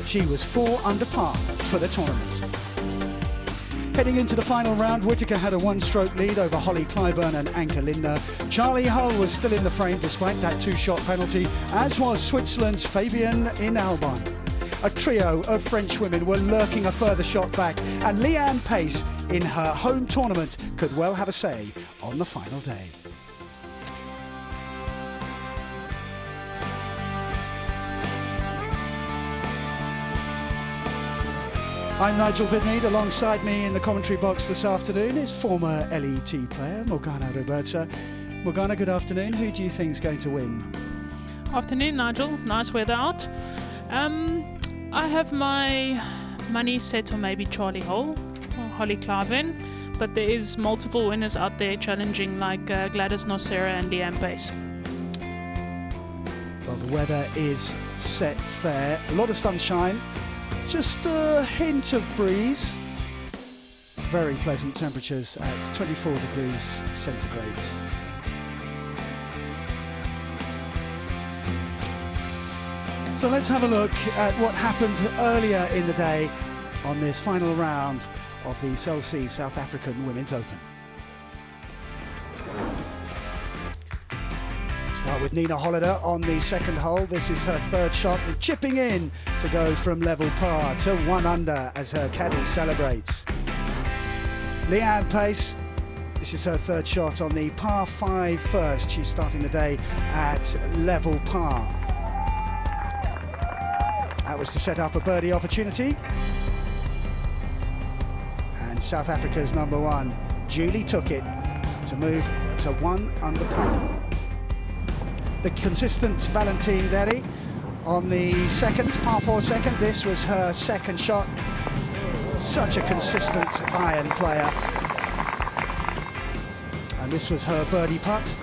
She was 4 under par for the tournament. Heading into the final round, Whittaker had a one-stroke lead over Holly Clyburn and Anke Lindner. Charlie Hull was still in the frame despite that two-shot penalty, as was Switzerland's Fabienne Inalban. A trio of French women were lurking a further shot back, and Leanne Pace, in her home tournament, could well have a say on the final day. I'm Nigel Bidmead. Alongside me in the commentary box this afternoon is former LET player Morgana Roberta. Morgana, good afternoon. Who do you think is going to win? Afternoon, Nigel. Nice weather out. I have my money set on maybe Charlie Hull or Holly Clyburn, but there is multiple winners out there challenging, like Gladys Nocera and Leanne Pace. Well, the weather is set fair. A lot of sunshine. Just a hint of breeze. Very pleasant temperatures at 24 degrees centigrade. So let's have a look at what happened earlier in the day on this final round of the Cell-C South African Women's Open. Start with Nina Hollander on the second hole. This is her third shot, chipping in to go from level par to 1 under as her caddy celebrates. Leanne Pace, this is her third shot on the par 5 first. She's starting the day at level par. That was to set up a birdie opportunity. And South Africa's number 1, Julie, took it to move to 1 under par. The consistent Valentine Derry on the second, par 4 second. This was her second shot. Such a consistent iron player. And this was her birdie putt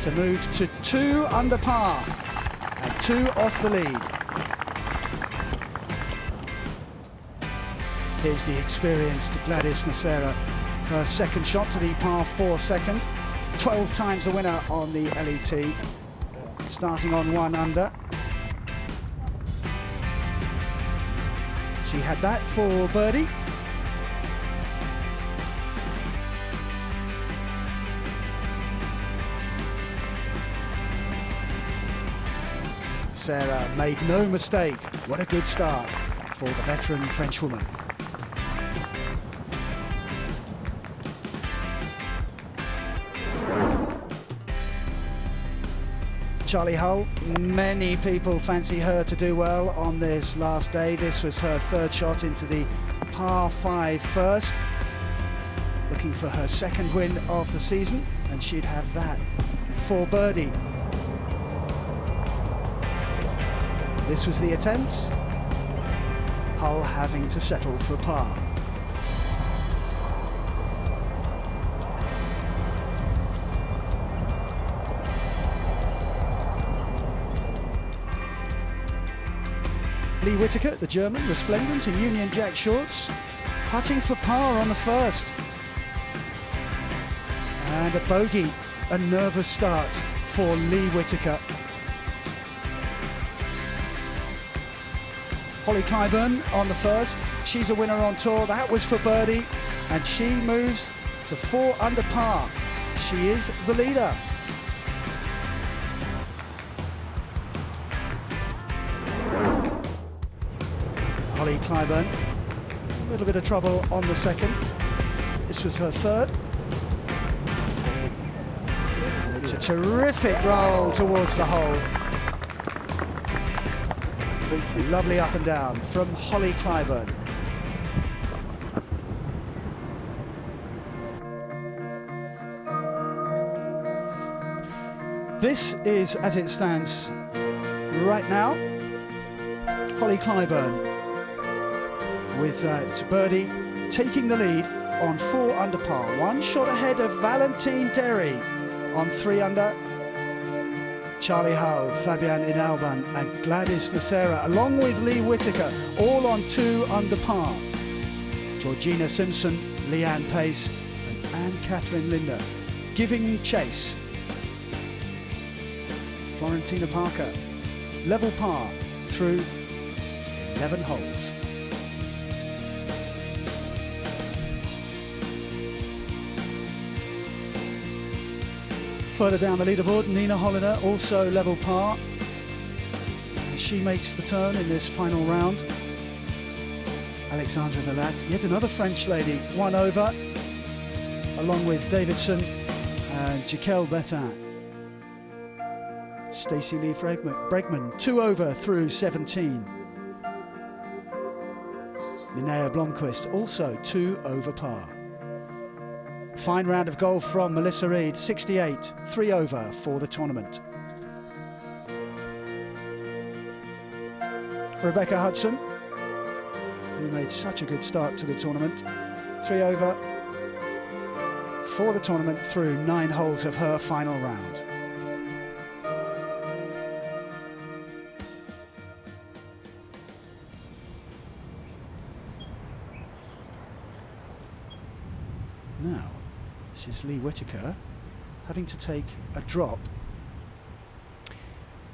to move to 2 under par and 2 off the lead. Here's the experienced Gladys Nocera, her second shot to the par 4 second. 12 times a winner on the LET, starting on 1 under. She had that for birdie. Sarah made no mistake. What a good start for the veteran Frenchwoman. Charlie Hull, many people fancy her to do well on this last day. This was her third shot into the par 5 first. Looking for her second win of the season, and she'd have that for birdie. This was the attempt. Hull having to settle for par. Lee Whittaker, the German, resplendent in Union Jack shorts, putting for par on the first. And a bogey, a nervous start for Lee Whittaker. Holly Clyburn on the first, she's a winner on tour, that was for birdie, and she moves to 4 under par. She is the leader. Holly Clyburn, a little bit of trouble on the second. This was her third. It's a terrific roll towards the hole. A lovely up and down from Holly Clyburn. This is, as it stands right now, Holly Clyburn with that birdie taking the lead on 4 under par. 1 shot ahead of Valentine Derry on 3 under. Charlie Hull, Fabienne Inalban and Gladys Nocera, along with Lee Whittaker, all on 2 under par. Georgina Simpson, Leanne Pace and Anne-Catherine Lindner giving chase. Florentina Parker, level par through 11 holes. Further down the leaderboard, Nina Holliner, also level par. She makes the turn in this final round. Alexandra Villatte, yet another French lady, 1 over, along with Davidson and Jaquel Betin. Stacey Lee Bregman, 2 over through 17. Linnea Blomqvist, also 2 over par. Fine round of golf from Melissa Reid, 68, 3 over for the tournament. Rebecca Hudson, who made such a good start to the tournament, 3 over for the tournament through 9 holes of her final round. Now, this is Lee Whitaker having to take a drop,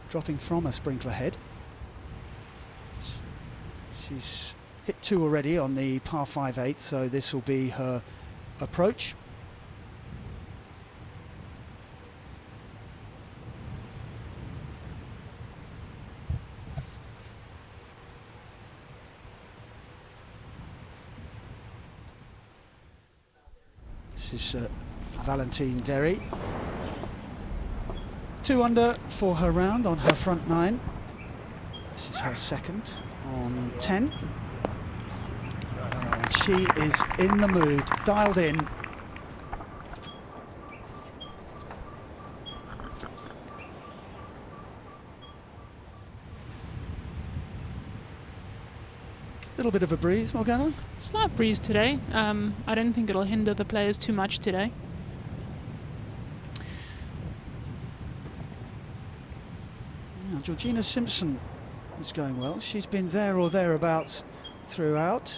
dropping from a sprinkler head. She's hit 2 already on the par 5/8, so this will be her approach. This is Valentine Derry. 2 under for her round on her front 9. This is her second on 10. And she is in the mood, dialed in. Little bit of a breeze, Morgana? Slight breeze today. I don't think it'll hinder the players too much today. Now, Georgina Simpson is going well. She's been there or thereabouts throughout.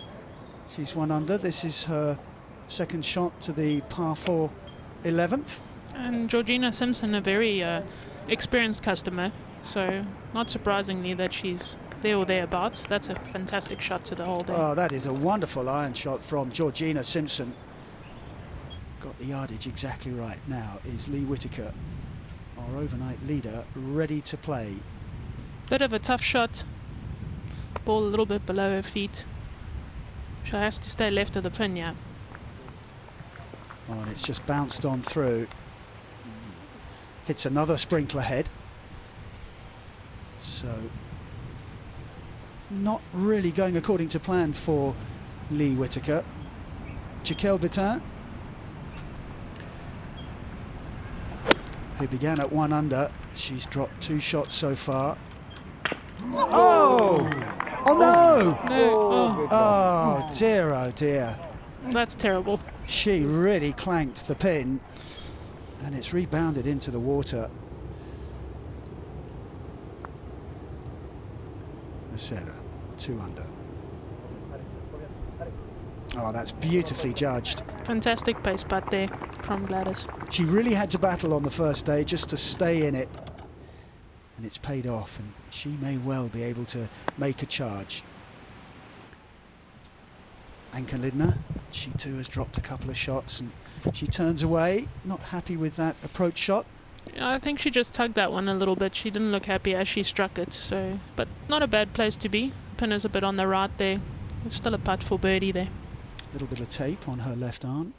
She's 1 under. This is her second shot to the par 4 11th. And Georgina Simpson, a very experienced customer, so not surprisingly that she's there or thereabouts. That's a fantastic shot to the hole there. Oh, that is a wonderful iron shot from Georgina Simpson. Got the yardage exactly right. Now is Lee Whitaker, our overnight leader, ready to play. Bit of a tough shot. Ball a little bit below her feet. She has to stay left of the pin, yeah. Oh, and it's just bounced on through. Hits another sprinkler head. So not really going according to plan for Lee Whitaker. Jaquel Betin, who began at 1 under, she's dropped 2 shots so far. Oh! Oh no! No. Oh dear, oh dear. That's terrible. She really clanked the pin, and it's rebounded into the water. Becerra, 2 under. Oh, that's beautifully judged. Fantastic pace putt there from Gladys. She really had to battle on the first day just to stay in it, and it's paid off, and she may well be able to make a charge. Anke Lindner, she too has dropped a couple of shots, and she turns away, not happy with that approach shot. I think she just tugged that one a little bit. She didn't look happy as she struck it, so but not a bad place to be. Pin is a bit on the right there. It's still a putt for birdie there. A little bit of tape on her left arm.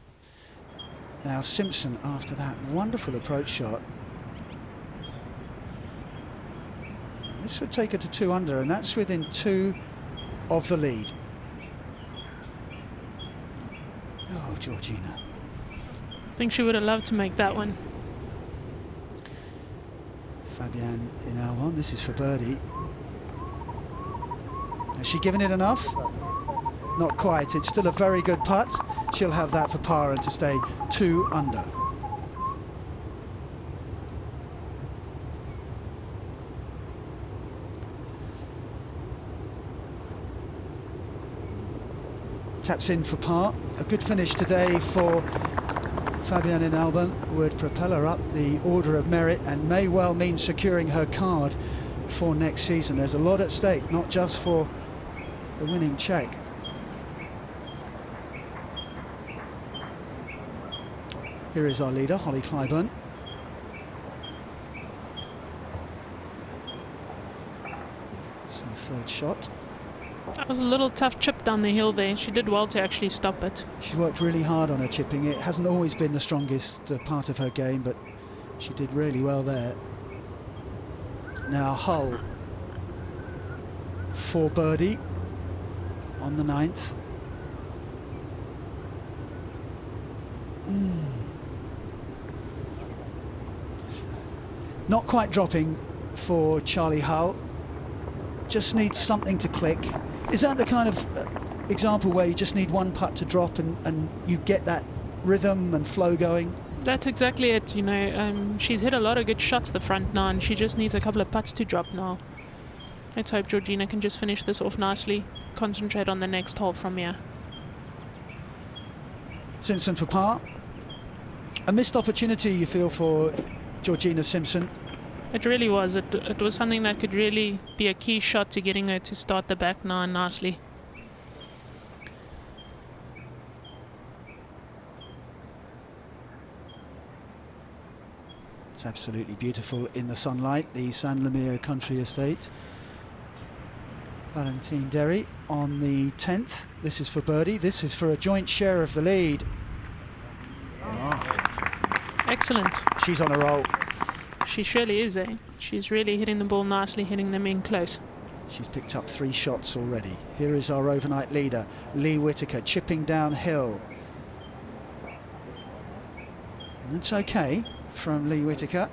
Now Simpson, after that wonderful approach shot, this would take her to 2 under, and that's within 2 of the lead. Oh, Georgina. I think she would have loved to make that one. Fabienne in Albon, this is for birdie. Has she given it enough? Not quite. It's still a very good putt. She'll have that for par and to stay 2 under. Taps in for par. A good finish today for Fabienne in Albon would propel her up the order of merit and may well mean securing her card for next season. There's a lot at stake, not just for the winning check. Here is our leader, Holly Clyburn. It's her third shot. That was a little tough chip down the hill there. She did well to actually stop it. She worked really hard on her chipping. It hasn't always been the strongest part of her game, but she did really well there. Now Hull for birdie on the 9th. Not quite dropping for Charlie Hull. Just needs something to click. Is that the kind of example where you just need one putt to drop and you get that rhythm and flow going? That's exactly it, you know. She's hit a lot of good shots the front now, and she just needs a couple of putts to drop now. Let's hope Georgina can just finish this off nicely. Concentrate on the next hole from here. Simpson for par. A missed opportunity, you feel, for Georgina Simpson. It really was. It was something that could really be a key shot to getting her to start the back nine nicely. It's absolutely beautiful in the sunlight, the San Lemire country estate. Valentine Derry on the 10th. This is for birdie. This is for a joint share of the lead. Oh. Excellent. She's on a roll. She surely is, eh? She's really hitting the ball nicely, hitting them in close. She's picked up 3 shots already. Here is our overnight leader, Lee Whitaker, chipping downhill. And that's okay from Lee Whitaker.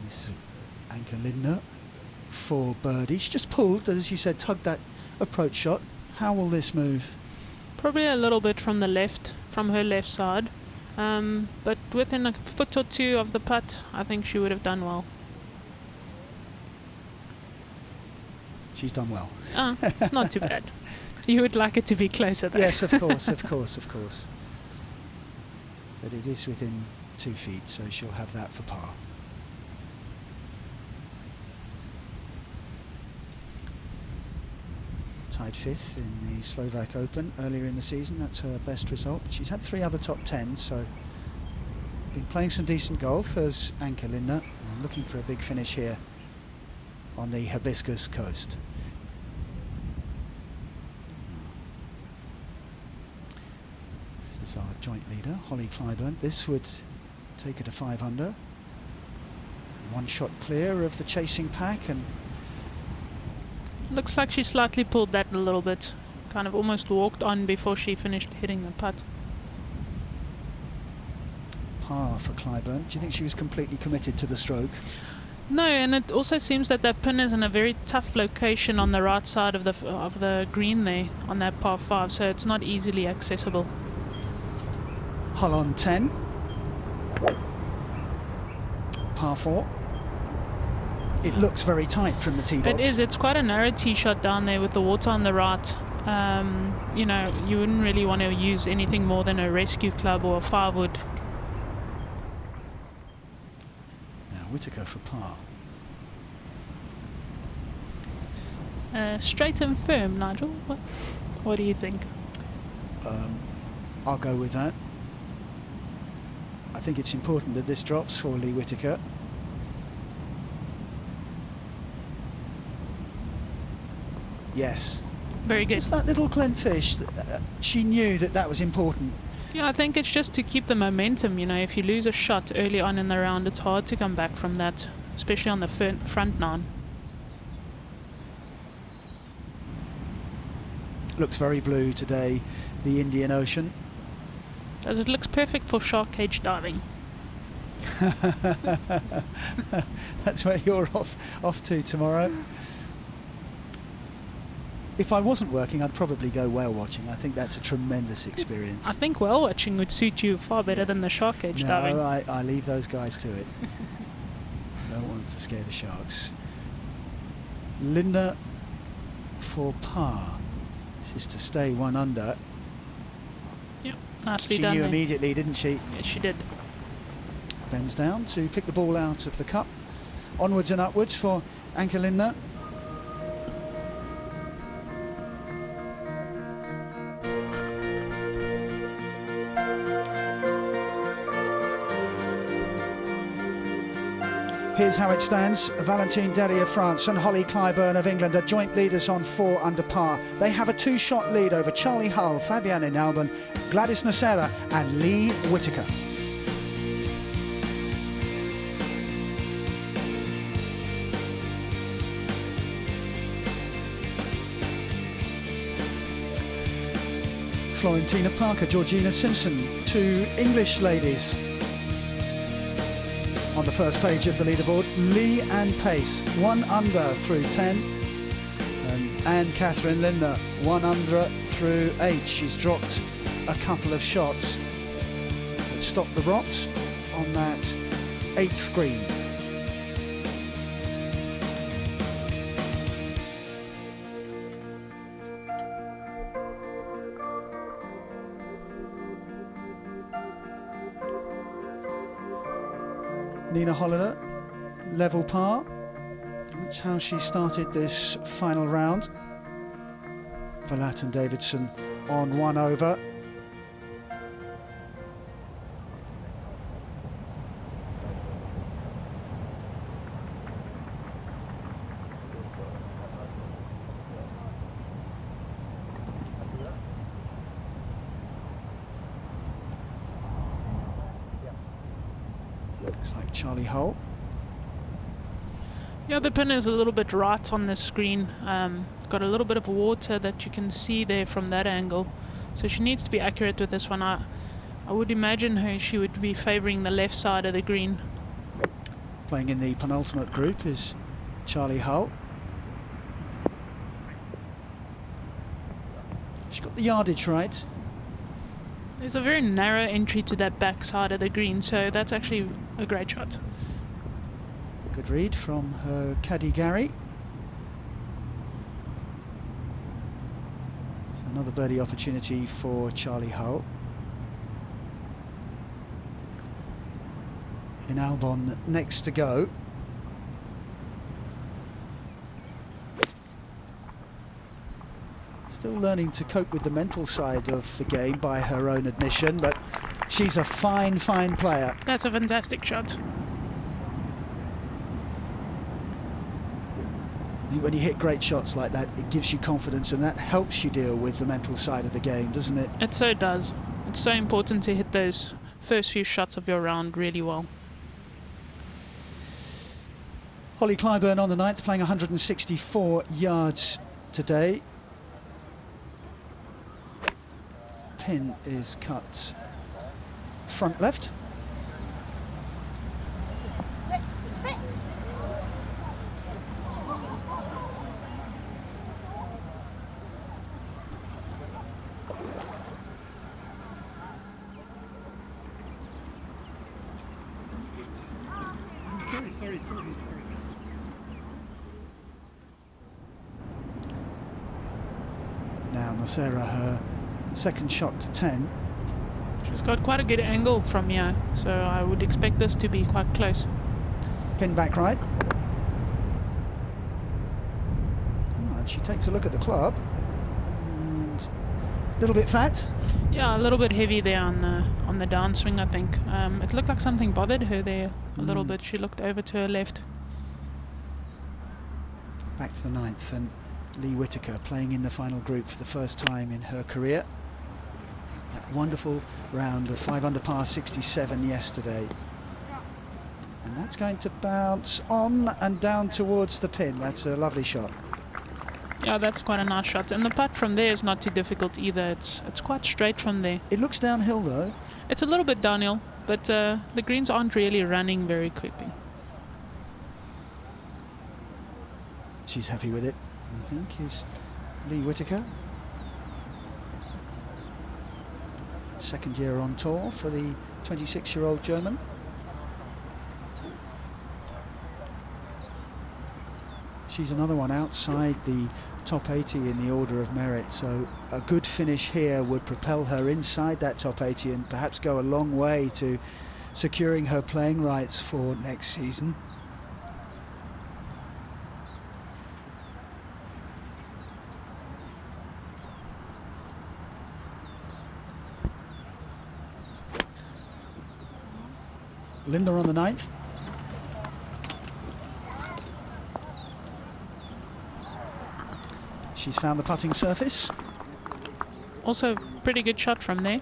This Anke Lindner for birdie. She's just pulled, as you said, tugged that approach shot. How will this move? Probably a little bit from the left, from her left side. But within a foot or two of the putt, I think she would have done well. She's done well. It's not too bad. You would like it to be closer though. Yes, of course, of course, of course. But it is within 2 feet, so she'll have that for par. Tied 5th in the Slovak Open earlier in the season. That's her best result. She's had 3 other top 10s, so been playing some decent golf as Anke Lindner. Looking for a big finish here on the Hibiscus coast. This is our joint leader, Holly Clyburn. This would take her to 5 under. 1 shot clear of the chasing pack, and looks like she slightly pulled that a little bit. Kind of almost walked on before she finished hitting the putt. Par for Clyburn. Do you think she was completely committed to the stroke? No, and it also seems that that pin is in a very tough location on the right side of the green there, on that par 5, so it's not easily accessible. Hull on 10. Par 4. It looks very tight from the tee box. It is. It's quite a narrow tee shot down there with the water on the right. You know, you wouldn't really want to use anything more than a rescue club or a 5-wood. Now Whitaker for par. Straight and firm, Nigel. What do you think? I'll go with that. I think it's important that this drops for Lee Whitaker. Yes. Very good. Just that little Glenfish, she knew that that was important. Yeah, I think it's just to keep the momentum. You know, if you lose a shot early on in the round, it's hard to come back from that, especially on the front nine. Looks very blue today, the Indian Ocean. As it looks perfect for shark cage diving. That's where you're off to tomorrow. If I wasn't working, I'd probably go whale watching. I think that's a tremendous experience. I think whale watching would suit you far better than the shark cage diving. No, I leave those guys to it. Don't want to scare the sharks. Linda for par. This is to stay 1 under. Yep, nicely done. She knew there. immediately, didn't she? Yes, she did. Bends down to pick the ball out of the cup. Onwards and upwards for Anke Lindner. Here's how it stands. Valentine Derry of France and Holly Clyburn of England are joint leaders on 4 under par. They have a 2-shot lead over Charlie Hull, Fabienne Nalban, Gladys Nocera and Lee Whitaker. Florentina Parker, Georgina Simpson, 2 English ladies on the first page of the leaderboard. Lee Ann Pace, 1 under through 10, and Anne-Catherine Lindner, 1 under through 8. She's dropped a couple of shots that stopped the rot on that 8th green. Nina Hollander, level par. That's how she started this final round. Verlaat and Davidson on 1 over. Looks like Charlie Hull. Yeah, the pin is a little bit right on the screen. Got a little bit of water that you can see there from that angle. So she needs to be accurate with this one. I would imagine she would be favouring the left side of the green. Playing in the penultimate group is Charlie Hull. She's got the yardage right. There's a very narrow entry to that back side of the green, so that's actually a great shot. Good read from her caddy Gary. So another birdie opportunity for Charlie Hull. In Albon next to go. Still learning to cope with the mental side of the game by her own admission, but she's a fine, fine player. That's a fantastic shot. When you hit great shots like that, it gives you confidence, and that helps you deal with the mental side of the game, doesn't it? It so does. It's so important to hit those first few shots of your round really well. Holly Clyburn on the 9th, playing 164 yards today. Pin is cut front left. Sorry. Now Nocera, her second shot to 10. She's got quite a good angle from here, so I would expect this to be quite close. Pin back right. And she takes a look at the club. And a little bit fat. Yeah, a little bit heavy there on the downswing, I think. It looked like something bothered her there a little bit. She looked over to her left. Back to the 9th, and Lee Whitaker playing in the final group for the first time in her career. That wonderful round of 5 under par 67 yesterday. And that's going to bounce on and down towards the pin. That's a lovely shot. Yeah, that's quite a nice shot. And the putt from there is not too difficult either. It's quite straight from there. It looks downhill though. It's a little bit downhill, but the greens aren't really running very quickly. She's happy with it, I think, is Lee Whitaker. Second year on tour for the 26-year-old German. She's another one outside the top 80 in the order of merit, so a good finish here would propel her inside that top 80 and perhaps go a long way to securing her playing rights for next season. Linda on the 9th. She's found the putting surface. Also, pretty good shot from there.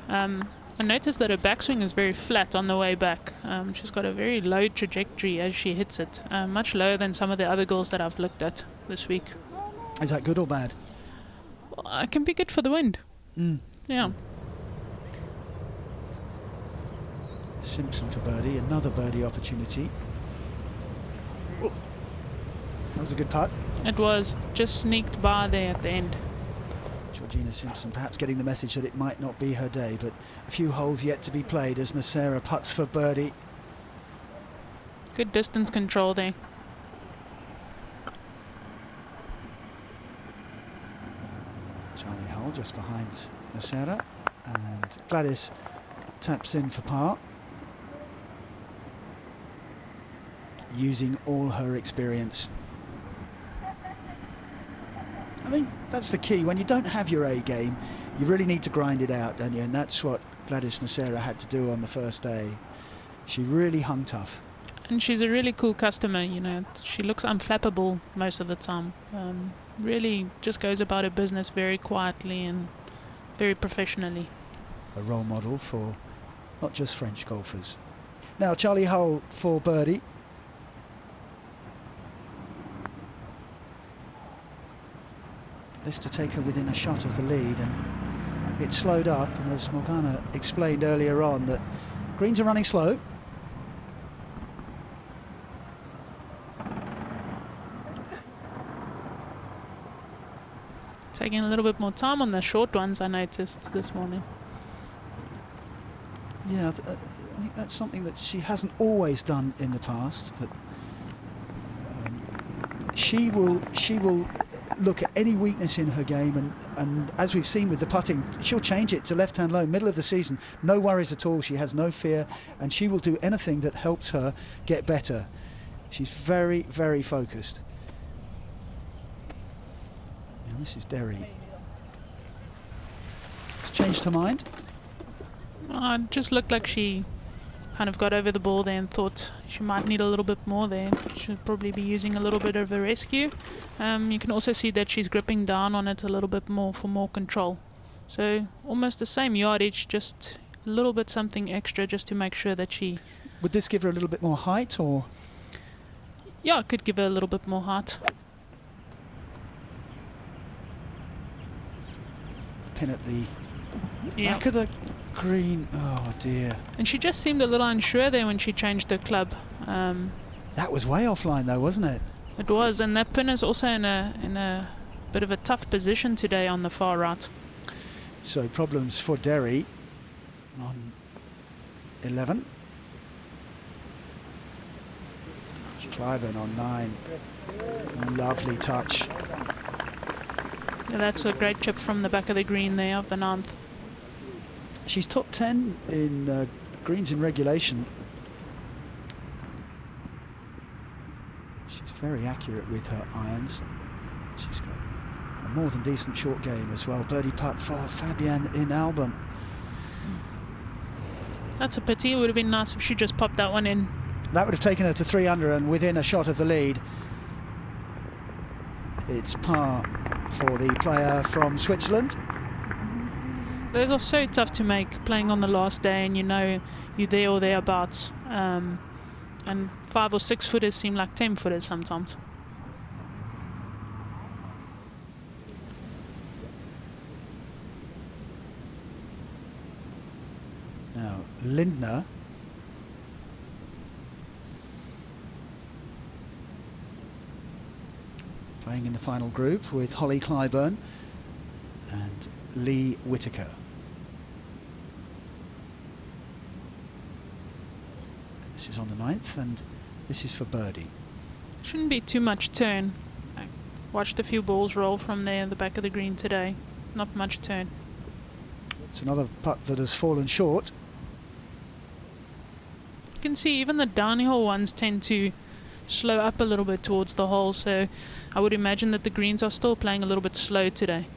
I noticed that her backswing is very flat on the way back. She's got a very low trajectory as she hits it, much lower than some of the other girls that I've looked at this week. Is that good or bad? Well, it can be good for the wind. Yeah. Simpson for birdie, another birdie opportunity. Ooh. That was a good putt. It was just sneaked by there at the end. Georgina Simpson perhaps getting the message that it might not be her day, but a few holes yet to be played as Nacera putts for birdie. Good distance control there. Charlie Hull just behind Nacera, and Gladys taps in for par, using all her experience. I think that's the key. When you don't have your A game, you really need to grind it out, don't you? And that's what Gladys Nacera had to do on the first day. She really hung tough. And she's a really cool customer, you know. She looks unflappable most of the time. Really just goes about her business very quietly and very professionally. A role model for not just French golfers. Now Charlie Hull for birdie. This to take her within a shot of the lead, and it slowed up, and as Morgana explained earlier on, that greens are running slow. Taking a little bit more time on the short ones, I noticed this morning. Yeah, I think that's something that she hasn't always done in the past, but she will look at any weakness in her game, and as we've seen with the putting, she'll change it to left-hand low, middle of the season. No worries at all. She has no fear, and she will do anything that helps her get better. She's very, very focused. Now this is Derry. She's changed her mind. It just looked like she kind of got over the ball there and thought she might need a little bit more there. Should probably be using a little bit of a rescue. You can also see that she's gripping down on it a little bit more for more control. So almost the same yardage, just a little bit something extra just to make sure that she... Would this give her a little bit more height, or...? Yeah, it could give her a little bit more height. Pin at the back of the green. Oh dear. And she just seemed a little unsure there when she changed her club. That was way offline though, wasn't it? It was, and that pin is also in a bit of a tough position today on the far right. So problems for Derry on 11. Cliburn on 9. Lovely touch. Yeah, that's a great chip from the back of the green there of the 9th. She's top 10 in greens in regulation. She's very accurate with her irons. She's got a more than decent short game as well. Birdie putt for Fabienne in Album. That's a pity. It would have been nice if she just popped that one in. That would have taken her to 3 under and within a shot of the lead. It's par for the player from Switzerland. Those are so tough to make, playing on the last day, and you know you're there or thereabouts. And 5 or 6 footers seem like 10 footers sometimes. Now Lindner playing in the final group with Holly Cliburn and Lee Whitaker. This is on the 9th, and this is for birdie. Shouldn't be too much turn. I watched a few balls roll from there in the back of the green today. Not much turn. It's another putt that has fallen short. can see even the downhill ones tend to slow up a little bit towards the hole, so I would imagine that the greens are still playing a little bit slow today.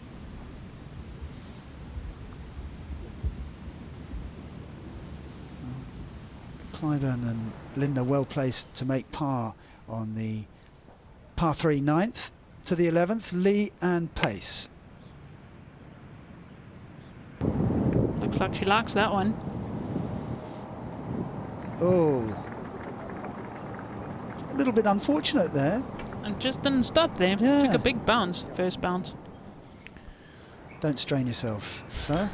Clyburn and Linda well placed to make par on the par 3 9th to the 11th. Lee and Pace. Looks like she likes that one. Oh, a little bit unfortunate there. And just didn't stop there. Yeah. Took a big bounce, first bounce. Don't strain yourself, sir.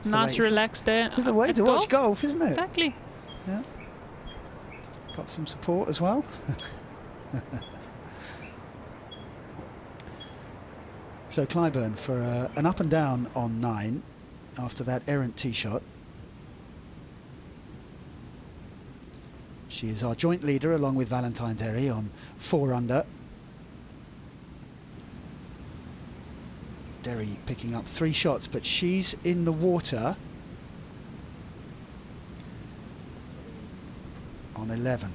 Nice relaxed there. It's the way to watch golf, isn't it? Exactly. Yeah. Got some support as well. So Clyburn for an up and down on 9 after that errant tee shot. She is our joint leader along with Valentine Derry on 4 under. Derry picking up 3 shots, but she's in the water on 11.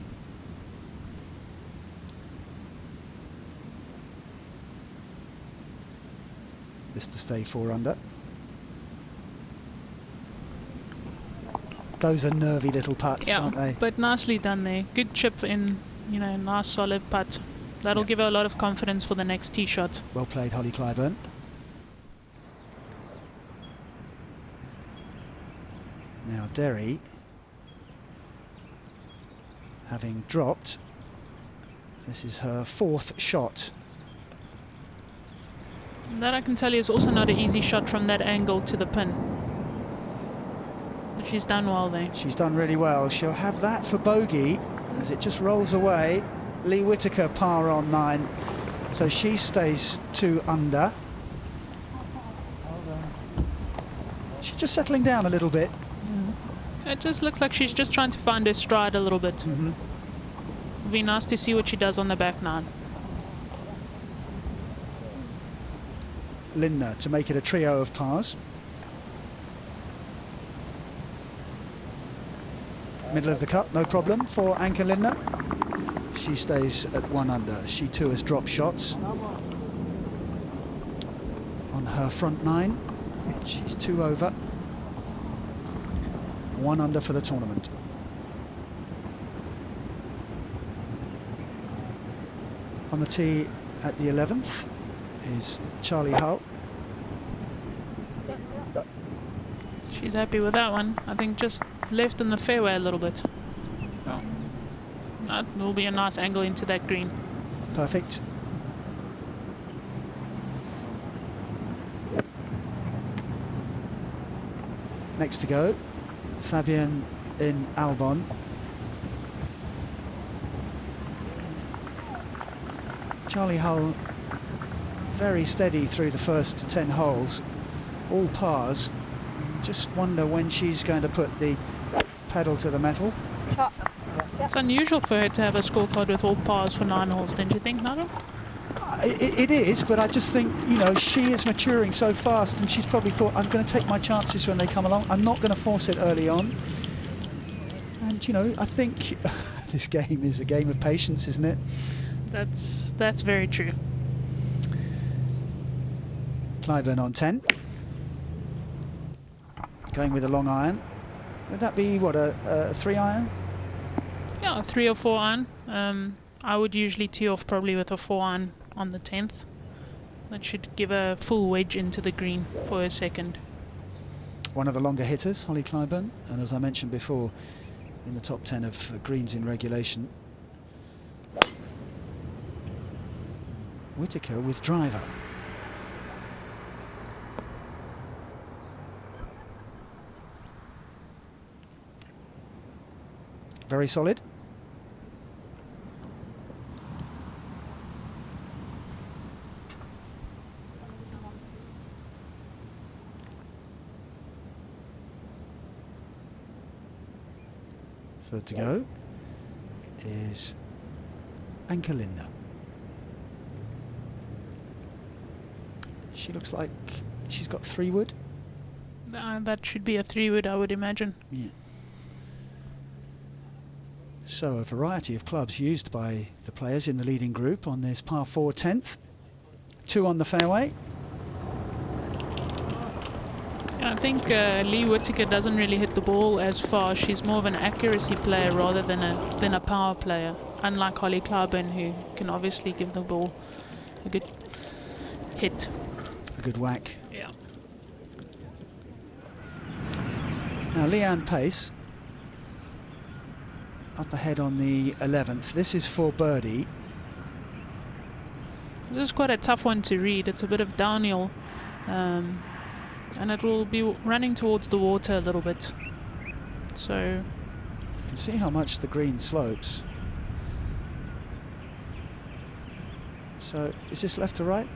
This to stay 4 under. Those are nervy little putts, aren't they? But nicely done there. Good chip in, you know, nice solid putt. That'll give her a lot of confidence for the next tee shot. Well played, Holly Clyburn. Now Derry, having dropped, this is her 4th shot. That I can tell you is also not an easy shot from that angle to the pin. But she's done well there. She's done really well. She'll have that for bogey as it just rolls away. Lee Whitaker par on 9, so she stays 2 under. She's just settling down a little bit. It just looks like she's just trying to find her stride a little bit. Mm-hmm. It'll be nice to see what she does on the back 9. Linda to make it a trio of pars. Middle of the cut, no problem for Anchor Linda. She stays at 1 under. She too has dropped shots on her front 9. She's 2 over. 1 under for the tournament. On the tee at the 11th is Charlie Hull. She's happy with that one. I think just left in the fairway a little bit. Oh. That will be a nice angle into that green. Perfect. Next to go, Fabian in Albon. Charlie Hull very steady through the first 10 holes, all pars. Just wonder when she's going to put the pedal to the metal. It's unusual for her to have a scorecard with all pars for 9 holes, don't you think, Nigel? It is, but I just think, you know, she is maturing so fast, and she's probably thought, I'm going to take my chances when they come along. I'm not going to force it early on. And, you know, I think this game is a game of patience, isn't it? That's very true. Clyburn on 10. Going with a long iron. Would that be, what, a 3 iron? Yeah, a 3 or 4 iron. I would usually tee off probably with a 4 iron on the 10th. That should give a full wedge into the green for her second. One of the longer hitters, Holly Clyburn, and as I mentioned before, in the top 10 of greens in regulation. Whitaker with driver. Very solid. Third to go is Anchor Linda. She looks like she's got 3 wood. That should be a 3 wood, I would imagine. Yeah. So a variety of clubs used by the players in the leading group on this par 4 10th. 2 on the fairway. I think Lee Whittaker doesn't really hit the ball as far. She's more of an accuracy player rather than a power player. Unlike Holly Clyburn, who can obviously give the ball a good hit. A good whack. Yeah. Now Leanne Pace up ahead on the 11th. This is for birdie. This is quite a tough one to read. It's a bit of downhill. And it will be running towards the water a little bit. So you can see how much the green slopes. So is this left to right?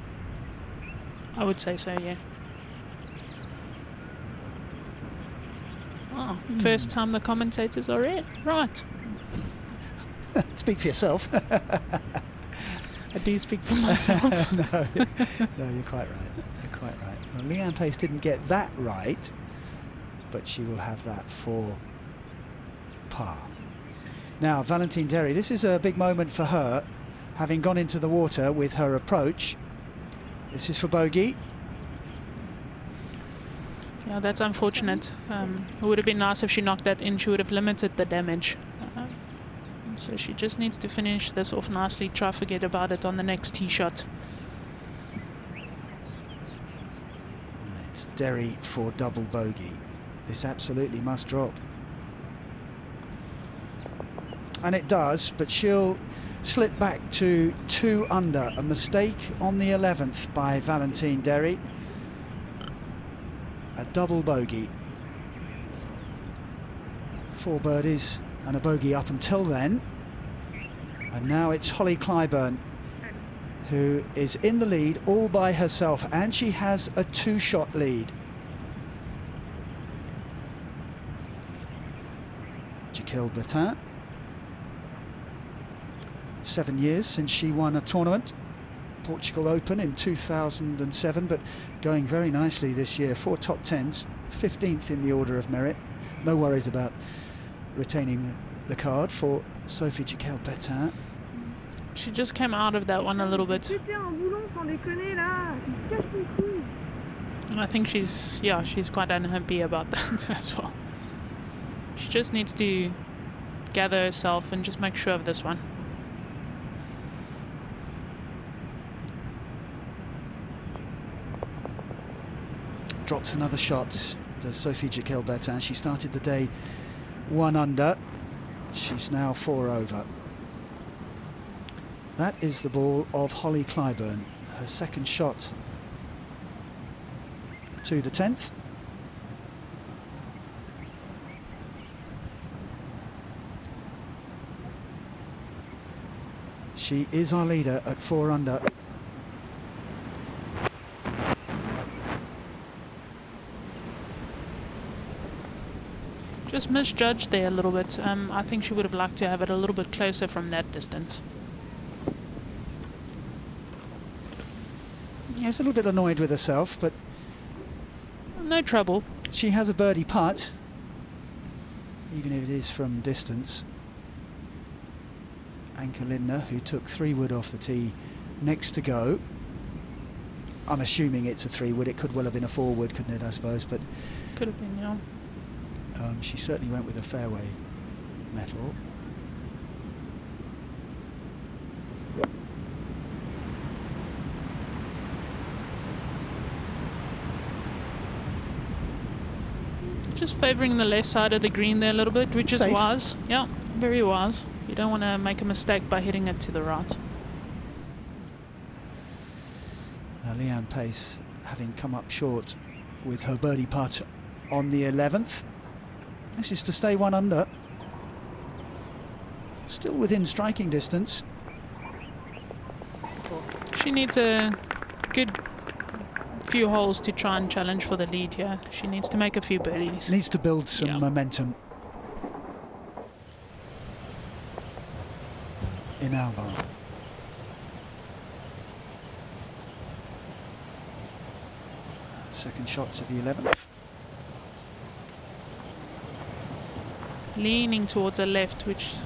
I would say so, yeah. Oh, first time the commentators are right. Speak for yourself. I do speak for myself. No, you're quite right. You're quite right. Well, Leanne Pace didn't get that right, but she will have that for par. Now, Valentine Derry, this is a big moment for her, having gone into the water with her approach. This is for bogey. Yeah, that's unfortunate. It would have been nice if she knocked that in. She would have limited the damage. So she just needs to finish this off nicely, try forget about it on the next tee shot. It's Derry for double bogey. This absolutely must drop. And it does, but she'll slip back to 2 under. A mistake on the 11th by Valentine Derry. A double bogey. 4 birdies and a bogey up until then. And now it's Holly Clyburn who is in the lead all by herself, and she has a 2-shot lead. Jaquil Bertin. 7 years since she won a tournament, Portugal Open in 2007, but going very nicely this year. 4 top 10s, 15th in the order of merit. No worries about retaining the card for Sophie Jaquil Bertin. She just came out of that one a little bit. And I think she's quite unhappy about that as well. She just needs to gather herself and just make sure of this one. Drops another shot, does Sophie Jaquil Bertin. She started the day 1 under. She's now 4 over. That is the ball of Holly Clyburn. Her second shot to the 10th. She is our leader at 4 under. Just misjudged there a little bit. I think she would have liked to have it a little bit closer from that distance. Yeah, she's a little bit annoyed with herself, but no trouble. She has a birdie putt, even if it is from distance. Anke Lindner, who took 3-wood off the tee next to go. I'm assuming it's a 3-wood. It could well have been a 4-wood, couldn't it, I suppose? But could have been, yeah. She certainly went with a fairway metal. Just favouring the left side of the green there a little bit, which is wise. Yeah, very wise. You don't want to make a mistake by hitting it to the right. Leanne Pace having come up short with her birdie putt on the 11th. This is to stay 1 under. Still within striking distance. She needs a good few holes to try and challenge for the lead here. She needs to make a few birdies. Needs to build some momentum in Alba. Second shot to the 11th. Leaning towards the left, which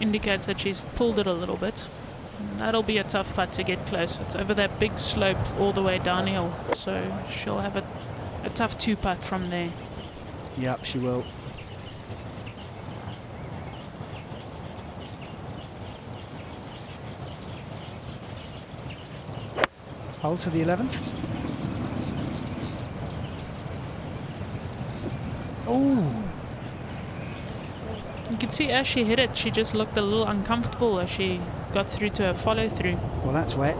indicates that she's pulled it a little bit. And that'll be a tough putt to get close. It's over that big slope all the way downhill, so she'll have a tough 2-putt from there. Yep, she will. Hull to the 11th. Oh! You can see as she hit it, she just looked a little uncomfortable as she got through to her follow-through. Well, that's wet.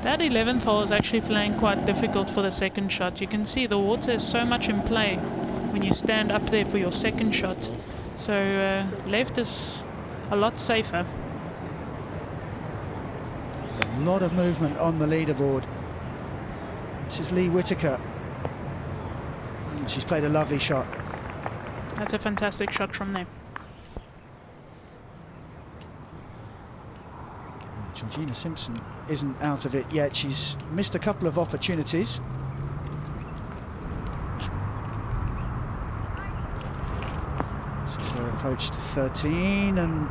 That 11th hole is actually playing quite difficult for the second shot. You can see the water is so much in play when you stand up there for your second shot. So left is a lot safer. A lot of movement on the leaderboard. This is Lee Whittaker. She's played a lovely shot. That's a fantastic shot from there. Georgina Simpson isn't out of it yet. She's missed a couple of opportunities. This is her approach to 13, and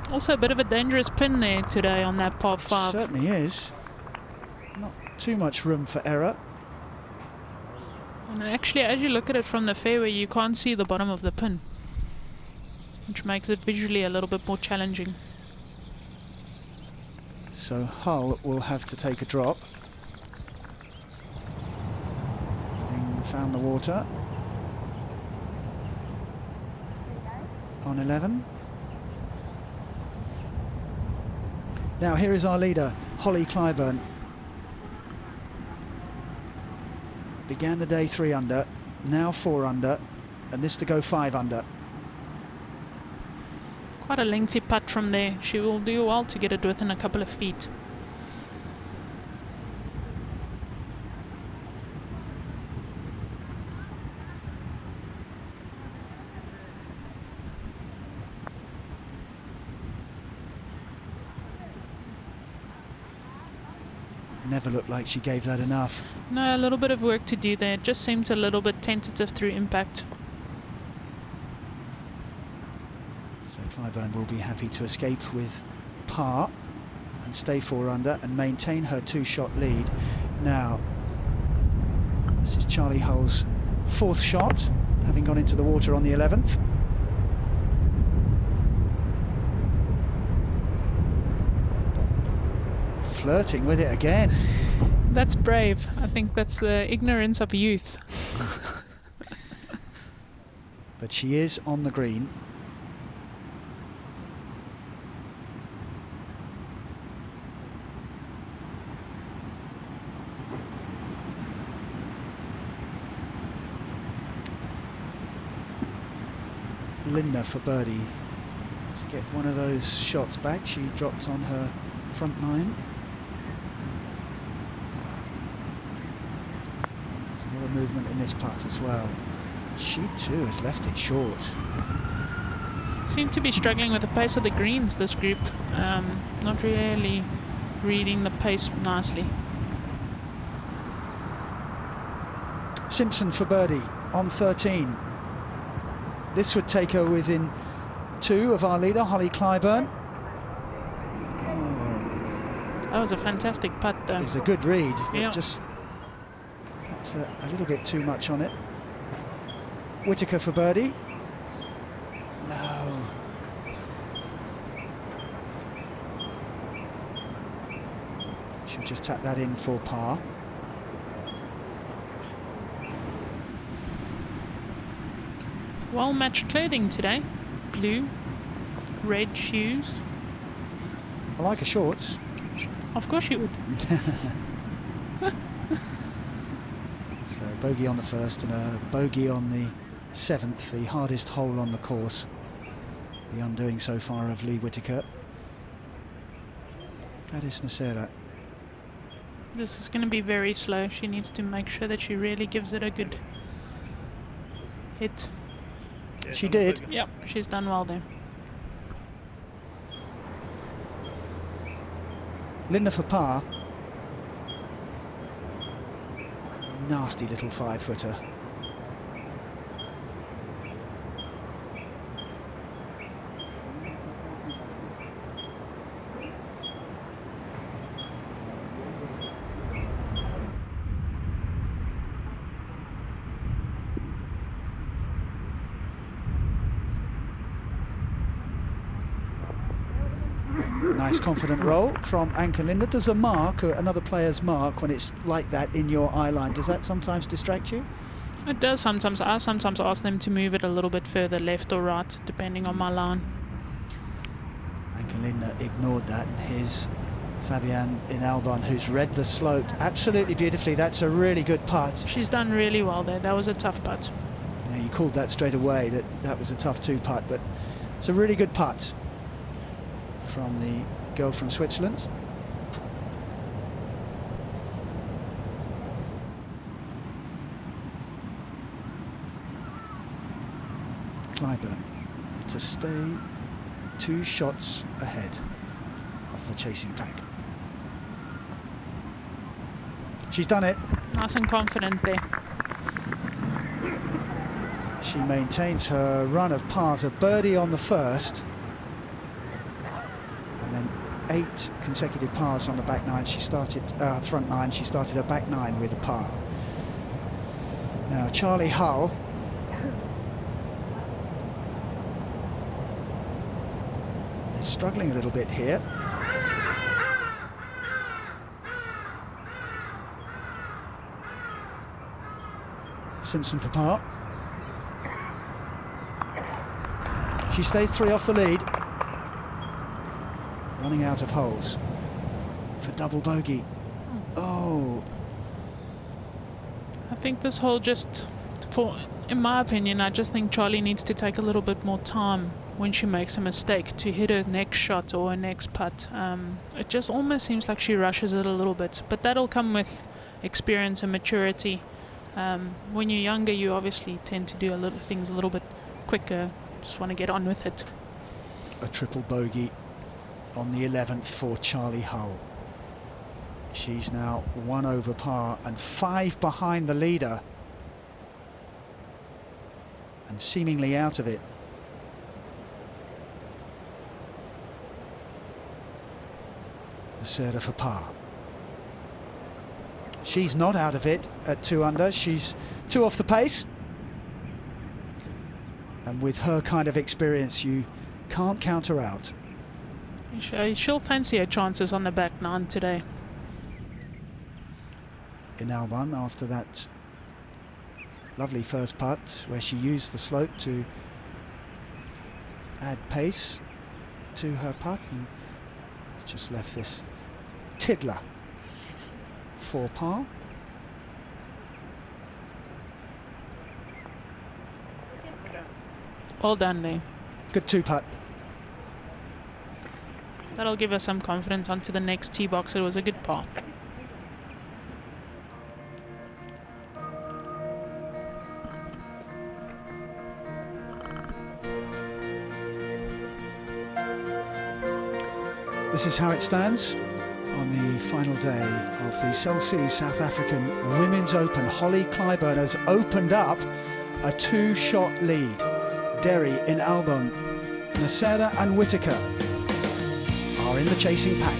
also a bit of a dangerous pin there today on that par 5. Certainly is. Not too much room for error. And actually, as you look at it from the fairway, you can't see the bottom of the pin, which makes it visually a little bit more challenging. So Hull will have to take a drop. Having found the water. On 11. Now here is our leader, Holly Clyburn. Began the day 3 under, now 4 under, and this to go 5 under. Quite a lengthy putt from there. She will do well to get it within a couple of feet. Never looked like she gave that enough. No, a little bit of work to do there. It just seemed a little bit tentative through impact. So Clyburn will be happy to escape with par and stay 4 under and maintain her 2-shot lead. Now, this is Charlie Hull's 4th shot, having gone into the water on the 11th. Flirting with it again. That's brave. I think that's the ignorance of youth. But she is on the green. Linda for birdie. To get one of those shots back, she drops on her front 9. There's a lot of movement in this putt as well. She too has left it short. Seem to be struggling with the pace of the greens, this group. Not really reading the pace nicely. Simpson for birdie on 13. This would take her within 2 of our leader, Holly Clyburn. That was a fantastic putt though. It was a good read. Yeah. Just perhaps a little bit too much on it. Whittaker for birdie. No. She'll just tap that in for par. Well-matched clothing today. Blue, red shoes. I like her shorts. Of course you would. So bogey on the 1st and a bogey on the 7th, the hardest hole on the course. The undoing so far of Lee Whittaker. Gladys Nacera. This is going to be very slow. She needs to make sure that she really gives it a good hit. She did. Yep, she's done well there. Linda for par. Nasty little 5-footer. Nice confident roll from Anke Linde. Does a mark, or another player's mark, when it's like that in your eye line, does that sometimes distract you? It does sometimes. I sometimes ask them to move it a little bit further left or right, depending on my line. Anke Linde ignored that, and here's Fabienne in Albon, who's read the slope absolutely beautifully. That's a really good putt. She's done really well there. That was a tough putt. Yeah, you called that straight away, that was a tough 2-putt, but it's a really good putt from the girl from Switzerland. Clyburn to stay 2 shots ahead of the chasing pack. She's done it. Nice and confident there. She maintains her run of pars, a birdie on the first, and then 8 consecutive pars on the back 9. She started front 9. She started her back 9 with a par. Now Charlie Hull is struggling a little bit here. Simpson for par. She stays 3 off the lead. Running out of holes for double bogey. Oh. I think this hole in my opinion, I just think Charlie needs to take a little bit more time when she makes a mistake to hit her next shot or her next putt. It just almost seems like she rushes it a little bit, but that'll come with experience and maturity. When you're younger, you obviously tend to do things a little bit quicker. Just want to get on with it. A triple bogey on the 11th for Charlie Hull. She's now 1 over par and 5 behind the leader, and seemingly out of it. Becerra for par. She's not out of it at 2 under. She's 2 off the pace. And with her kind of experience, you can't count her out. She'll fancy her chances on the back 9 today. In Albon, after that lovely first putt, where she used the slope to add pace to her putt, and just left this tiddler for par. Well done there. Good 2-putt. That'll give us some confidence onto the next tee box. It was a good par. This is how it stands on the final day of the Celsius South African Women's Open. Holly Clyburn has opened up a 2-shot lead. Derry in Albon, Becerra and Whitaker are in the chasing pack.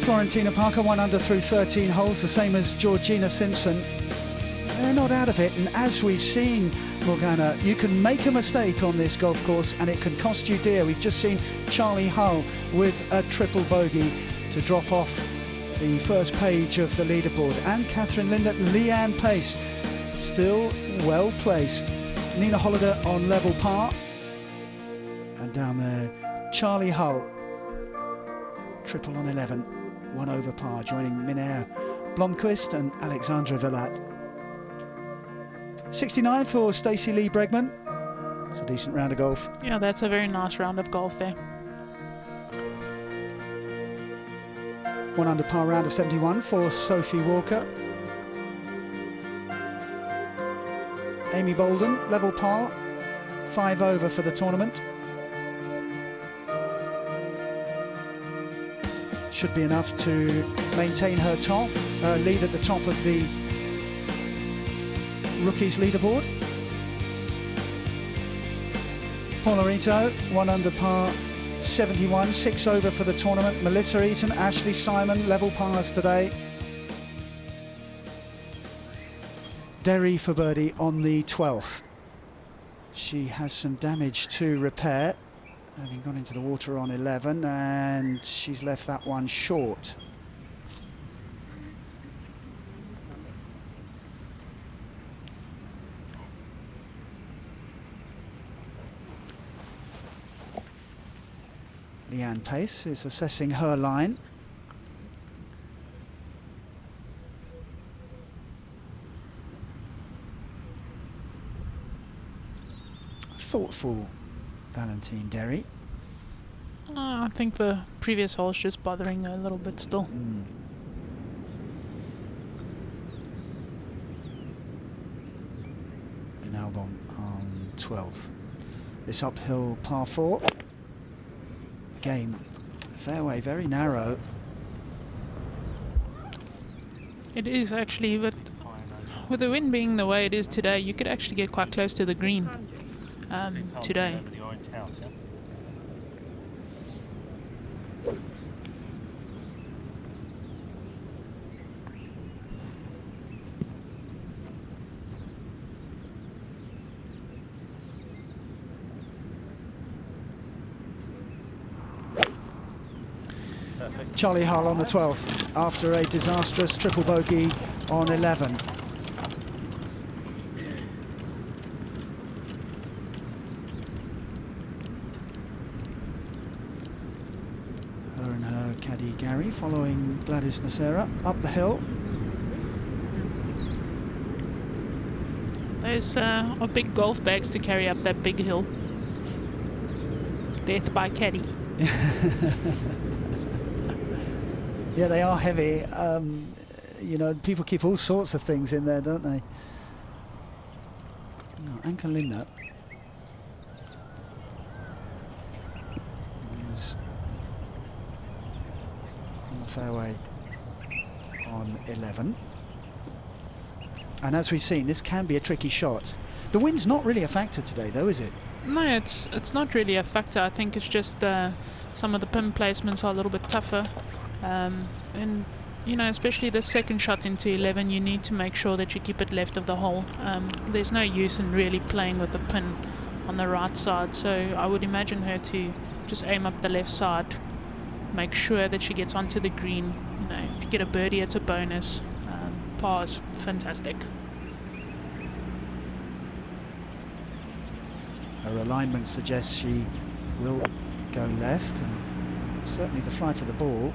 Florentina Parker 1 under through 13 holes, the same as Georgina Simpson. They're not out of it, and as we've seen, Morgana, you can make a mistake on this golf course and it can cost you dear. We've just seen Charlie Hull with a triple bogey to drop off the first page of the leaderboard, and Catherine Linde, Leanne Pace still well placed. Nina Hollander on level par, and down there Charlie Hull triple on 11, 1 over par, joining Minnaert Blomqvist and Alexandra Villatte. 69 for Stacey Lee Bregman. It's a decent round of golf. Yeah, that's a very nice round of golf there. 1 under par round of 71 for Sophie Walker. Amy Bolden, level par, 5 over for the tournament. Should be enough to maintain her lead at the top of the rookies leaderboard. Paula Ito, 1 under par, 71, 6 over for the tournament. Melissa Eaton, Ashley Simon, level pars today. Derry for birdie on the 12th. She has some damage to repair, having gone into the water on 11, and she's left that one short. Leanne Pace is assessing her line. Thoughtful Valentine Derry. I think the previous hole's just bothering her a little bit still. In Albon on 12th. This uphill par 4. Again, fairway very narrow. It is actually, but with the wind being the way it is today, you could actually get quite close to the green today. Charlie Hull on the 12th after a disastrous triple bogey on 11. Her and her caddy Gary following Gladys Nacera up the hill. Those are big golf bags to carry up that big hill. Death by caddy. Yeah, they are heavy. You know, people keep all sorts of things in there, don't they? No, Anke Lindner is on the fairway on 11. And as we've seen, this can be a tricky shot. The wind's not really a factor today, though, is it? No, it's not really a factor. I think it's just some of the pin placements are a little bit tougher. And you know, especially the second shot into 11, you need to make sure that you keep it left of the hole. There's no use in really playing with the pin on the right side, so I would imagine her to just aim up the left side, make sure that she gets onto the green. You know, if you get a birdie, it's a bonus. Par is fantastic. Her alignment suggests she will go left, and certainly the flight of the ball.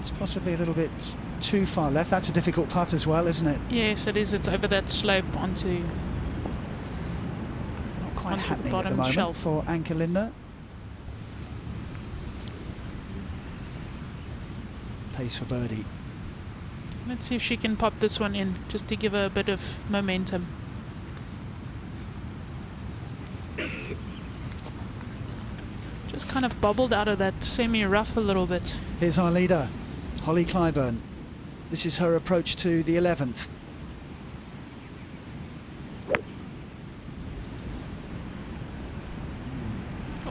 It's possibly a little bit too far left. That's a difficult putt as well, isn't it? Yes, it is. It's over that slope onto Not quite onto the happening at the bottom moment shelf. for Anke Lindner. Pace for birdie. Let's see if she can pop this one in, just to give her a bit of momentum. Just kind of bobbled out of that semi-rough a little bit. Here's our leader, Holly Clyburn. This is her approach to the 11th.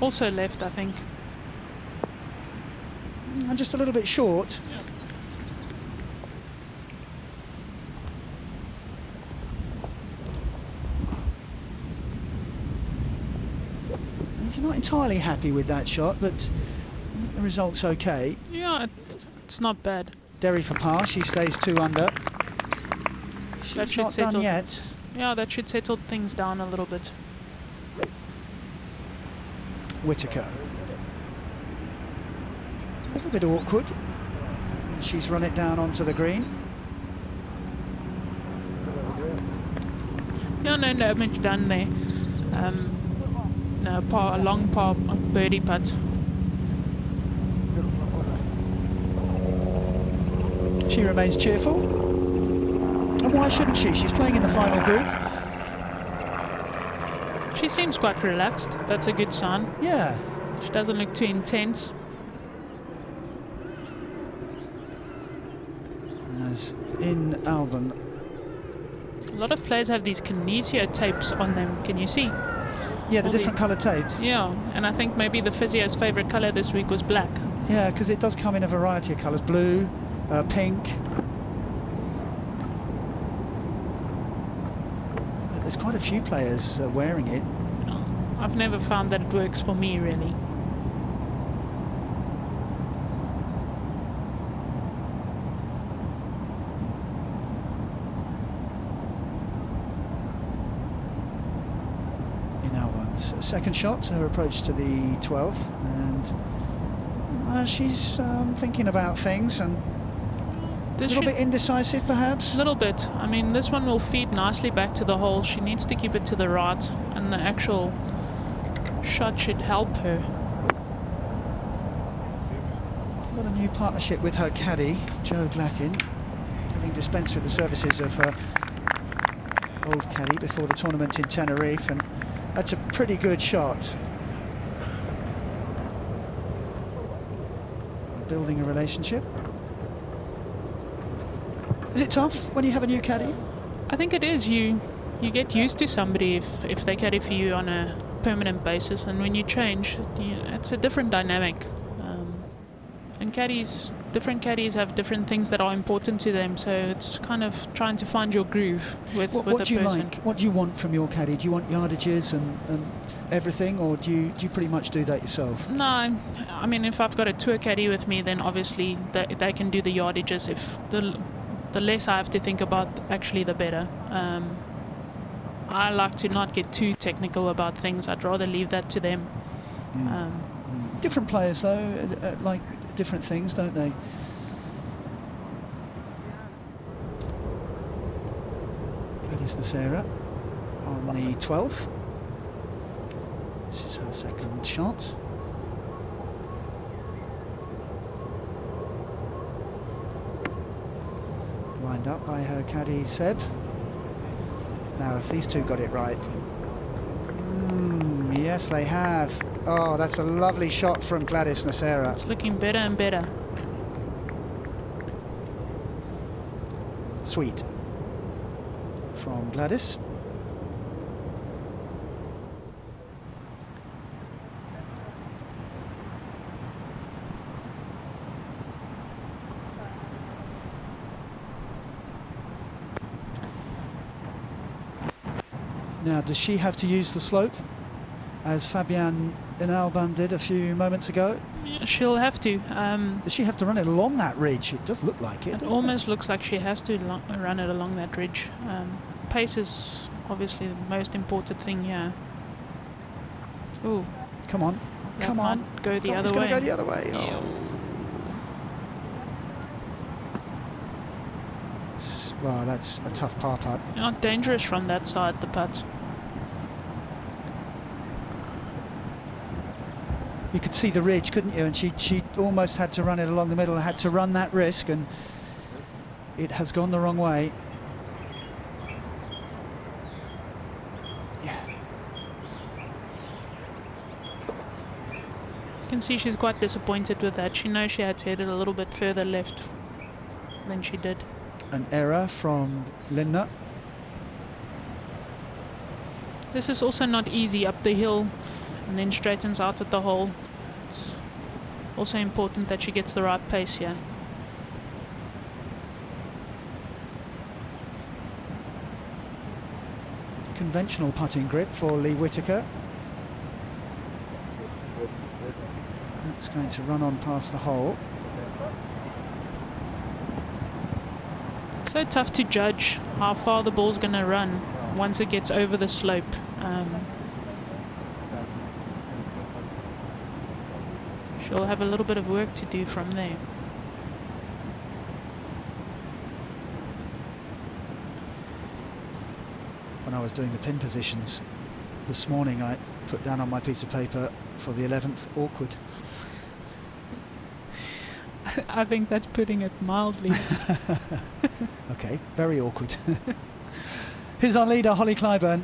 Also left, I think. And just a little bit short. Yeah. She's not entirely happy with that shot, but the result's okay. Yeah, it's not bad. Derry for par, she stays 2 under. That She's should not done settle. yet. Yeah, that should settle things down a little bit. Whitaker. A little bit awkward. She's run it down onto the green. No damage done there. No, a long par birdie putt. She remains cheerful. And why shouldn't she? She's playing in the final group. She seems quite relaxed. That's a good sign. Yeah. She doesn't look too intense. As in Albon. A lot of players have these kinesio tapes on them. Can you see? Yeah, the All different colour tapes. Yeah, and I think maybe the physio's favourite colour this week was black. Yeah, because it does come in a variety of colours, blue, pink. There's quite a few players wearing it. I've never found that it works for me, really. Second shot, her approach to the 12th, and she's thinking about things and a little bit indecisive perhaps. A little bit. I mean, this one will feed nicely back to the hole. She needs to keep it to the right, and the actual shot should help her. Got a new partnership with her caddy, Joe Glackin, having dispensed with the services of her old caddy before the tournament in Tenerife, and that's a pretty good shot. Building a relationship. Is it tough when you have a new caddy? I think it is. You get used to somebody if they caddy for you on a permanent basis, and when you change, it's a different dynamic. And different caddies have different things that are important to them, so it's kind of trying to find your groove with a person. What do you like? What do you want from your caddy? Do you want yardages and everything, or do you pretty much do that yourself? No, I mean, if I've got a tour caddy with me, then obviously they can do the yardages. If the less I have to think about, actually, the better. I like to not get too technical about things. I'd rather leave that to them. Different players, though, like different things, don't they? Gladys Nocera on the 12th. This is her second shot. Lined up by her caddy Seb. Now, if these two got it right. Yes, they have. Oh, that's a lovely shot from Gladys Nocera. It's looking better and better. Sweet. From Gladys. Now, does she have to use the slope, as Fabienne Inalban did a few moments ago? Yeah, she'll have to. Does she have to run it along that ridge? It does look like it. It almost looks like she has to run it along that ridge. Pace is obviously the most important thing here. Ooh. Come on. Come on. Go the other way. It's going to go the other way. Yeah. Well, that's a tough par putt. Not dangerous from that side, the putt. You could see the ridge, couldn't you? And she almost had to run it along the middle, had to run that risk, and it has gone the wrong way. Yeah. You can see she's quite disappointed with that. She knows she had to hit it a little bit further left than she did. An error from Linda. This is also not easy up the hill and then straightens out at the hole. It's also important that she gets the right pace here. Conventional putting grip for Lee Whittaker. That's going to run on past the hole. It's so tough to judge how far the ball's going to run once it gets over the slope. She'll have a little bit of work to do from there. When I was doing the pin positions this morning, I put down on my piece of paper for the 11th, awkward. I think that's putting it mildly. Okay, very awkward. Here's our leader, Holly Clyburn.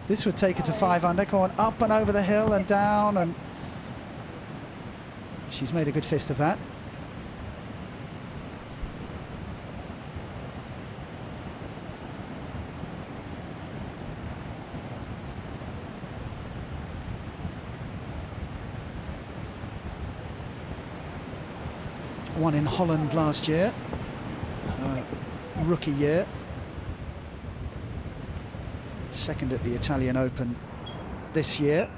This would take her to 5 under, going up and over the hill and down, and she's made a good fist of that. won in Holland last year, rookie year. Second at the Italian Open this year.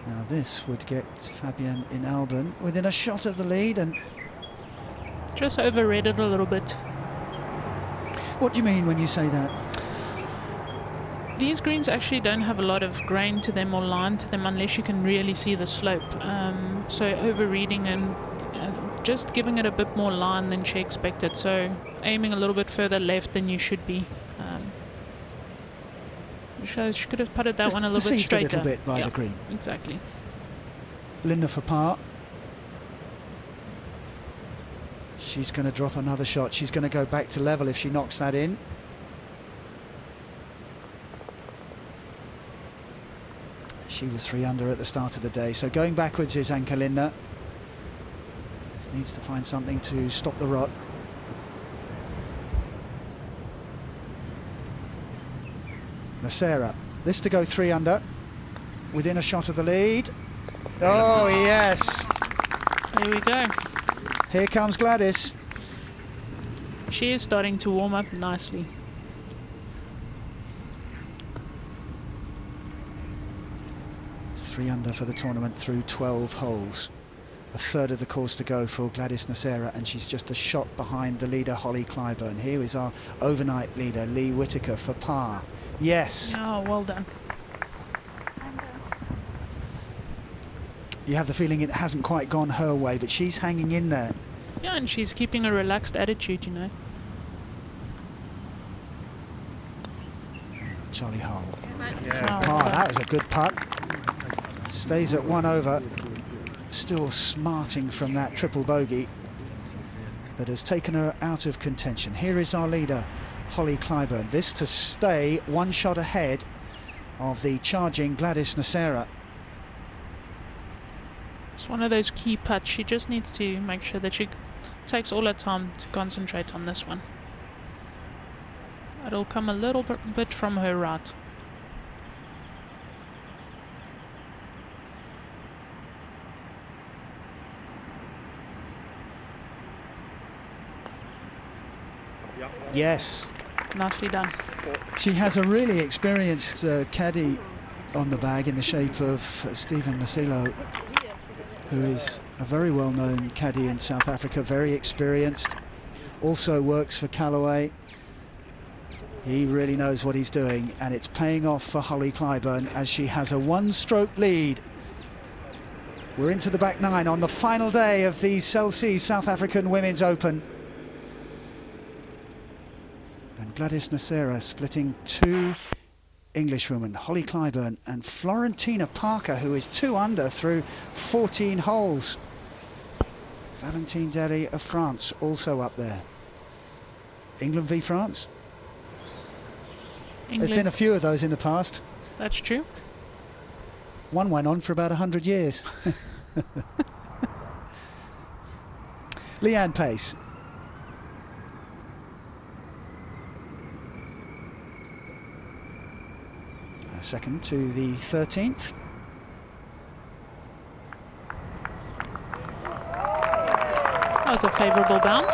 Now this would get Fabienne in Alban within a shot of the lead, and just overread it a little bit. What do you mean when you say that? These greens actually don't have a lot of grain to them or line to them unless you can really see the slope. So overreading and just giving it a bit more line than she expected. So aiming a little bit further left than you should be. She could have putted that Just one a little bit straighter. a little bit by the green. Exactly. Linda for par. She's going to drop another shot. She's going to go back to level if she knocks that in. She was 3 under at the start of the day, so going backwards is Anke Lindner. She needs to find something to stop the rot. Nacera, this to go 3 under, within a shot of the lead. Oh yes! There we go. Here comes Gladys. She is starting to warm up nicely. Three under for the tournament through 12 holes. A third of the course to go for Gladys Nacera, and she's just a shot behind the leader, Holly Clyburn. Here is our overnight leader, Lee Whitaker, for par. Yes. Oh, well done. You have the feeling it hasn't quite gone her way, but she's hanging in there. Yeah, and she's keeping a relaxed attitude, you know. Charlie Hull. Yeah. Oh, that was a good putt. Stays at 1 over. Still smarting from that triple bogey that has taken her out of contention. Here is our leader, Holly Clyburn. This to stay 1 shot ahead of the charging Gladys Nacera. It's one of those key putts. She just needs to make sure that she takes all her time to concentrate on this one. It'll come a little bit from her right. Yes. Nicely done. She has a really experienced caddy on the bag in the shape of Stephen Nasilo, who is a very well-known caddy in South Africa, very experienced, also works for Callaway. He really knows what he's doing, and it's paying off for Holly Clyburn as she has a 1-stroke lead. We're into the back 9 on the final day of the Cell C South African Women's Open. And Gladys Nacera splitting 2 Englishwomen, Holly Clyburn and Florentina Parker, who is 2 under through 14 holes. Valentine Derry of France also up there. England v France. England. There's been a few of those in the past. That's true. One went on for about 100 years. Leanne Pace. Second to the 13th. That was a favourable bounce.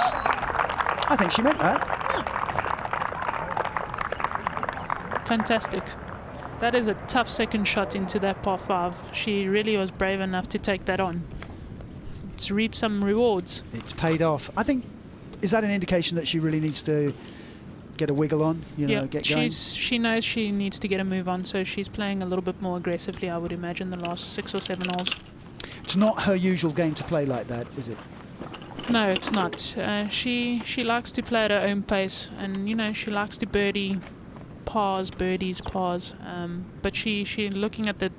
I think she meant that. Fantastic. That is a tough second shot into that par 5. She really was brave enough to take that on. To reap some rewards. It's paid off. I think, is that an indication that she really needs to get a wiggle on, you know, get going? She knows she needs to get a move on, so she's playing a little bit more aggressively, I would imagine, the last 6 or 7 holes. It's not her usual game to play like that, is it? No, it's not. She likes to play at her own pace, and you know, she likes to birdie pars, birdies, pars. But she looking at the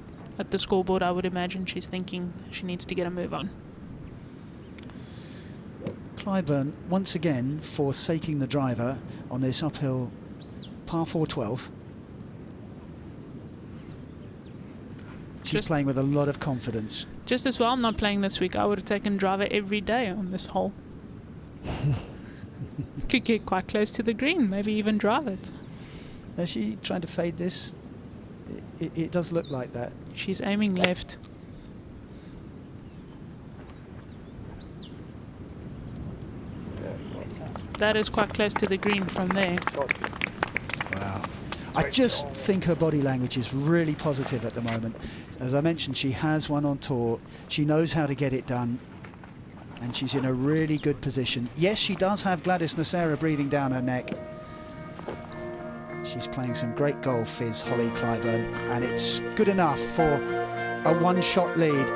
scoreboard, I would imagine she's thinking she needs to get a move on. Clyburn once again forsaking the driver on this uphill par 4 12th. She's playing with a lot of confidence. Just as well I'm not playing this week. I would have taken driver every day on this hole. Could get quite close to the green, maybe even drive it. Is she trying to fade this? It does look like that. She's aiming left. that is quite close to the green from there. Wow. I just think her body language is really positive at the moment. As I mentioned, she has won on tour. She knows how to get it done. And she's in a really good position. Yes, she does have Gladys Nocera breathing down her neck. She's playing some great golf, is Holly Clyburn, and it's good enough for a one-shot lead.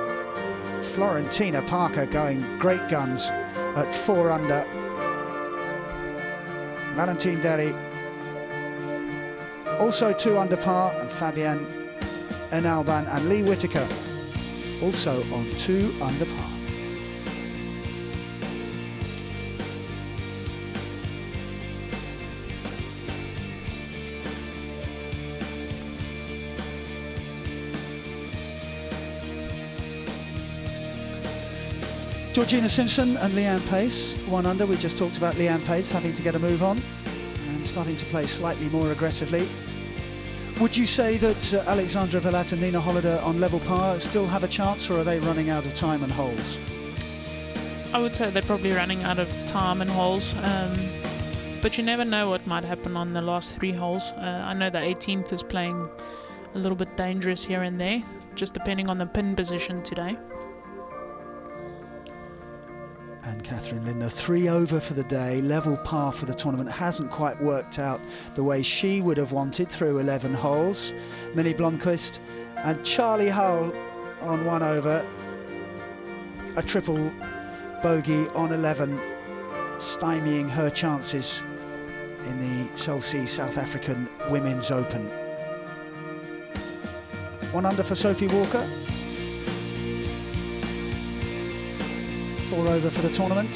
Florentina Parker going great guns at 4 under. Valentine Derry also 2 under par, and Fabienne Enalban and Lee Whitaker also on 2 under par. Georgina Simpson and Leanne Pace, 1 under. We just talked about Leanne Pace having to get a move on and starting to play slightly more aggressively. Would you say that Alexandra Villatte and Nina Hollander on level par still have a chance, or are they running out of time and holes? I would say they're probably running out of time and holes, but you never know what might happen on the last 3 holes. I know the 18th is playing a little bit dangerous here and there, just depending on the pin position today. And Catherine Lindner 3 over for the day, level par for the tournament. Hasn't quite worked out the way she would have wanted through 11 holes. Millie Blomqvist and Charlie Hull on 1 over. A triple bogey on 11, stymieing her chances in the Chelsea South African Women's Open. 1 under for Sophie Walker. 4 over for the tournament.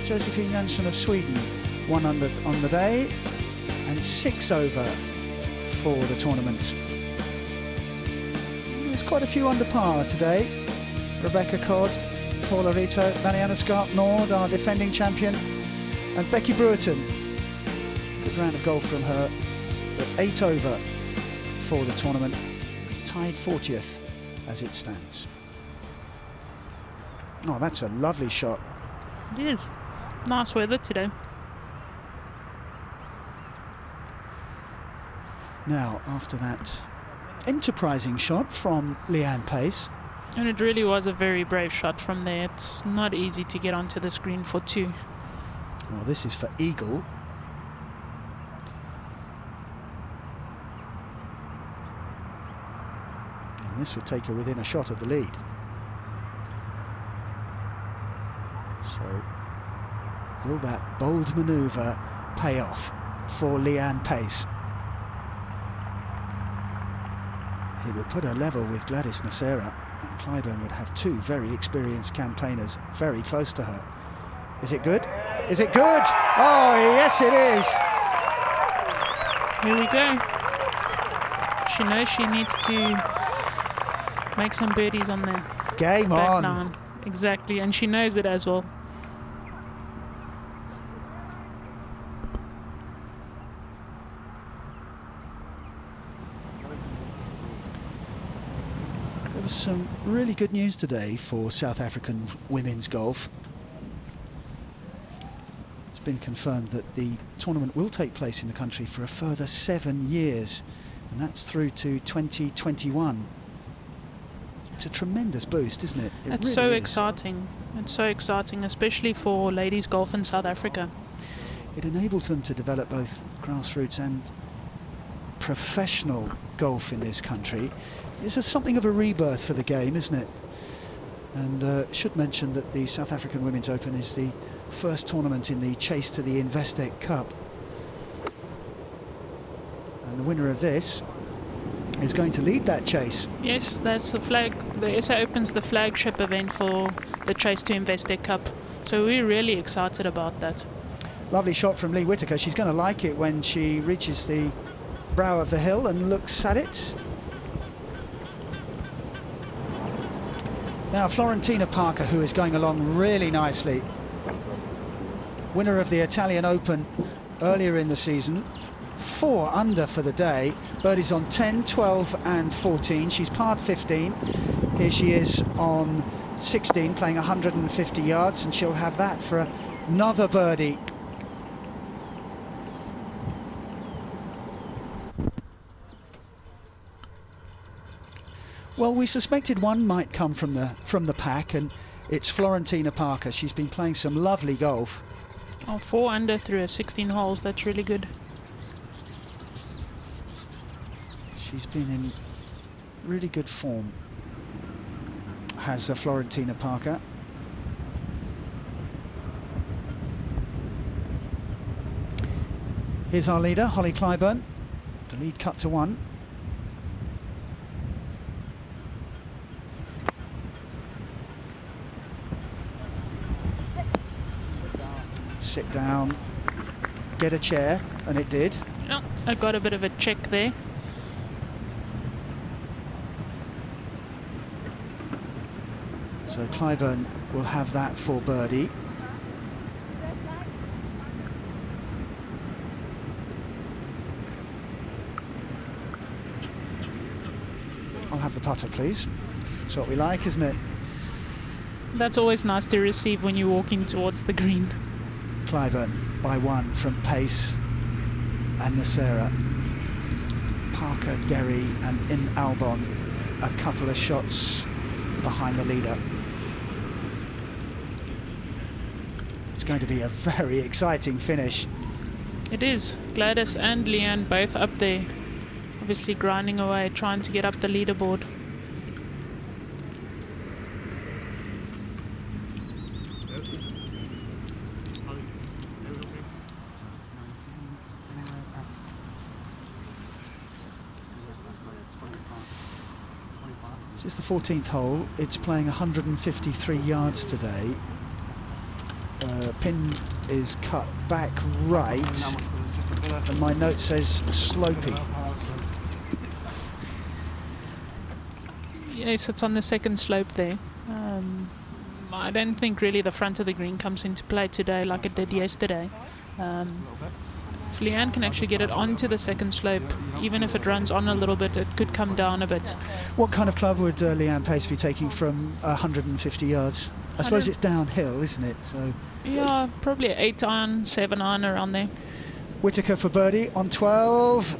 Josephine Jansson of Sweden 1 under on the day, and 6 over for the tournament. There's quite a few under par today. Rebecca Codd, Paula Rito, Marianne Skarp-Nord, our defending champion, and Becky Brewerton. Good round of golf from her, but 8 over for the tournament, tied 40th as it stands. Oh, that's a lovely shot. It is. Nice weather today. Now, after that enterprising shot from Leanne Pace. And it really was a very brave shot from there. It's not easy to get onto the screen for 2. Well, this is for eagle. And this would take her within a shot of the lead. So, will that bold manoeuvre pay off for Leanne Pace? It would put her level with Gladys Nocera, and Clyburn would have 2 very experienced campaigners very close to her. Is it good? Is it good? Oh, yes it is! Here we go. She knows she needs to make some birdies on the Game back on! 9. Exactly, and she knows it as well. Some really good news today for South African women's golf. It's been confirmed that the tournament will take place in the country for a further 7 years, and that's through to 2021. It's a tremendous boost, isn't it? It's really so exciting. It's so exciting, especially for ladies golf in South Africa. It enables them to develop both grassroots and professional golf in this country. It's something of a rebirth for the game, isn't it? And should mention that the South African Women's Open is the first tournament in the chase to the Investec Cup. And the winner of this is going to lead that chase. Yes, that's the flag. The SA Open's the flagship event for the chase to Investec Cup. So we're really excited about that. Lovely shot from Lee Whitaker. She's going to like it when she reaches the brow of the hill and looks at it. Now Florentina Parker, who is going along really nicely. Winner of the Italian Open earlier in the season. 4 under for the day. Birdies on 10, 12 and 14. She's parred 15. Here she is on 16, playing 150 yards, and she'll have that for another birdie Well, we suspected one might come from the pack, and it's Florentina Parker. She's been playing some lovely golf. Oh, 4 under through 16 holes. That's really good. She's been in really good form, has Florentina Parker. Here's our leader, Holly Clyburn. The lead cut to 1. Sit down, get a chair, and it did. Oh, I got a bit of a check there. So Clyburn will have that for birdie. I'll have the putter, please. That's what we like, isn't it? That's always nice to receive when you're walking towards the green. Clyburn by 1 from Pace and Nacera. Parker, Derry and in Albon a couple of shots behind the leader. It's going to be a very exciting finish. It is. Gladys and Leanne both up there, obviously grinding away, trying to get up the leaderboard. This is the 14th hole. It's playing 153 yards today. Pin is cut back right, and my note says slopey. Yes, it's on the second slope there. I don't think really the front of the green comes into play today like it did yesterday. If Leanne can actually get it onto the second slope, even if it runs on a little bit, it could come down a bit. What kind of club would Leanne Pace be taking from 150 yards? I suppose it's downhill, isn't it? So yeah, probably 8 iron, 7 iron around there. Whitaker for birdie on 12.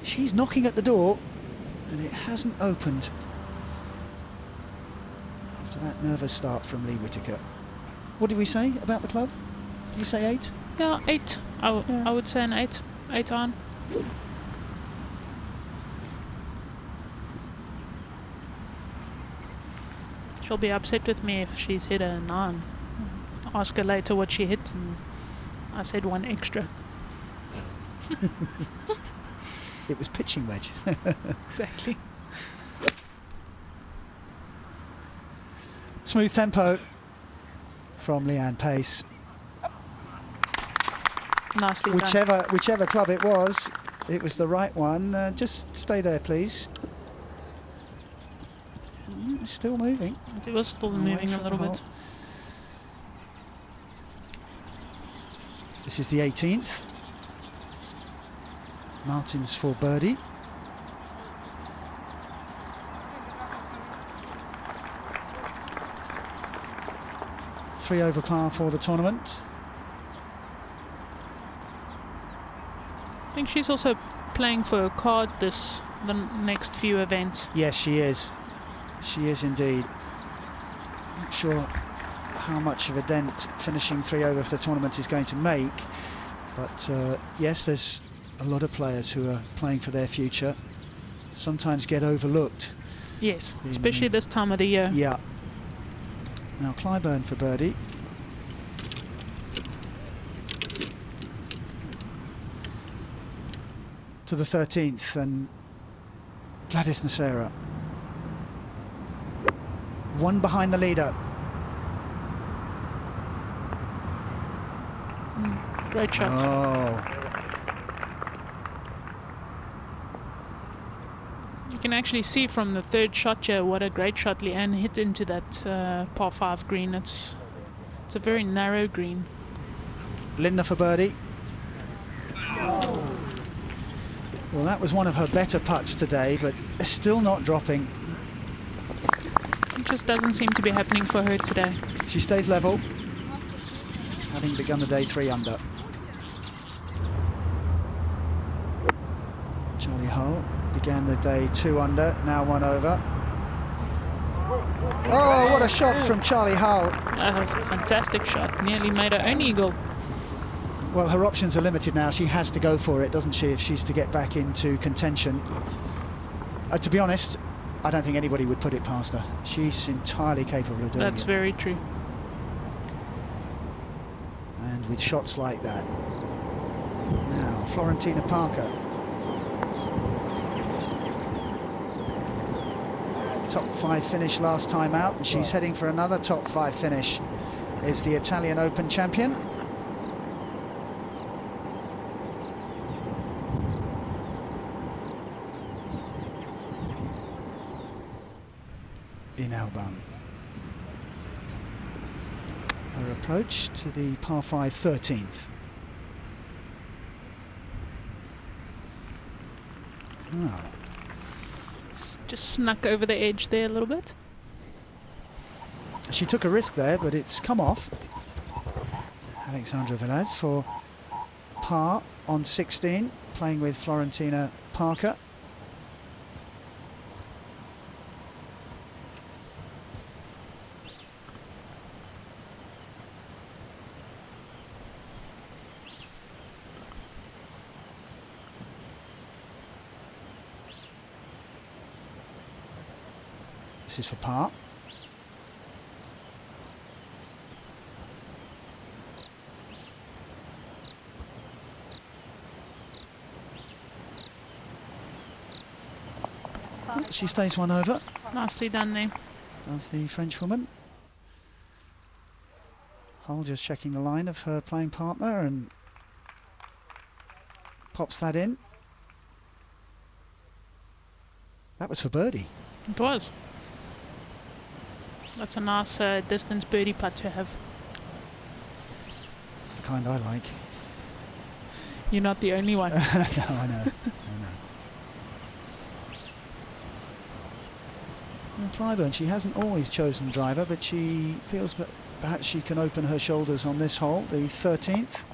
She's knocking at the door, and it hasn't opened. After that nervous start from Lee Whitaker. What did we say about the club? Did you say 8? Yeah, 8. I would say an 8. 8 iron. She'll be upset with me if she's hit a 9. Ask her later what she hit, and I said 1 extra. It was pitching wedge. Exactly. Smooth tempo from Leanne Pace. Nicely done. Whichever club it was the right one. Just stay there, please. It's still moving. It was still moving a little bit. This is the 18th. Martins for birdie. Three over par for the tournament. I think she's also playing for a card the next few events. Yes, she is. She is indeed. Not sure how much of a dent finishing 3 over for the tournament is going to make, but yes, there's a lot of players who are playing for their future. Sometimes get overlooked. Yes, especially this time of the year. Yeah. Now Clyburn for birdie. To the 13th, and Gladys Nacera. 1 behind the leader. Great shot. Oh. You can actually see from the third shot here what a great shot Leanne hit into that par 5 green. It's a very narrow green. Linda for birdie. Well, that was one of her better putts today, but still not dropping. It just doesn't seem to be happening for her today. She stays level, having begun the day 3 under. Hull began the day 2 under, now 1 over. Oh, what a shot from Charlie Hull. That was a fantastic shot. Nearly made her own eagle. Well, her options are limited now. She has to go for it, doesn't she, if she's to get back into contention. To be honest, I don't think anybody would put it past her. She's entirely capable of doing it. That's very true. And with shots like that. Now, Florentina Parker. Top 5 finish last time out, and she's heading for another top 5 finish. Is the Italian Open champion. In Alban. Her approach to the par 5 13th. Oh. Just snuck over the edge there a little bit. She took a risk there, but it's come off. Alexandra Velez for par on 16, playing with Florentina Parker. This is for par. She stays 1 over. Nicely done there. Does the French woman. Hull just checking the line of her playing partner and pops that in. That was for birdie. It was. That's a nice distance birdie putt to have. It's the kind I like. You're not the only one. No, I know. And Clyburn, she hasn't always chosen driver, but she feels that perhaps she can open her shoulders on this hole, the 13th.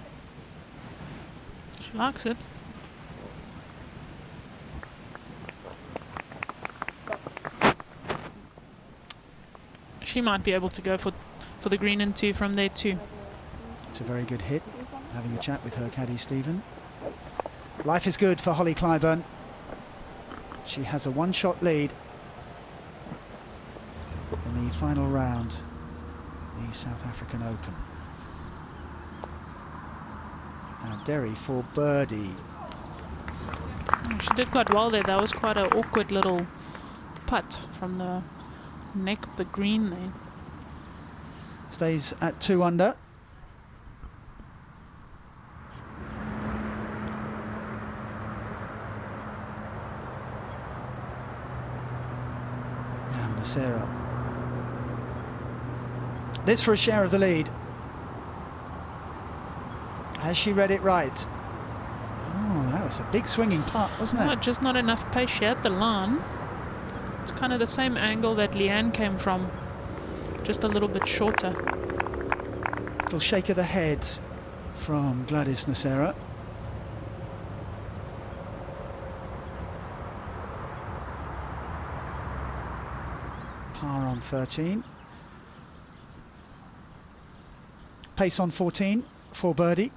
She likes it. She might be able to go for the green and 2 from there too. It's a very good hit. Having a chat with her caddy Stephen. Life is good for Holly Clyburn. She has a 1-shot lead in the final round, the South African Open. Now Derry for birdie. Oh, she did quite well there. That was quite an awkward little putt from the neck of the green there. Stays at 2 under. Now Nasera. This for a share of the lead. Has she read it right? Oh, that was a big swinging putt, wasn't it? No, just not enough pace. She had the line. It's kind of the same angle that Leanne came from, just a little bit shorter. Little shake of the head from Gladys Nasera. Par on 13. Pace on 14 for birdie.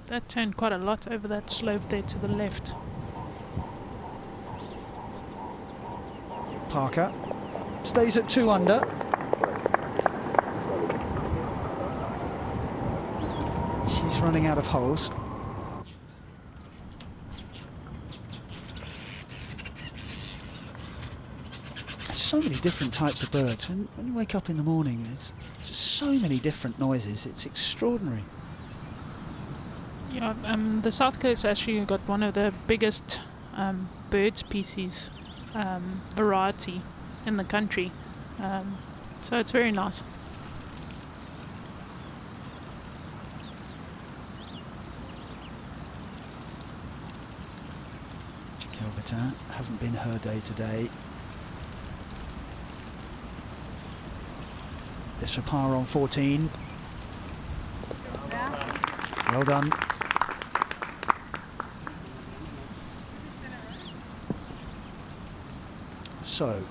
That turned quite a lot over that slope there to the left. Parker stays at 2 under. She's running out of holes. So many different types of birds. When you wake up in the morning, there's just so many different noises. It's extraordinary. Yeah, the South Coast actually got one of the biggest bird species variety in the country, so it's very nice. Gilbertin hasn't been her day today. This for par on 14. Well done. So,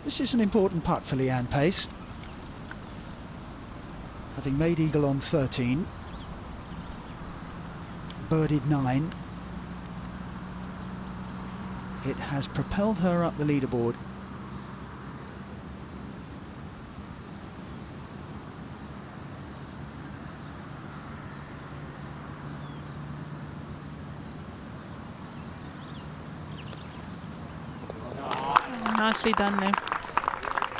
this is an important putt for Leanne Pace. Having made eagle on 13, birdied 9, it has propelled her up the leaderboard. Nicely done there.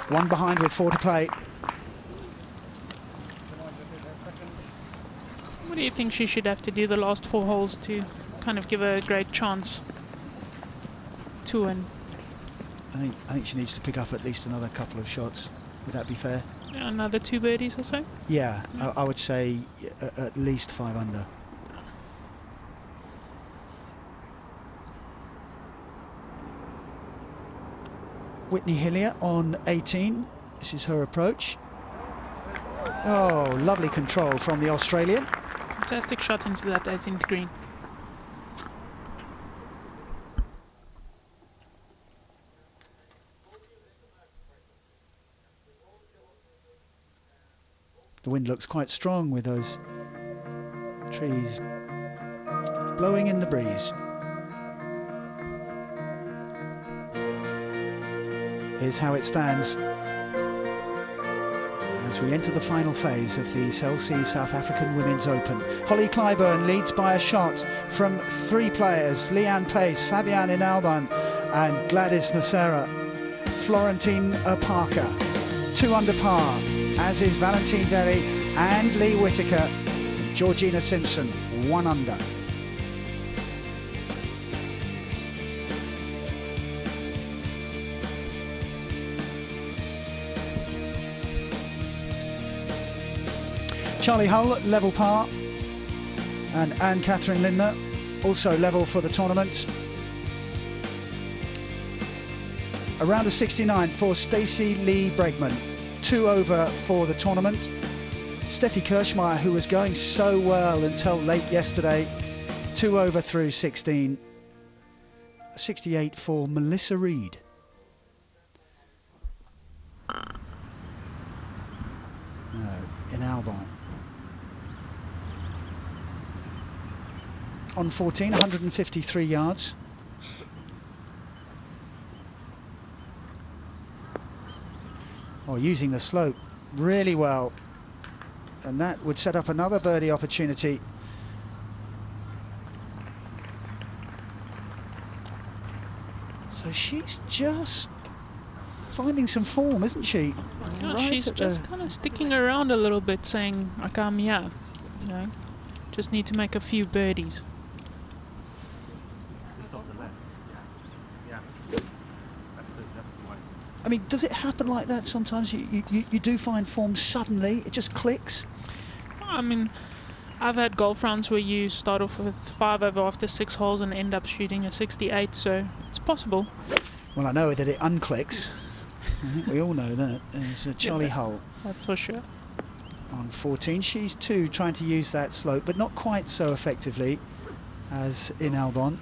One behind with 4 to play. What do you think she should have to do the last 4 holes to kind of give her a great chance to win? I think she needs to pick up at least another couple of shots. Would that be fair? Yeah, another 2 birdies or so? Yeah, I would say at least 5 under. Whitney Hillier on 18. This is her approach. Oh, lovely control from the Australian. Fantastic shot into that 18th green. The wind looks quite strong with those trees blowing in the breeze. Here's how it stands as we enter the final phase of the Cell-C South African Women's Open. Holly Clyburn leads by a shot from 3 players: Leanne Pace, Fabienne Inalban and Gladys Nacera. Florentine Parker 2 under par, as is Valentine Derry and Lee Whitaker. Georgina Simpson 1 under. Charlie Hull level par, and Anne-Catherine Lindner also level for the tournament. A round of 69 for Stacey Lee Bregman, 2 over for the tournament. Steffi Kirschmeier, who was going so well until late yesterday, 2 over through 16. 68 for Melissa Reid. No, in Albon. On 14, 153 yards. Oh, using the slope really well. And that would set up another birdie opportunity. So she's just finding some form, isn't she? Yeah, right, she's just kind of sticking around a little bit, saying, "Okay, I'm here. You know, just need to make a few birdies." I mean, does it happen like that sometimes? You do find form suddenly, it just clicks? I mean, I've had golf rounds where you start off with 5 over after 6 holes and end up shooting a 68, so it's possible. Well, I know that it unclicks. We all know that. There's Charlie Hull. That's for sure. On 14, she's too trying to use that slope, but not quite so effectively as in Albon.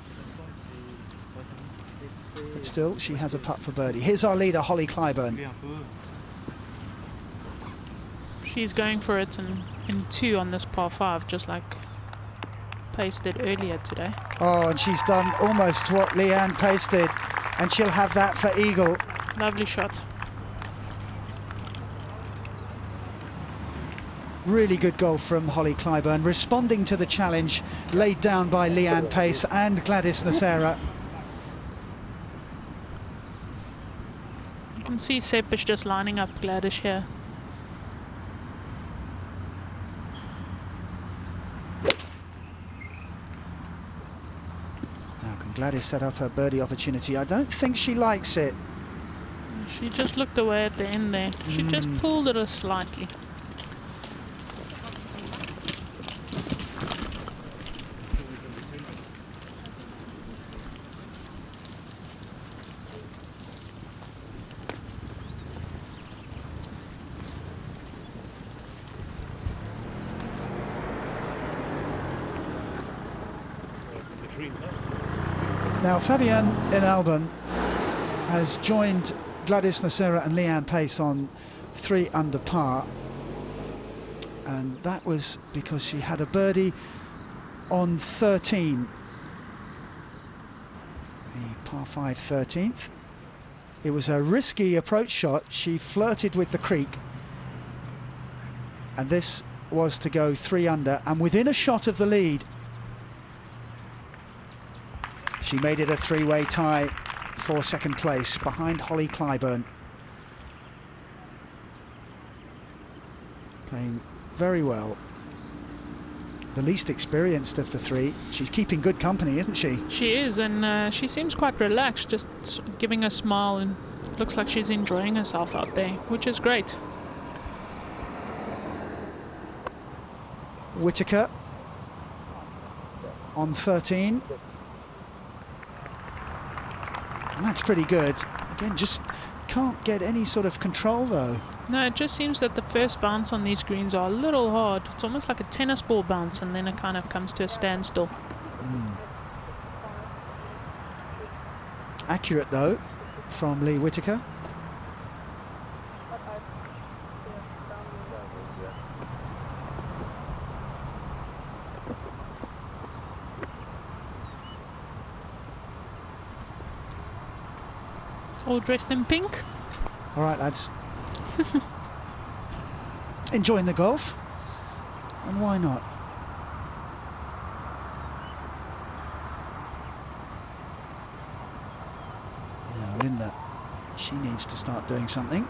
But still, she has a putt for birdie. Here's our leader, Holly Clyburn. She's going for it in 2 on this par 5, just like Pace did earlier today. Oh, and she's done almost what Leanne Pace did, and she'll have that for eagle. Lovely shot. Really good goal from Holly Clyburn, responding to the challenge laid down by Leanne Pace and Gladys Nacera. You can see Sepp is just lining up Gladys here. Now can Gladys set up her birdie opportunity? I don't think she likes it. She just looked away at the end there. She just pulled it slightly. Now, Fabienne in Alban has joined Gladys Nacera and Leanne Pace on 3 under par, and that was because she had a birdie on 13, the par 5 13th. It was a risky approach shot. She flirted with the creek, and this was to go 3 under and within a shot of the lead. She made it a 3-way tie for second place behind Holly Clyburn. Playing very well. The least experienced of the 3. She's keeping good company, isn't she? She is, and she seems quite relaxed, just giving a smile, and looks like she's enjoying herself out there, which is great. Whitaker on 13. And that's pretty good. Again, just can't get any sort of control though. No, it just seems that the first bounce on these greens are a little hard. It's almost like a tennis ball bounce, and then it kind of comes to a standstill. Accurate though from Lee Whitaker. All dressed in pink. All right, lads. Enjoying the golf, and why not? Now Linda, she needs to start doing something.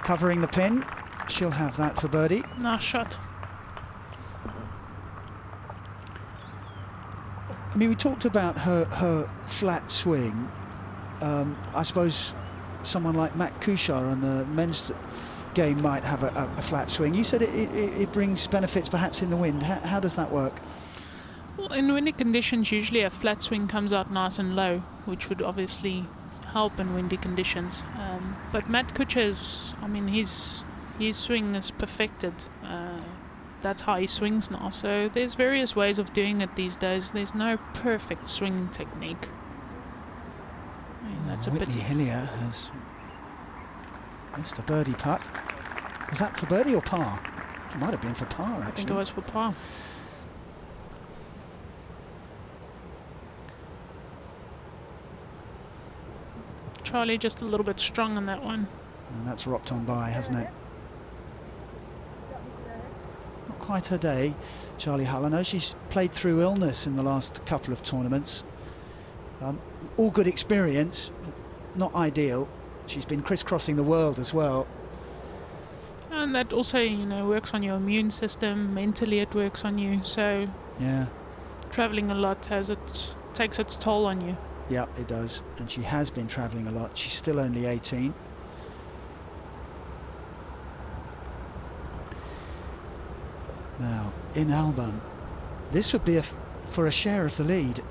Covering the pin, she'll have that for birdie. Nice shot. I mean, we talked about her flat swing. I suppose someone like Matt Kuchar on the men's game might have a flat swing. You said it brings benefits perhaps in the wind. How does that work? Well, in windy conditions, usually a flat swing comes out nice and low, which would obviously help in windy conditions. But Matt Kuchar's, I mean, his swing is perfected. That's how he swings now. So there's various ways of doing it these days. There's no perfect swing technique. I mean, that's a Whitney pity. Hillier has missed a birdie putt. Was that for birdie or par? It might have been for par, actually. I think it was for par. Charlie just a little bit strong on that one. And that's rocked on by, hasn't it? Not quite her day, Charlie Hull. I know she's played through illness in the last couple of tournaments. All good experience, not ideal. She's been crisscrossing the world as well. And that also, you know, works on your immune system. Mentally it works on you. So Yeah. traveling a lot takes its toll on you. Yeah, it does. And she has been travelling a lot. She's still only 18. Now, in Alban, this would be for a share of the lead.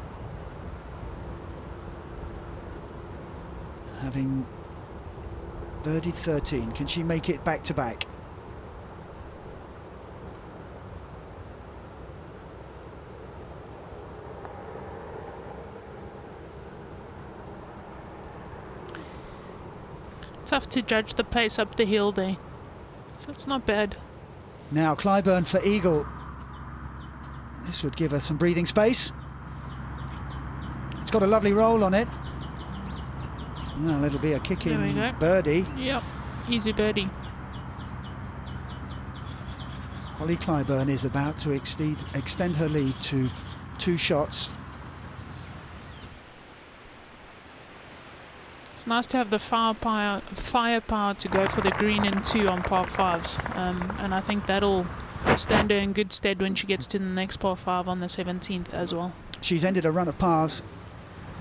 Having birdied 13, can she make it back to back? Tough to judge the pace up the hill there. So it's not bad. Now Clyburn for eagle. This would give her some breathing space. It's got a lovely roll on it. Well, it'll be a kicking birdie. Yep, easy birdie. Holly Clyburn is about to extend her lead to 2 shots. It's nice to have the firepower to go for the green in 2 on par 5s, and I think that'll stand her in good stead when she gets to the next par 5 on the 17th as well. She's ended a run of pars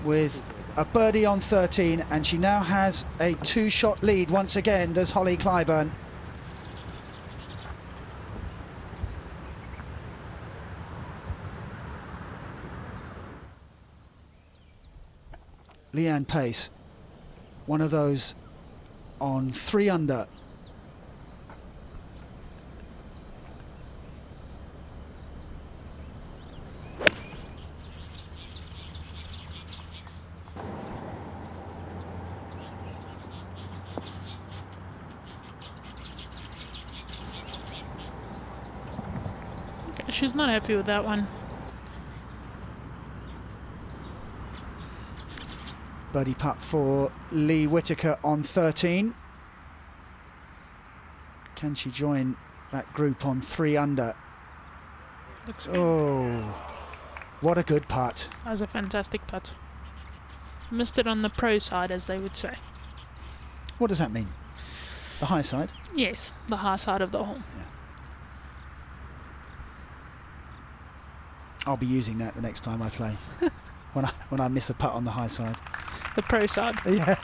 with a birdie on 13, and she now has a 2-shot lead once again, does Holly Clyburn. Leanne Pace, one of those on 3 under. She's not happy with that one. Birdie putt for Lee Whitaker on 13. Can she join that group on 3 under? Looks Oh, what a good putt. That was a fantastic putt. Missed it on the pro side, as they would say. What does that mean? The high side? Yes, the high side of the hole. Yeah. I'll be using that the next time I play. when I miss a putt on the high side. The pro side. Yeah.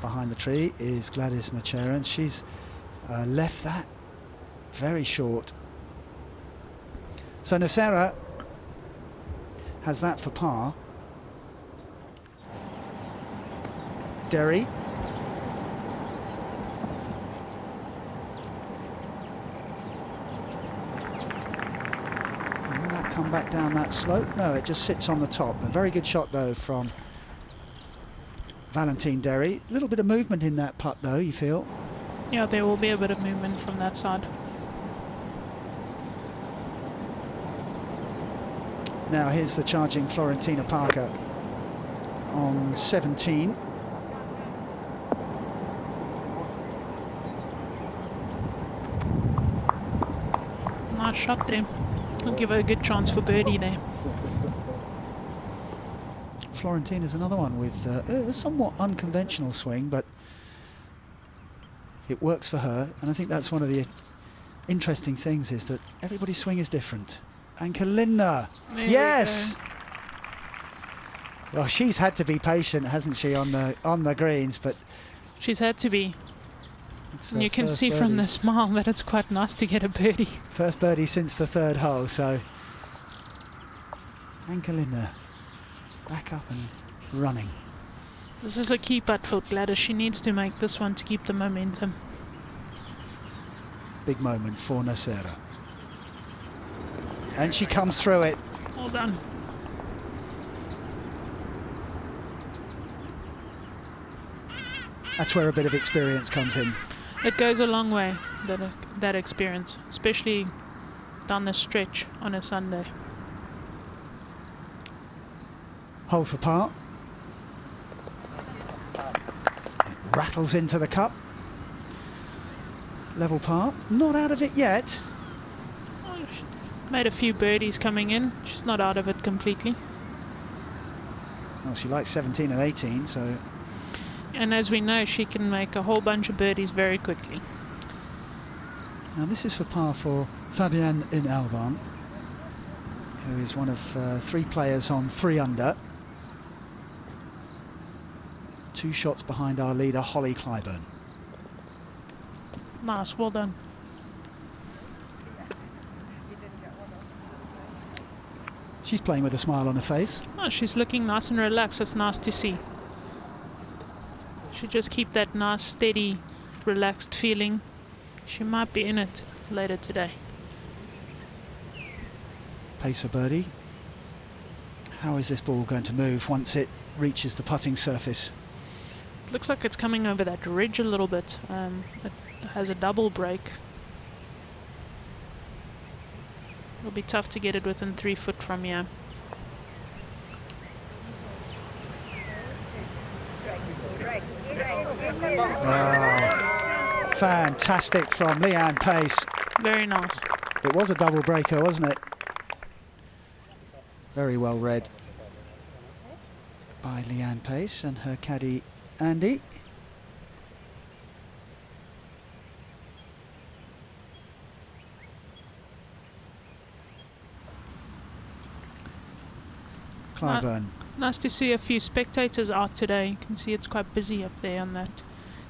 Behind the tree is Gladys Nacharan. She's left that very short. So Nacera has that for par. Derry. And will that come back down that slope? No, it just sits on the top. A very good shot though from Valentine Derry. A little bit of movement in that putt though, you feel? Yeah, there will be a bit of movement from that side. Now here's the charging Florentina Parker on 17. Nice shot there. I'll give her a good chance for birdie there. Florentina's another one with a somewhat unconventional swing, but it works for her, and I think that's one of the interesting things, is that everybody's swing is different. And Kalinda, yes! Well, she's had to be patient, hasn't she, on the greens, but she's had to be. And you can see from the smile that it's quite nice to get a birdie. First birdie since the 3rd hole, so. And Kalinda back up and running. This is a key putt for Gladys. She needs to make this one to keep the momentum. Big moment for Nacera. And she comes through it. Well done. That's where a bit of experience comes in. It goes a long way, that experience, especially down the stretch on a Sunday. Hole for par. It rattles into the cup. Level par. Not out of it yet. Oh, she made a few birdies coming in. She's not out of it completely. Well, she likes 17 and 18, so. And as we know, she can make a whole bunch of birdies very quickly. Now this is for par for Fabienne in Alban, who is one of 3 players on 3 under. 2 shots behind our leader, Holly Clyburn. Nice, well done. She's playing with a smile on her face. Oh, she's looking nice and relaxed. It's nice to see. She just keep that nice, steady, relaxed feeling. She might be in it later today. Pace for birdie. How is this ball going to move once it reaches the putting surface? Looks like it's coming over that ridge a little bit. It has a double break. It'll be tough to get it within 3 foot from here. Oh, fantastic from Leanne Pace. Very nice. It was a double breaker, wasn't it? Very well read by Leanne Pace and her caddy Andy. Clyburn. Nice to see a few spectators out today. You can see it's quite busy up there on that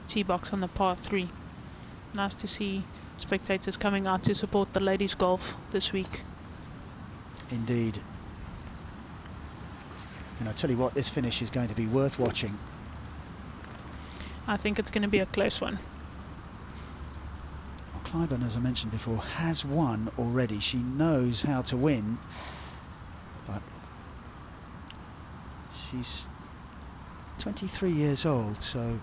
tee box on the par 3. Nice to see spectators coming out to support the ladies' golf this week. Indeed. And I tell you what, this finish is going to be worth watching. I think it's going to be a close one. Well, Clyburn, as I mentioned before, has won already. She knows how to win, but she's 23 years old, so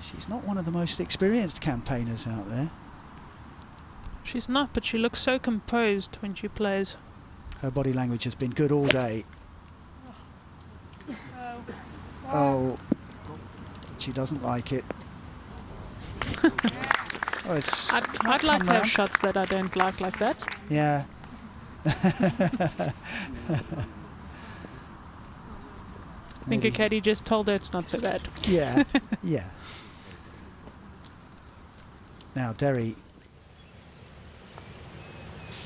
she's not one of the most experienced campaigners out there. She's not, but she looks so composed when she plays. Her body language has been good all day. Oh, she doesn't like it. Oh, it's I'd like to have shots that I don't like that. Yeah. I think a caddy just told her it's not so bad. Yeah, yeah. Now Derry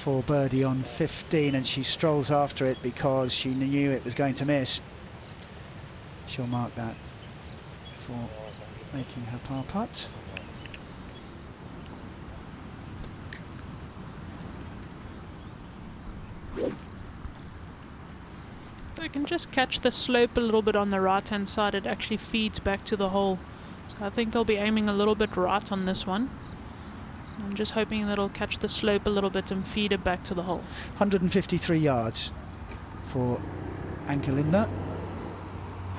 for birdie on 15, and she strolls after it because she knew it was going to miss. She'll mark that for making her par putt. I can just catch the slope a little bit on the right hand side. It actually feeds back to the hole, so I think they'll be aiming a little bit right on this one. I'm just hoping that it'll catch the slope a little bit and feed it back to the hole. 153 yards for Anke Lindner.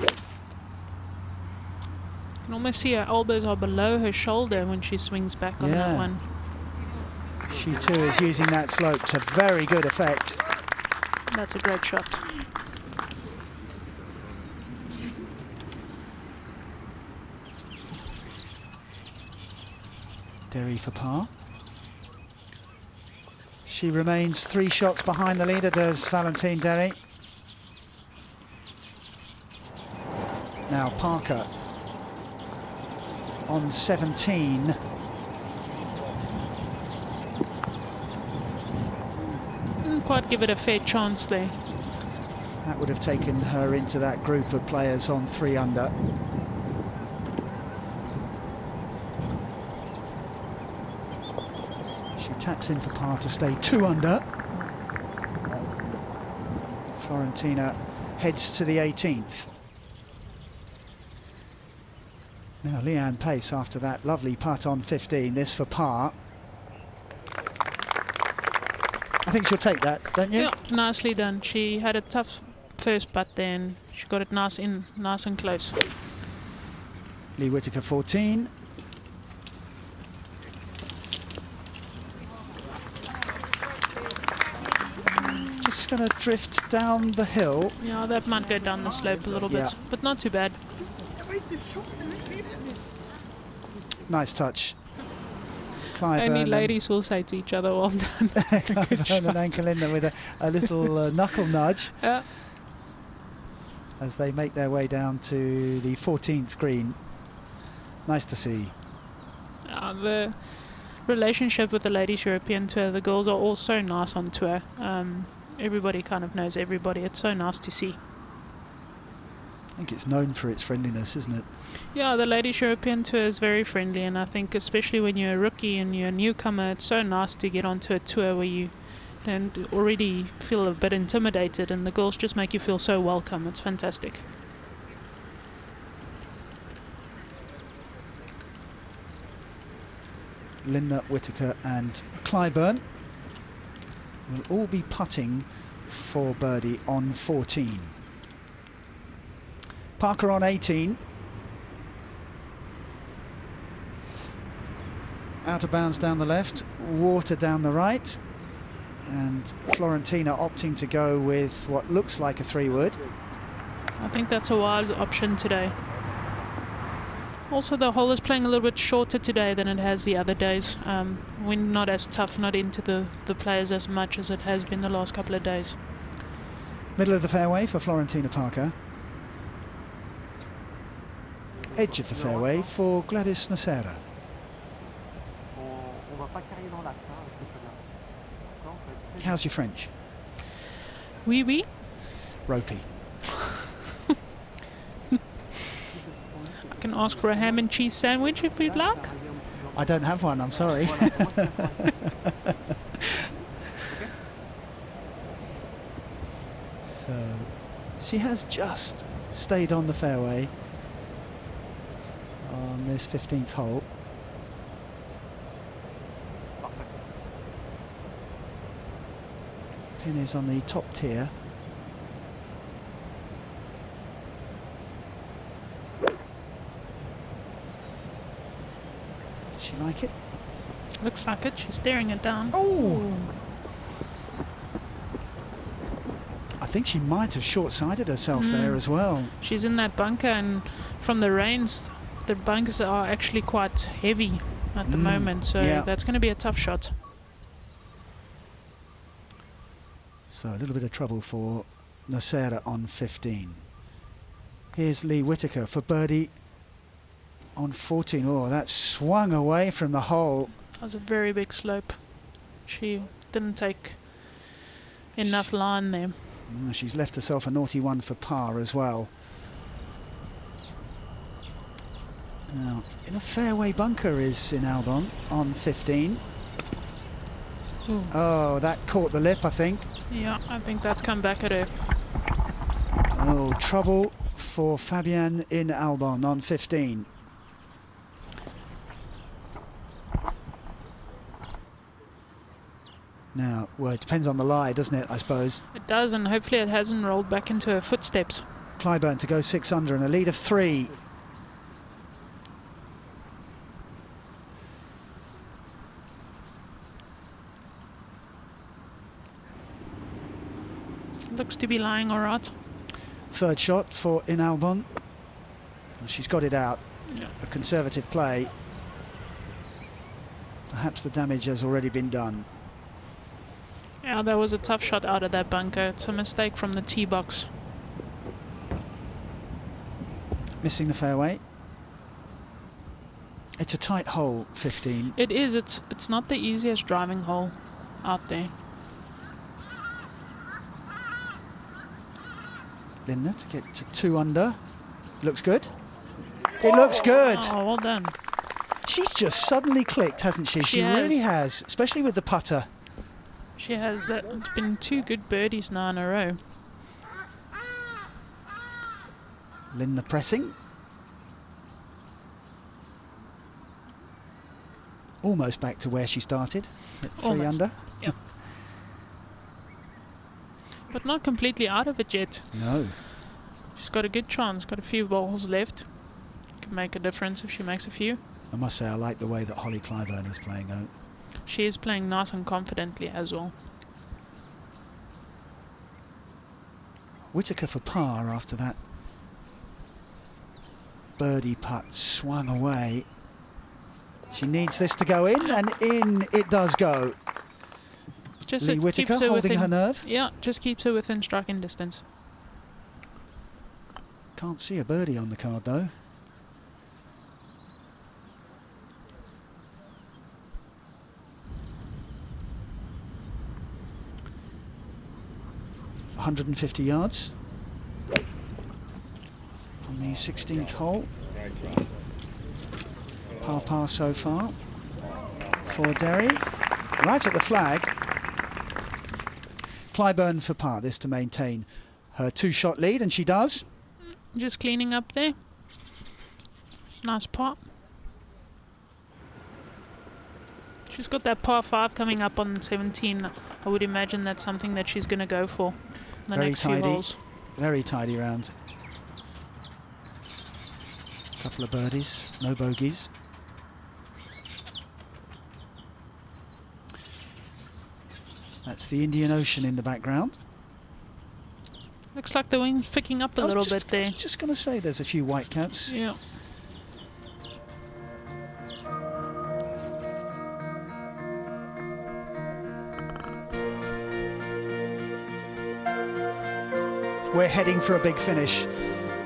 You can almost see her elbows are below her shoulder when she swings back on that one. She too is using that slope to very good effect. That's a great shot. Derry for par. She remains 3 shots behind the leader, does Valentine Derry. Now Parker on 17. Didn't quite give it a fair chance there. That would have taken her into that group of players on 3 under. She taps in for par to stay 2 under. Florentina heads to the 18th. Now Leanne Pace after that lovely putt on 15, this for par. I think she'll take that, don't you? Yeah, nicely done. She had a tough first putt then. She got it nice and close. Lee Whittaker 14. Just going to drift down the hill. Yeah, that might go down the slope a little bit, but not too bad. Nice touch. Clyburn Only ladies will say to each other, well done. Clyburn and Anke Lindner with a little knuckle nudge as they make their way down to the 14th green. Nice to see. The relationship with the Ladies European Tour, the girls are all so nice on tour. Everybody kind of knows everybody. It's so nice to see. I think it's known for its friendliness, isn't it? Yeah, the Ladies European Tour is very friendly, and I think especially when you're a rookie and you're a newcomer, it's so nice to get onto a tour where you don't already feel a bit intimidated, and the girls just make you feel so welcome. It's fantastic. Lindner, Whittaker and Clyburn will all be putting for birdie on 14. Parker on 18. Out of bounds down the left, water down the right, and Florentina opting to go with what looks like a 3-wood. I think that's a wise option today. Also, the hole is playing a little bit shorter today than it has the other days. Wind not as tough, not into the players as much as it has been the last couple of days. Middle of the fairway for Florentina Parker. Edge of the fairway for Gladys Nacera. How's your French? Oui, oui. Ropey. I can ask for a ham and cheese sandwich if you'd like. I don't have one, I'm sorry. So, she has just stayed on the fairway on this 15th hole. Pin is on the top tier. She like it? Looks like it. She's staring it down. Oh! I think she might have short-sided herself there as well. She's in that bunker, and from the rains, the bunkers are actually quite heavy at the moment, so that's going to be a tough shot. So a little bit of trouble for Nocera on 15. Here's Lee Whitaker for birdie on 14. Oh, that swung away from the hole. That was a very big slope. She didn't take enough line there. She's left herself a naughty one for par as well. Now, in a fairway bunker is in Albon on 15. Ooh. Oh, that caught the lip, I think. Yeah, I think that's come back at her. Oh, trouble for Fabienne in Albon on 15. Now, well, it depends on the lie, doesn't it, I suppose? It does, and hopefully it hasn't rolled back into her footsteps. Clyburn to go 6 under and a lead of 3. Looks to be lying all right. Third shot for in Albon. She's got it out. Yeah. A conservative play. Perhaps the damage has already been done. Yeah, that was a tough shot out of that bunker. It's a mistake from the tee box. Missing the fairway. It's a tight hole, 15. It is. It's not the easiest driving hole out there. Linda to get to 2 under. Looks good. It looks good. Oh, well done. She's just suddenly clicked, hasn't she? She really has, especially with the putter. She has. That. It's been 2 good birdies now in a row. Linda pressing. Almost back to where she started at 3 under. Yep. But not completely out of it yet. No. She's got a good chance. Got a few balls left. Could make a difference if she makes a few. I must say I like the way that Holly Clyburn is playing out. She is playing nice and confidently as well. Whitaker for par after that birdie putt swung away. She needs this to go in, and in it does go. Just Lee Whitaker holding her nerve. Yeah, just keeps her within striking distance. Can't see a birdie on the card though. ...150 yards on the 16th hole. Par so far for Derry. Right at the flag. Clyburn for par, this to maintain her 2-shot lead, and she does. Just cleaning up there. Nice pot. She's got that par 5 coming up on 17. I would imagine that's something that she's going to go for the Very next tidy. few holes. Very tidy round. Couple of birdies, no bogeys. That's the Indian Ocean in the background. Looks like the wind's picking up a little bit there. I was just going to say there's a few white caps. Yeah. We're heading for a big finish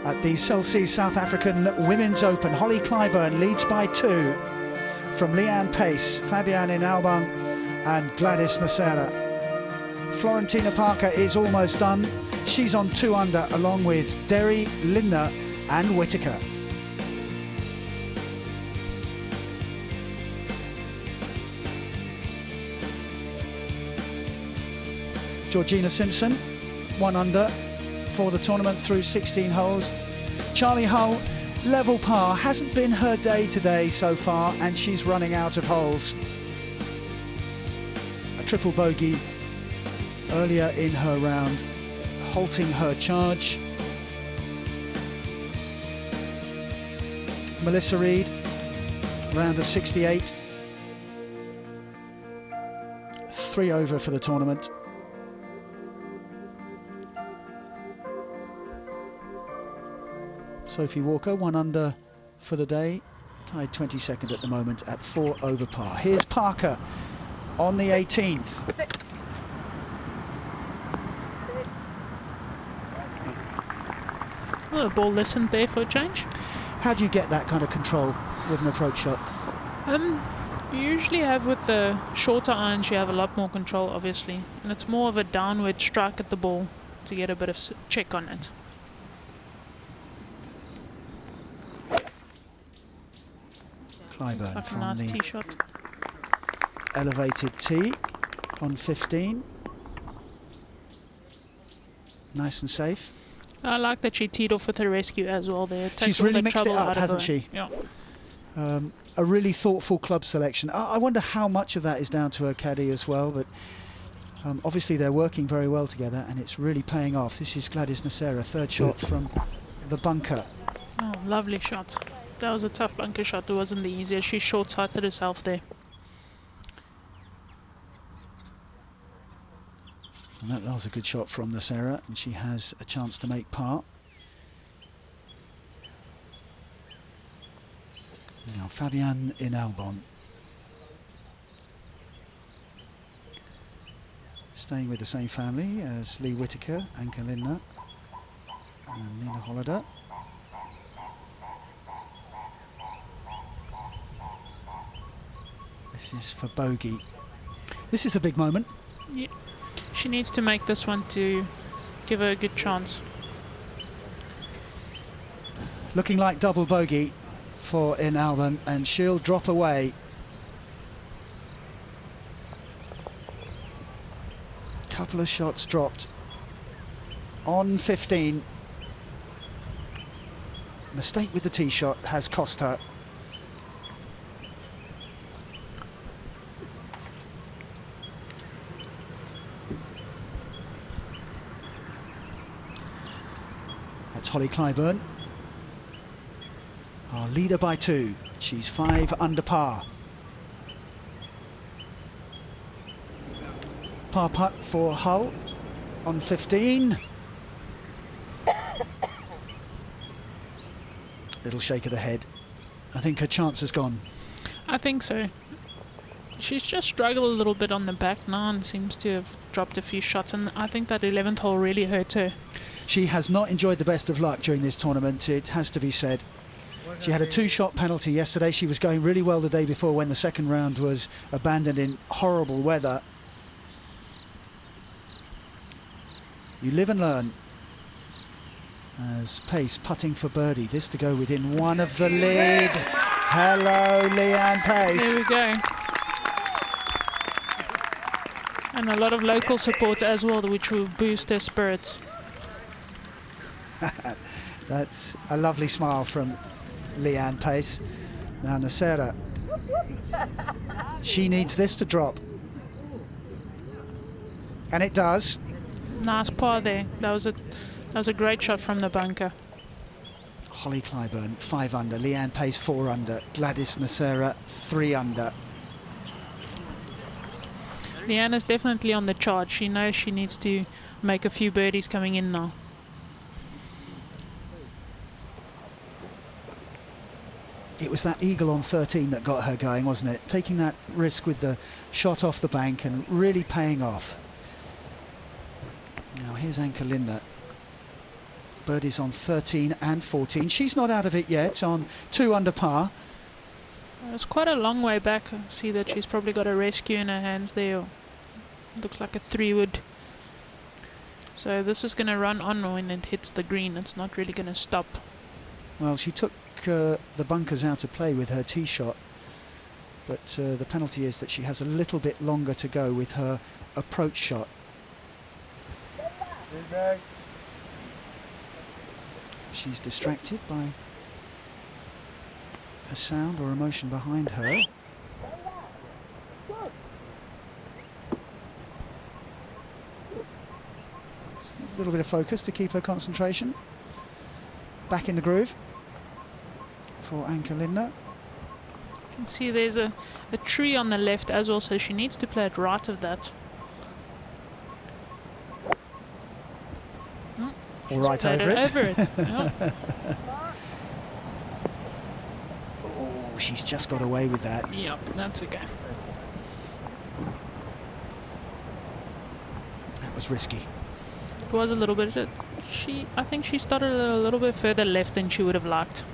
at the Celsius South African Women's Open. Holly Clyburn leads by 2 from Leanne Pace, Fabienne in Albon and Gladys Nocera. Florentina Parker is almost done. She's on 2 under along with Derry, Linda and Whitaker. Georgina Simpson, 1 under for the tournament through 16 holes. Charlie Hull, level par, hasn't been her day today so far, and she's running out of holes. A triple bogey earlier in her round, halting her charge. Melissa Reid round of 68. 3 over for the tournament. Sophie Walker, 1 under for the day, tied 22nd at the moment at 4 over par. Here's Parker on the 18th. Well, the ball listened there for a change. How do you get that kind of control with an approach shot? You usually have with the shorter irons, you have a lot more control, obviously, and it's more of a downward strike at the ball to get a bit of check on it. Clyburn Like a from nice the tee shot. elevated tee on 15. Nice and safe. I like that she teed off with her rescue as well there. It She's takes all really the mixed it trouble up, out of hasn't her. she? Yeah. A really thoughtful club selection. I wonder how much of that is down to her caddy as well, but obviously they're working very well together and it's really paying off. This is Gladys Nocera, third shot from the bunker. Oh, lovely shot. That was a tough bunker shot. It wasn't the easiest. She short-sighted herself there. And that was a good shot from Nocera, and she has a chance to make par. Now Fabienne in Albon. Staying with the same family as Lee Whittaker, Anke Lindner and Nina Hollander. This is for bogey. This is a big moment. Yeah. She needs to make this one to give her a good chance. Looking like double bogey for in Albon, and she'll drop away. Couple of shots dropped on 15. Mistake with the tee shot has cost her. That's Holly Clyburn, our leader by 2. She's 5 under par. Par putt for Hull on 15. Little shake of the head. I think her chance has gone. I think so. She's just struggled a little bit on the back now and seems to have dropped a few shots, and I think that 11th hole really hurt her. She has not enjoyed the best of luck during this tournament, it has to be said. She had a 2-shot penalty yesterday. She was going really well the day before when the second round was abandoned in horrible weather. You live and learn. As Pace putting for birdie, this to go within 1 of the lead. Hello, Leanne Pace. There we go. And a lot of local support as well, which will boost her spirits. That's a lovely smile from Leanne Pace. Now Nocera, she needs this to drop. And it does. Nice par there. That was a great shot from the bunker. Holly Clyburn 5 under, Leanne Pace 4 under, Gladys Nocera 3 under. Leanne is definitely on the charge. She knows she needs to make a few birdies coming in now. It was that eagle on 13 that got her going, wasn't it? Taking that risk with the shot off the bank and really paying off. Now here's Anke Lindner. Birdies on 13 and 14. She's not out of it yet, on 2 under par. It's quite a long way back. I see that she's probably got a rescue in her hands there. Looks like a 3-wood. So this is going to run on when it hits the green. It's not really going to stop. Well, she took the bunkers out of play with her tee shot, but the penalty is that she has a little bit longer to go with her approach shot. She's distracted by a sound or emotion behind her. A little bit of focus to keep her concentration. Back in the groove for Anke Lindner. can see there's a tree on the left as well, so she needs to play it right of that. All right over it. Over it. Yeah. Oh, she's just got away with that. Yep, that's okay. That was risky. It was a little bit. I think she started a little bit further left than she would have liked.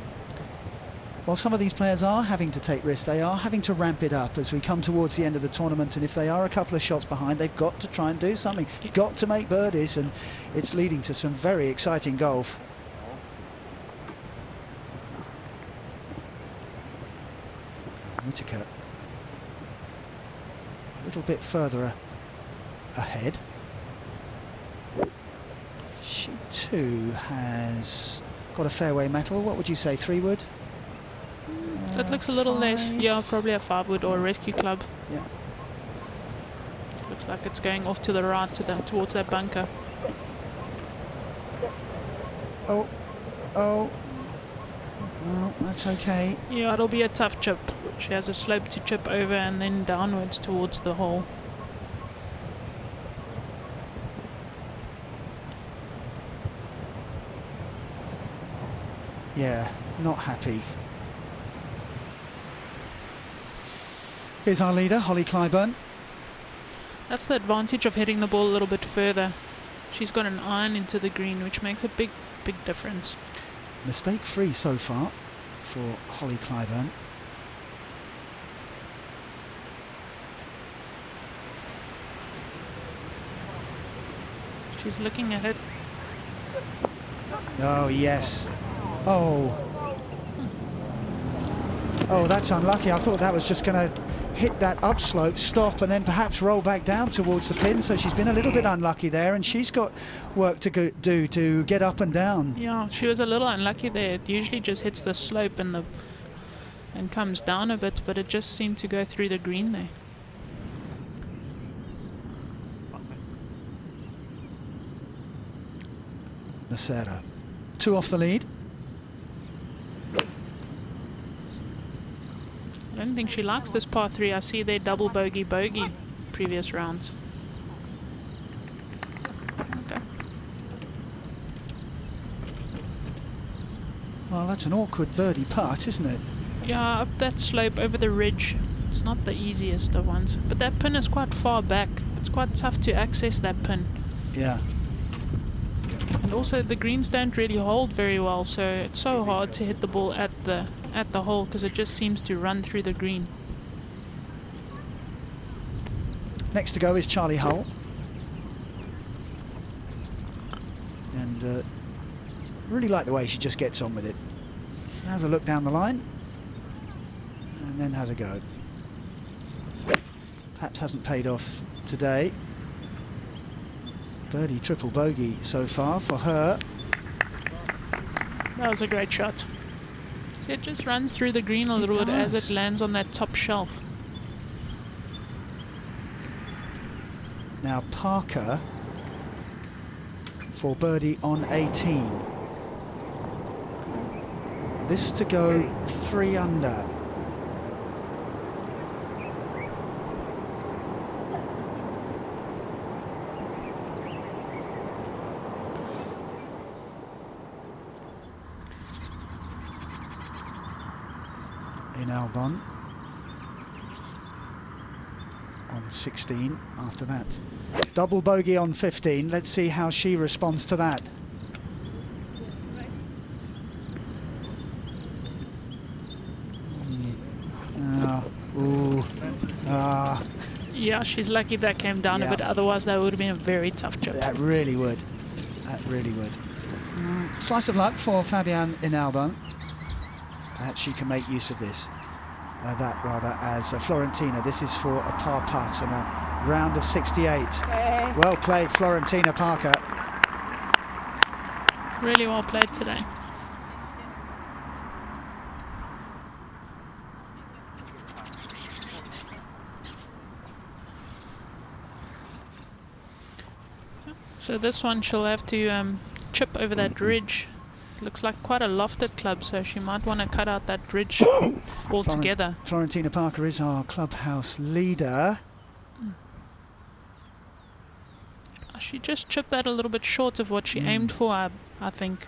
Well, some of these players are having to take risks. They are having to ramp it up as we come towards the end of the tournament, and if they are a couple of shots behind, they've got to try and do something. Got to make birdies, and it's leading to some very exciting golf. Whittaker a little bit further ahead. She too has got a fairway metal. What would you say, 3-wood? That looks a little less. 5? Yeah, probably a 5-wood or a rescue club. Yeah. Looks like it's going off to the right towards that bunker. Oh, oh. Well, that's okay. Yeah, it'll be a tough chip. She has a slope to chip over and then downwards towards the hole. Yeah, not happy. Here's our leader, Holly Clyburn. That's the advantage of hitting the ball a little bit further. She's got an iron into the green, which makes a big difference. Mistake-free so far for Holly Clyburn. She's looking at it. Oh, yes. Oh. Oh, that's unlucky. I thought that was just going to hit that upslope, stop, and then perhaps roll back down towards the pin. So she's been a little bit unlucky there, and she's got work to do to get up and down. Yeah, she was a little unlucky there. It usually just hits the slope and comes down a bit, but it just seemed to go through the green there. Macero. 2 off the lead. I don't think she likes this par 3. I see their double bogey previous rounds. Okay. Well, that's an awkward birdie putt, isn't it? Yeah, up that slope over the ridge. It's not the easiest of ones. But that pin is quite far back. It's quite tough to access that pin. Yeah. And also the greens don't really hold very well, so it's so hard to hit the ball at the hole because it just seems to run through the green. Next to go is Charlie Hull. And really like the way she just gets on with it. Has a look down the line and then has a go. Perhaps hasn't paid off today. Birdie, triple bogey so far for her. That was a great shot. See, it just runs through the green a little bit as it lands on that top shelf. Now Parker for birdie on 18. This to go 3 under. In Albon on 16 after that. Double bogey on 15. Let's see how she responds to that. Yeah, she's lucky that came down a bit, otherwise that would have been a very tough chip. That really would. That really would. Slice of luck for Fabienne in Albon. Perhaps she can make use of this. As Florentina. This is for a par putt and a round of 68. Well played, Florentina Parker. Really well played today. So this one she'll have to chip over that ridge Looks like quite a lofted club, so she might want to cut out that ridge altogether. Florentina Parker is our clubhouse leader. She just chipped that a little bit short of what she aimed for, I think.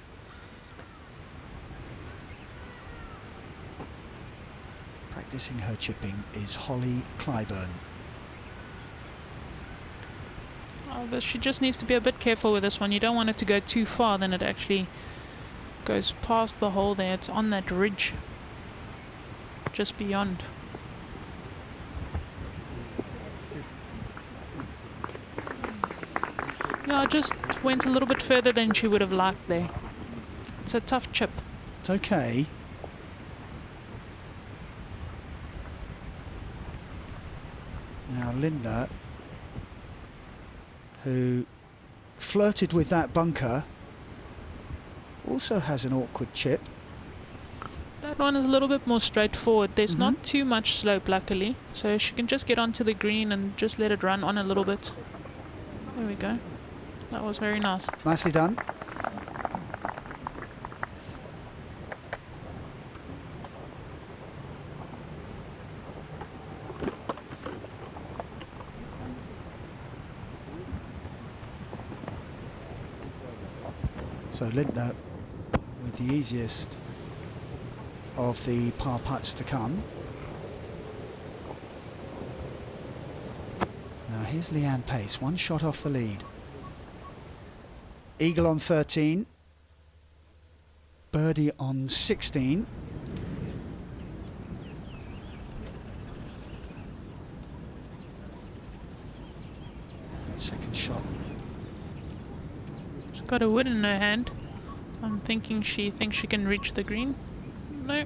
Practicing her chipping is Holly Clyburn. Oh, she just needs to be a bit careful with this one. You don't want it to go too far, then it actually goes past the hole there. It's on that ridge just beyond. Yeah, I just went a little bit further than she would have liked there. It's a tough chip. It's okay. Now Linda, who flirted with that bunker, also has an awkward chip. That one is a little bit more straightforward. There's not too much slope, luckily, so she can just get onto the green and just let it run on a little bit. There we go. That was very nice. Nicely done. So Linda with the easiest of the par putts to come. Now here's Leanne Pace, one shot off the lead. Eagle on 13, birdie on 16. Second shot. She's got a wood in her hand. I'm thinking she thinks she can reach the green. No.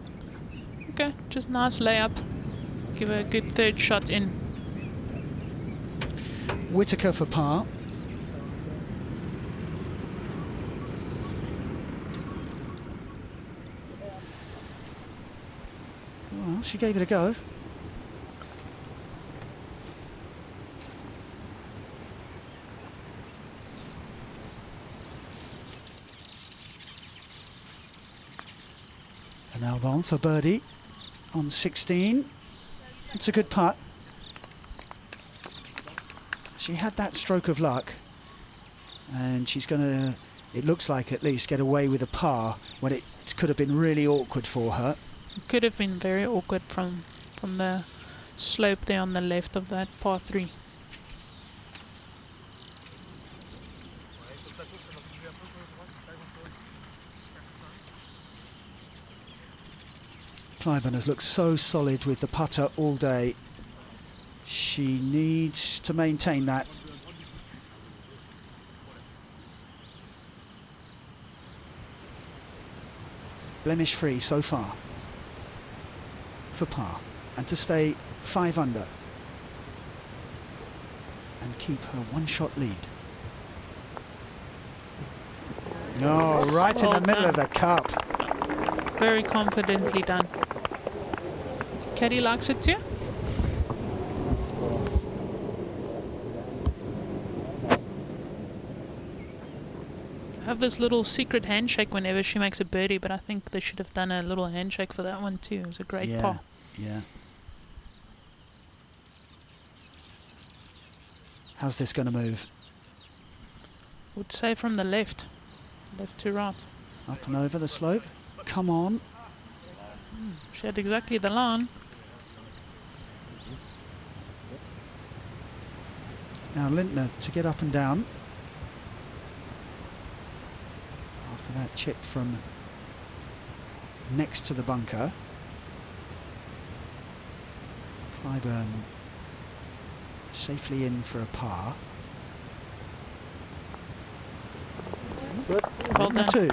Okay, just nice layup. Give her a good third shot in. Whitaker for par. Well, she gave it a go. And Albon for birdie on 16. It's a good putt. She had that stroke of luck, and she's going to, it looks like at least, get away with a par when it could have been really awkward for her. It could have been very awkward from the slope there on the left of that par 3. Clyburn has looked so solid with the putter all day. She needs to maintain that. Blemish free so far for par, and to stay 5 under and keep her one-shot lead. Oh, right in the middle of the cup. Very confidently done. Caddy likes it too. Have this little secret handshake whenever she makes a birdie, but I think they should have done a little handshake for that one too. It was a great par. Yeah. How's this going to move? Would say from the left to right. Up and over the slope. Come on. She had exactly the line. Now Lintner to get up and down. After that chip from next to the bunker. Clyburn safely in for a par. Well done. 2.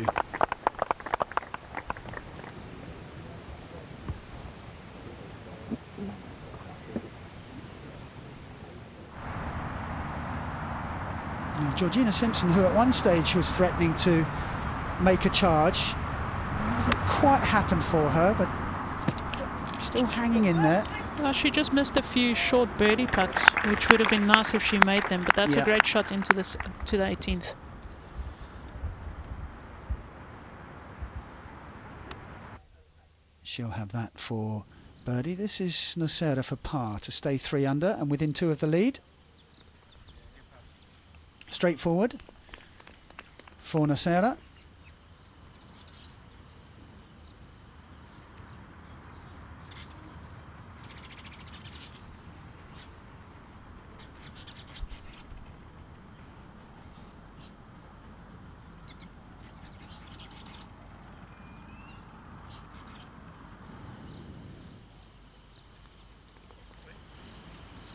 Now, Georgina Simpson, who at one stage was threatening to make a charge, hasn't quite happened for her, but still hanging in there. Well, she just missed a few short birdie putts, which would have been nice if she made them, but that's a great shot into this to the 18th. She'll have that for birdie. This is Nocera for par to stay 3 under and within 2 of the lead. Straightforward for Nocera.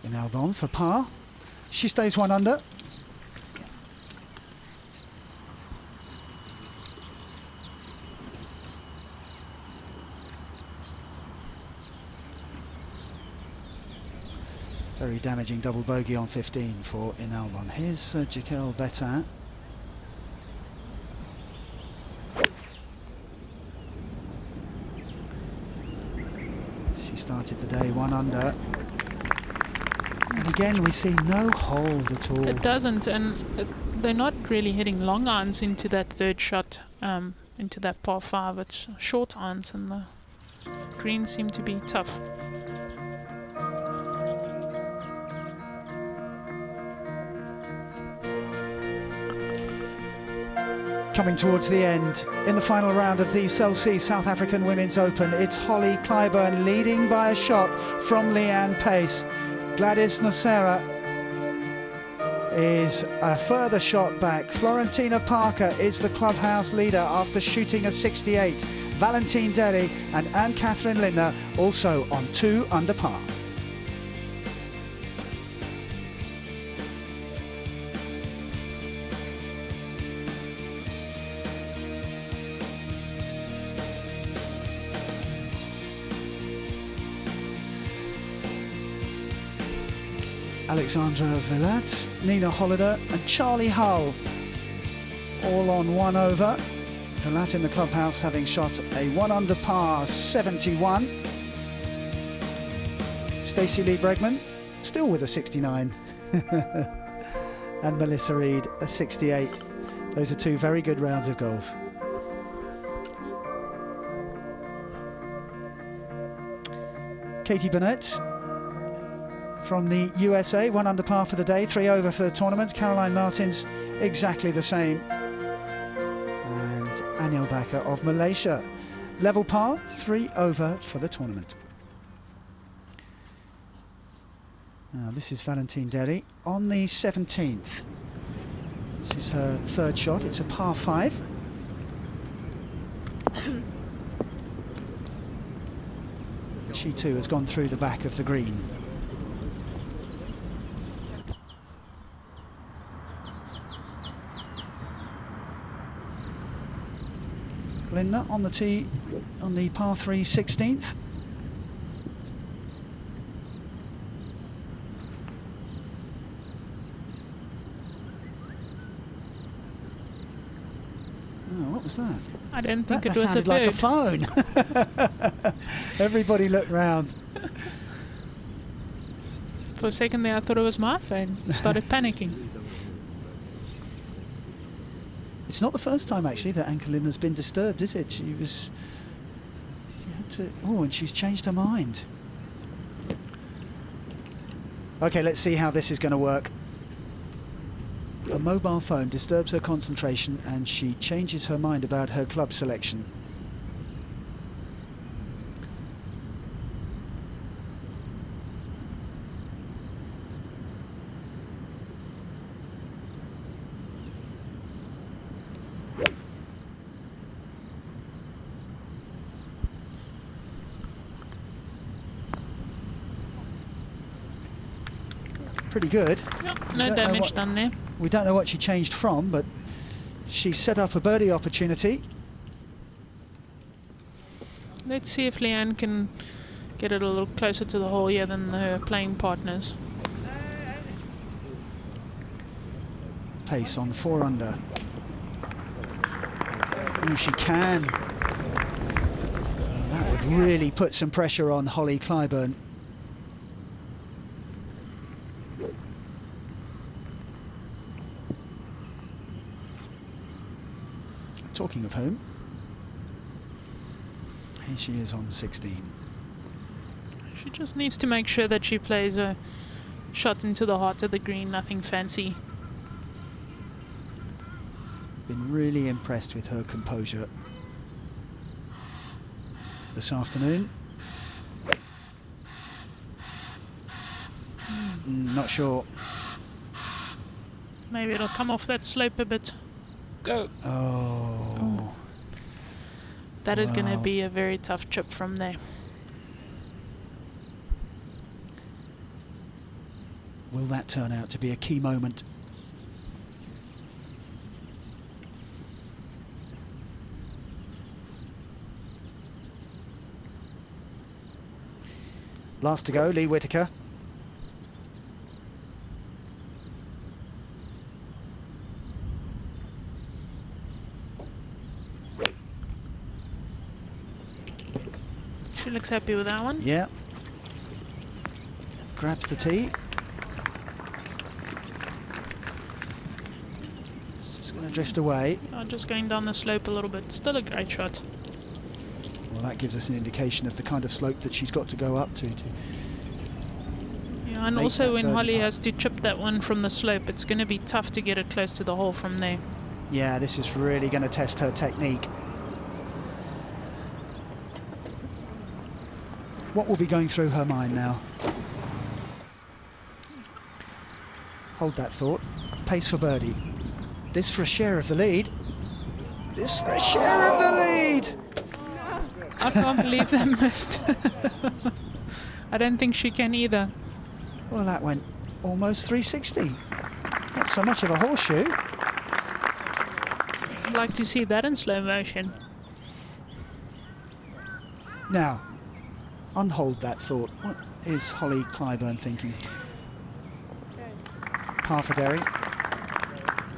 In Albon for par. She stays 1 under. Very damaging double bogey on 15 for Inalbon. Here's Jaquel Betin. She started the day 1 under. And again, we see no hold at all. It doesn't, and they're not really hitting long irons into that 3rd shot, into that par 5. It's short irons, and the greens seem to be tough. Coming towards the end, in the final round of the Cell C South African Women's Open, it's Holly Clyburn leading by a shot from Leanne Pace. Gladys Nocera is a further shot back. Florentina Parker is the clubhouse leader after shooting a 68. Valentine Derry and Anne-Catherine Lindner also on 2 under par. Alexandra Villatte, Nina Hollader and Charlie Hull all on 1 over. Villatte in the clubhouse having shot a 1 under par 71. Stacey Lee Bregman still with a 69 and Melissa Reid a 68. Those are 2 very good rounds of golf. Katie Burnett from the USA, 1 under par for the day, 3 over for the tournament. Caroline Martins, exactly the same. And Anil Bakker of Malaysia, level par, 3 over for the tournament. Now this is Valentine Derry on the 17th. This is her 3rd shot, it's a par 5. She too has gone through the back of the green. Lindner on the tee on the par 3 16th. Oh, what was that? I didn't think it that was a sounded bird. like a phone. Everybody looked round. For a second there I thought it was my phone. Started panicking. It's not the first time actually that Anke Lindner's been disturbed, is it? She had to, oh, and she's changed her mind. Okay, let's see how this is going to work. A mobile phone disturbs her concentration and she changes her mind about her club selection. Pretty good. Yep, no damage done there. We don't know what she changed from, but she set up a birdie opportunity. Let's see if Leanne can get it a little closer to the hole here than her playing partners. Pace on 4 under. Oh, she can. That would really put some pressure on Holly Clyburn. Talking of whom, Here she is on 16. She just needs to make sure that she plays a shot into the heart of the green, nothing fancy. Been really impressed with her composure this afternoon. Not sure. Maybe it'll come off that slope a bit. Go. Oh. That is going to Wow. be a very tough chip from there. Will that turn out to be a key moment? Last to go, Lee Whittaker. She looks happy with that one. Yeah. Grabs the tee. It's just going to drift away. Just going down the slope a little bit. Still a great shot. Well, that gives us an indication of the kind of slope that she's got to go up to. Yeah, and make also that when birdie Holly putt. has to chip that one from the slope, it's going to be tough to get it close to the hole from there. Yeah, this is really going to test her technique. What will be going through her mind now? Hold that thought. Pace for birdie. This for a share of the lead. This for a share of the lead. I can't believe they missed. I don't think she can either. Well, that went almost 360. Not so much of a horseshoe. I'd like to see that in slow motion. Now, unhold that thought. What is Holly Clyburn thinking? Par for Derry.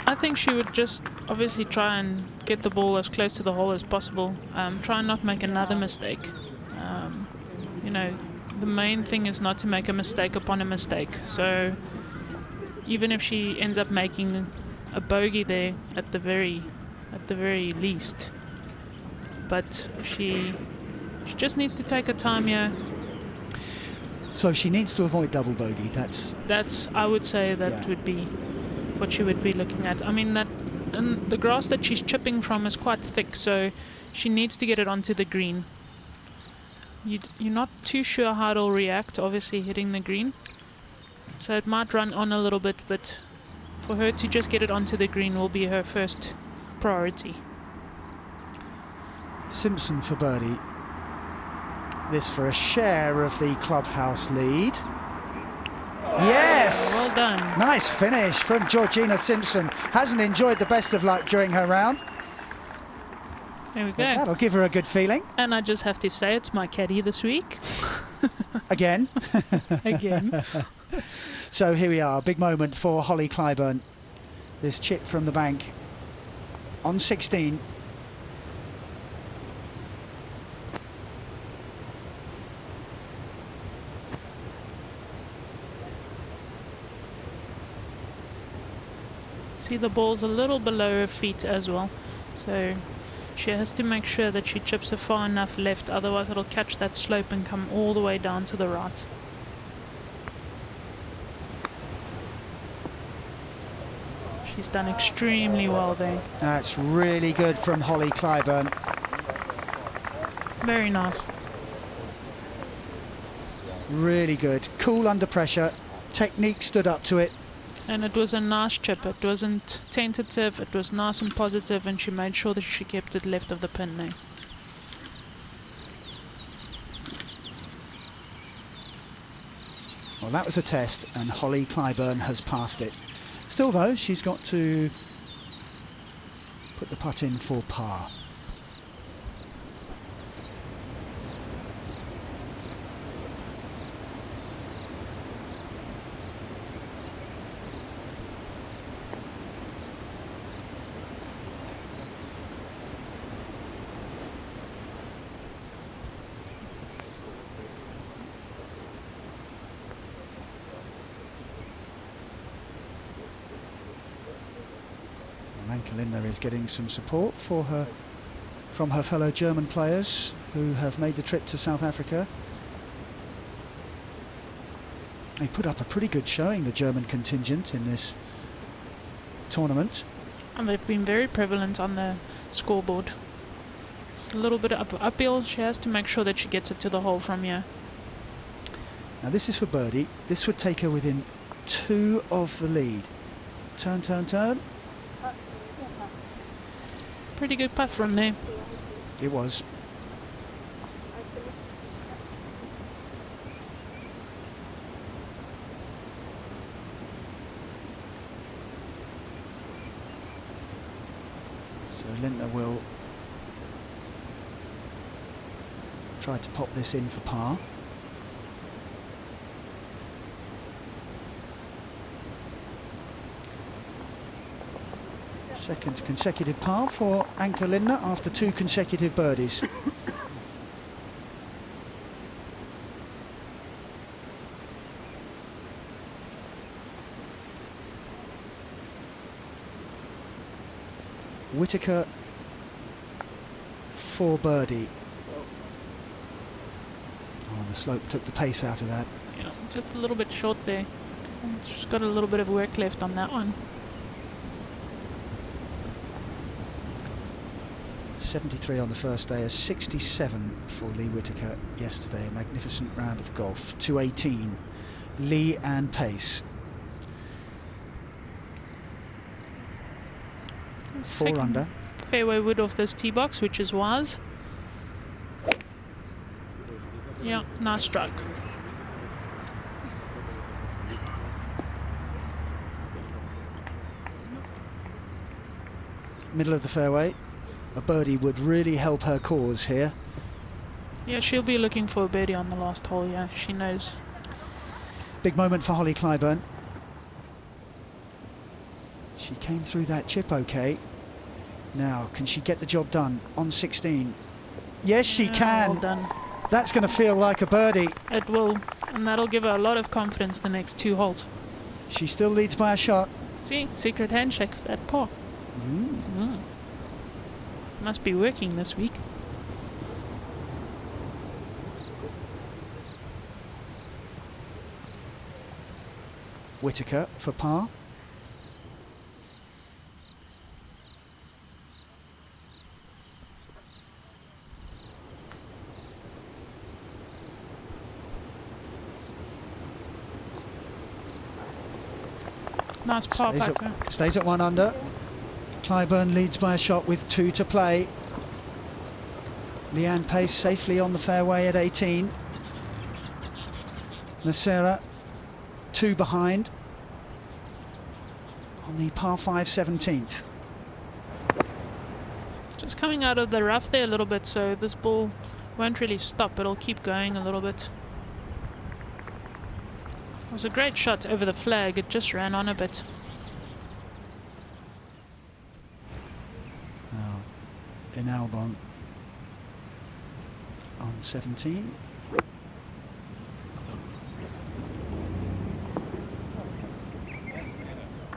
I think she would just obviously try and get the ball as close to the hole as possible. Try and not make another mistake. You know, the main thing is not to make a mistake upon a mistake. So even if she ends up making a bogey there at the very least, but she just needs to take her time here. So she needs to avoid double bogey. That's I would say that would be what she would be looking at. I mean, and the grass that she's chipping from is quite thick, so she needs to get it onto the green. You're not too sure how it'll react, obviously hitting the green, so it might run on a little bit, but for her to just get it onto the green will be her first priority. Simpson for birdie. This for a share of the clubhouse lead. Yes! Well done. Nice finish from Georgina Simpson. Hasn't enjoyed the best of luck during her round. There we go. But that'll give her a good feeling. And I just have to say it's my caddy this week. Again. Again. So here we are, big moment for Holly Clyburn. This chip from the bank on 16. See, the ball's a little below her feet as well, so she has to make sure that she chips it far enough left, otherwise it'll catch that slope and come all the way down to the right. She's done extremely well there. That's really good from Holly Clyburn. Very nice. Really good. Cool under pressure. Technique stood up to it. And it was a nice chip. It wasn't tentative, it was nice and positive, and she made sure that she kept it left of the pin there. Well, that was a test, and Holly Clyburn has passed it. Still, though, she's got to put the putt in for par. Linda is getting some support for her from her fellow German players who have made the trip to South Africa. They put up a pretty good showing, the German contingent, in this tournament. And they've been very prevalent on the scoreboard. It's a little bit uphill. She has to make sure that she gets it to the hole from here. Now this is for birdie. This would take her within 2 of the lead. Turn, turn, turn. Pretty good putt from there. It was. So Lindner will try to pop this in for par. Second consecutive par for Anke Lindner after 2 consecutive birdies. Whitaker for birdie. Oh, the slope took the pace out of that. Yeah, just a little bit short there. She's got a little bit of work left on that one. 73 on the first day, a 67 for Lee Whitaker yesterday. A magnificent round of golf. 218. Lee and pace. 4 under. Fairway wood off this tee box, which is wise. Yeah, nice stroke. Middle of the fairway. A birdie would really help her cause here. Yeah, she'll be looking for a birdie on the last hole, yeah, she knows. Big moment for Holly Clyburn. She came through that chip okay. Now, can she get the job done on 16? Yes, she can. Well done. That's going to feel like a birdie. It will, and that'll give her a lot of confidence the next 2 holes. She still leads by a shot. See, secret handshake for that par. Must be working this week. Whitaker for par. Nice par putt. Stays at 1 under. Clyburn leads by a shot with 2 to play. Leanne Pace safely on the fairway at 18. Nacera 2 behind on the par 5 17th. Just coming out of the rough there a little bit, so this ball won't really stop. It'll keep going a little bit. It was a great shot over the flag. It just ran on a bit. In Albon on 17.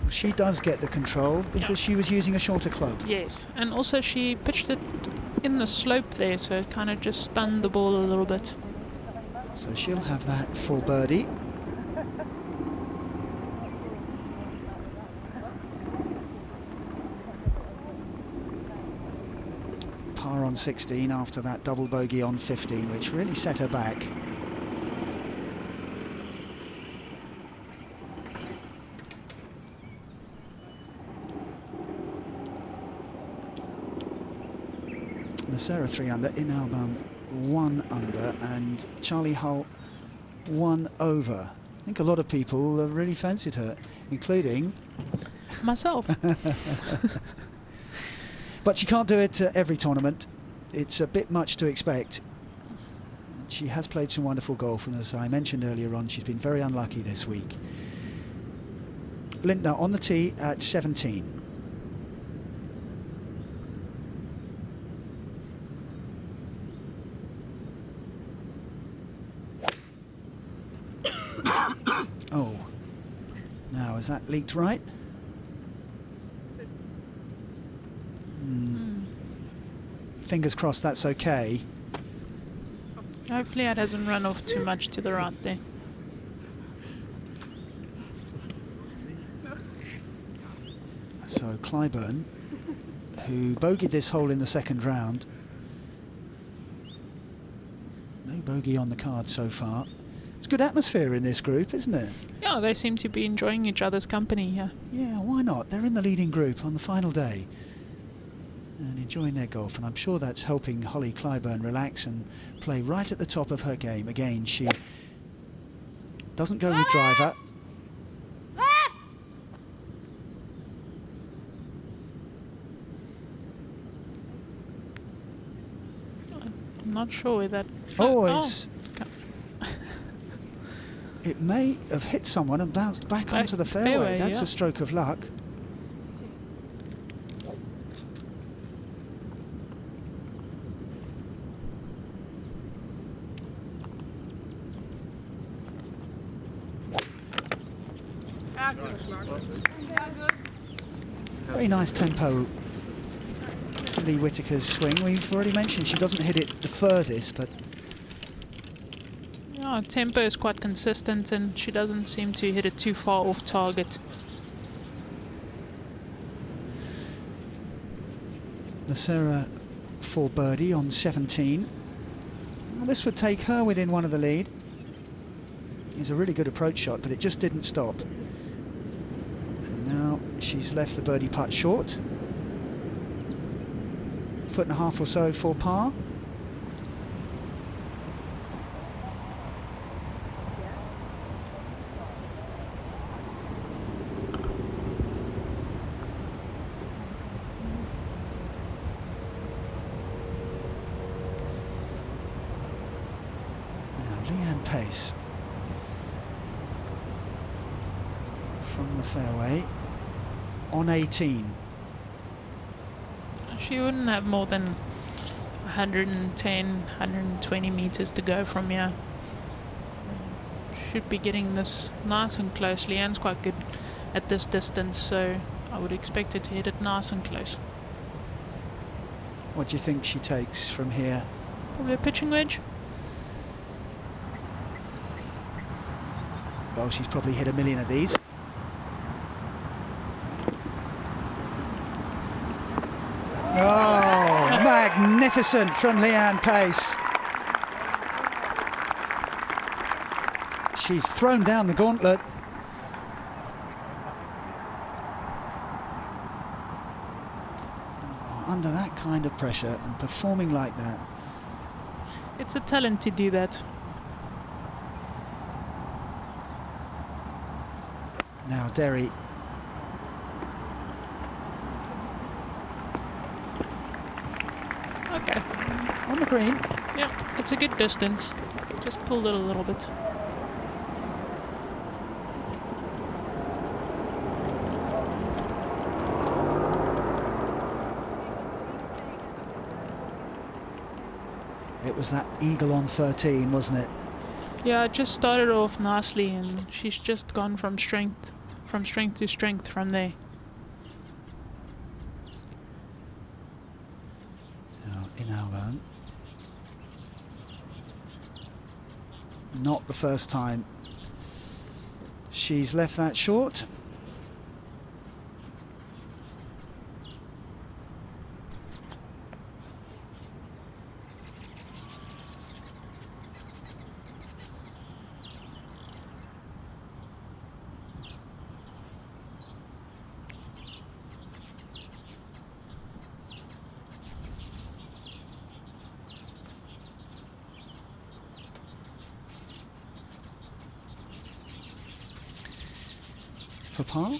She does get the control because she was using a shorter club. Yes, and also she pitched it in the slope there, so it kind of just stunned the ball a little bit. So she'll have that for birdie. Par on 16 after that double bogey on 15, which really set her back. Nacera 3 under, in Albon 1 under, and Charlie Hull 1 over. I think a lot of people really fancied her, including myself. But she can't do it every tournament. It's a bit much to expect. She has played some wonderful golf, and as I mentioned earlier on, she's been very unlucky this week. Lindner on the tee at 17. Oh, now is that leaked right? Fingers crossed that's okay. Hopefully it hasn't run off too much to the right there. So Clyburn, who bogeyed this hole in the second round. No bogey on the card so far. It's good atmosphere in this group, isn't it? Yeah, they seem to be enjoying each other's company here. Yeah, why not? They're in the leading group on the final day and enjoying their golf, and I'm sure that's helping Holly Clyburn relax and play right at the top of her game. Again, she doesn't go with driver. I'm not sure where that... It may have hit someone and bounced back onto the fairway. That's yeah. a stroke of luck. Very nice tempo, Lee Whittaker's swing. We've already mentioned she doesn't hit it the furthest, but yeah, tempo is quite consistent and she doesn't seem to hit it too far off target. Nacera for birdie on 17. Well, this would take her within one of the lead. It's a really good approach shot, but it just didn't stop. And now she's left the birdie putt short. 1.5 foot or so for par. Pace from the fairway on 18. She wouldn't have more than 110, 120 meters to go from here. Should be getting this nice and close. Leanne's quite good at this distance, so I would expect her to hit it nice and close. What do you think she takes from here? Probably a pitching wedge. Well, she's probably hit a million of these. Oh, magnificent from Leanne Pace. She's thrown down the gauntlet. Under that kind of pressure and performing like that. It's a talent to do that. Now Derry. Okay. On the green. Yeah, it's a good distance. Just pulled it a little bit. It was that eagle on 13, wasn't it? Yeah, it just started off nicely and she's just gone from strength to strength from there. Now in our not the first time she's left that short. For par,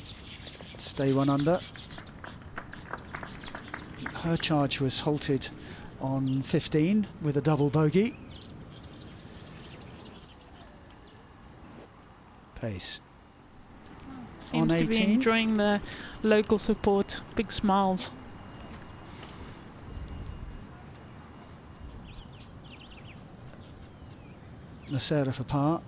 stay one under. Her charge was halted on 15 with a double bogey. Pace. Seems on to be 18. enjoying the local support. Big smiles. Nacera for par.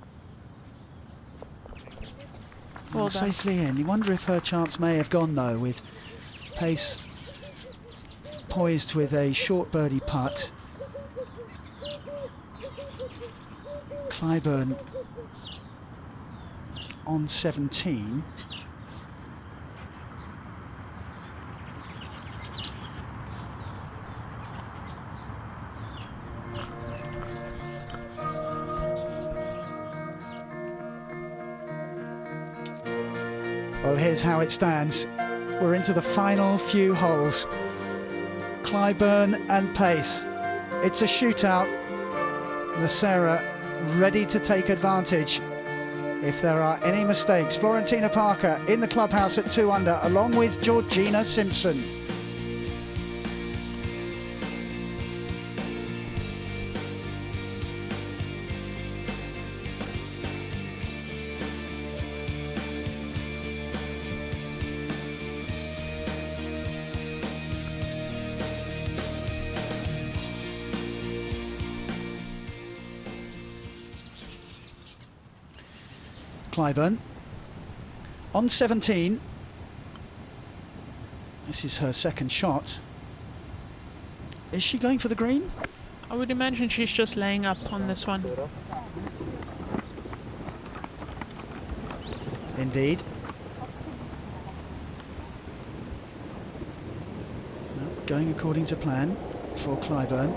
Well And done. safely in. You wonder if her chance may have gone though, with Pace poised with a short birdie putt. Clyburn on 17. Well, here's how it stands. We're into the final few holes. Clyburn and Pace. It's a shootout. The Sarah ready to take advantage if there are any mistakes. Florentina Parker in the clubhouse at 2 under, along with Georgina Simpson. Clyburn on 17. This is her second shot. Is she going for the green? I would imagine she's just laying up on this one. Indeed. No, going according to plan for Clyburn.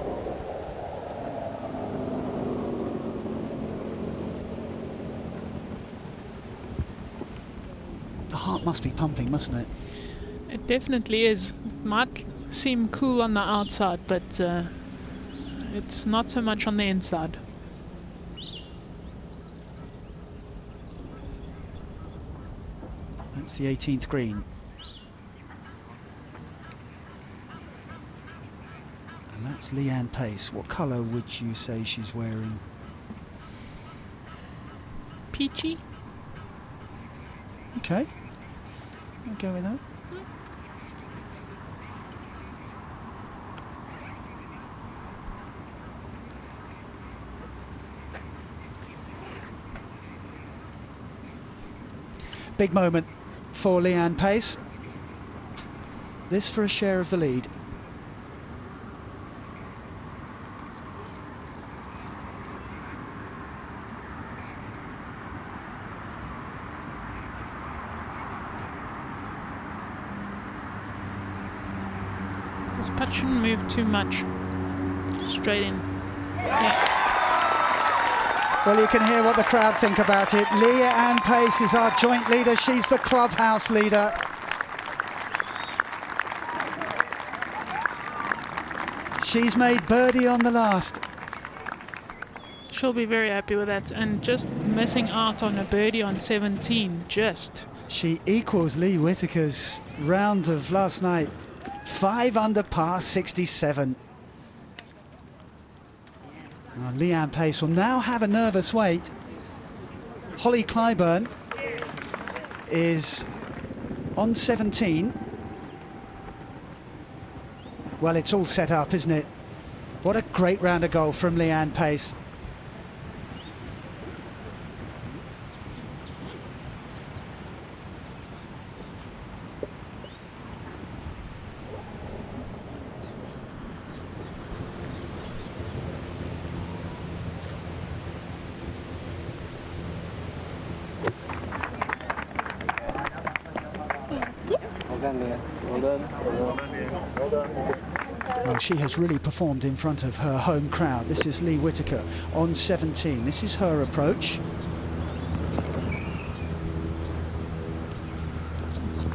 The heart must be pumping, mustn't it? It definitely is. Might seem cool on the outside, but it's not so much on the inside. That's the 18th green. And that's Leanne Pace. What colour would you say she's wearing? Peachy? Okay, I'll go with that. Big moment for Leanne Pace. This for a share of the lead. This putt shouldn't move too much. Straight in. Yeah. Well, you can hear what the crowd think about it. Leanne Pace is our joint leader. She's the clubhouse leader. She's made birdie on the last. She'll be very happy with that. And just missing out on a birdie on 17, just. She equals Lee Whitaker's round of last night. 5 under par 67. Well, Leanne Pace will now have a nervous wait. Holly Clyburn is on 17. Well, it's all set up, isn't it? What a great round of golf from Leanne Pace. Well, she has really performed in front of her home crowd. This is Lee Whitaker on 17. This is her approach.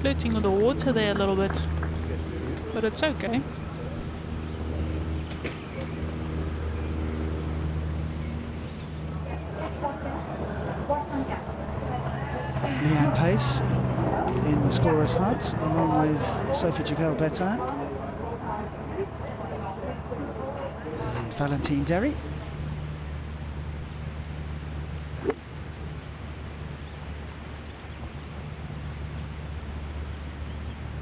Flirting with the water there a little bit, but it's okay. Leanne Pace in the scorer's hut, along with Sophie Jugel-Bettin and Valentine Derry.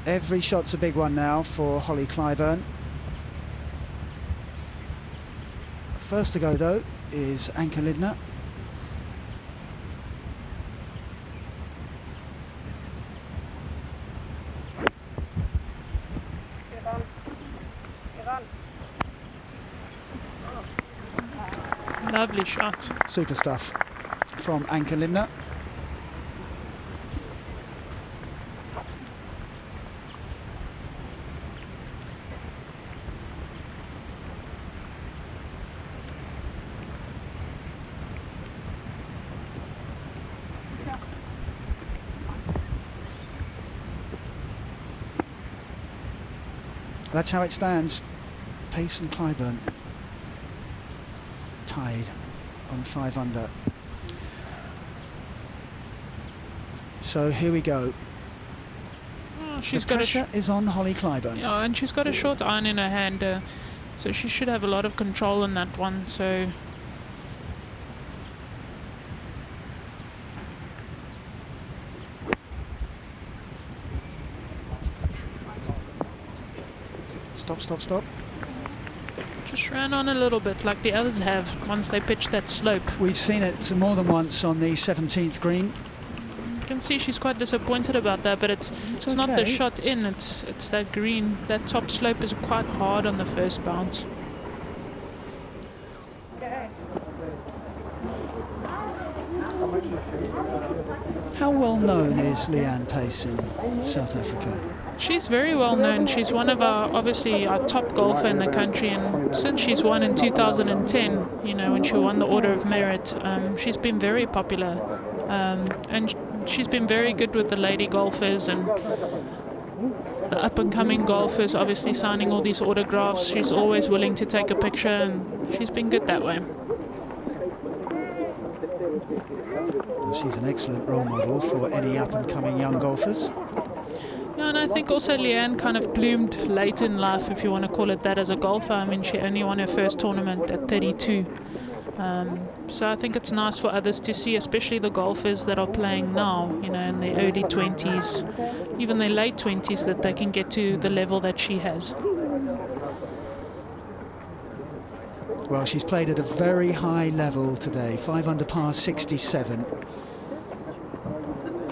Every shot's a big one now for Holly Clyburn. First to go, though, is Anke Lidner. Lovely shot. Super stuff from Anke Lindner. That's how it stands. Pace and Clyburn tied on 5 under. So here we go. Oh, The pressure is on Holly Clyburn. Yeah, and she's got a short iron in her hand, so she should have a lot of control in that one. So Stop. just ran on a little bit like the others have once they pitched that slope. We've seen it more than once on the 17th green. You can see she's quite disappointed about that, but it's not the okay. shot in, it's that green. That top slope is quite hard on the first bounce. How well known is Leanne Pace in South Africa? She's very well known. She's one of obviously our top golfer in the country, and since she's won in 2010, you know, when she won the Order of Merit, she's been very popular, and she's been very good with the lady golfers and the up-and-coming golfers, obviously signing all these autographs. She's always willing to take a picture, and she's been good that way. She's an excellent role model for any up-and-coming young golfers. Yeah, and I think also Leanne kind of bloomed late in life, if you want to call it that, as a golfer. I mean, she only won her first tournament at 32. So I think it's nice for others to see, especially the golfers that are playing now, you know, in their early 20s, even their late 20s, that they can get to the level that she has. Well, she's played at a very high level today. 5 under par 67.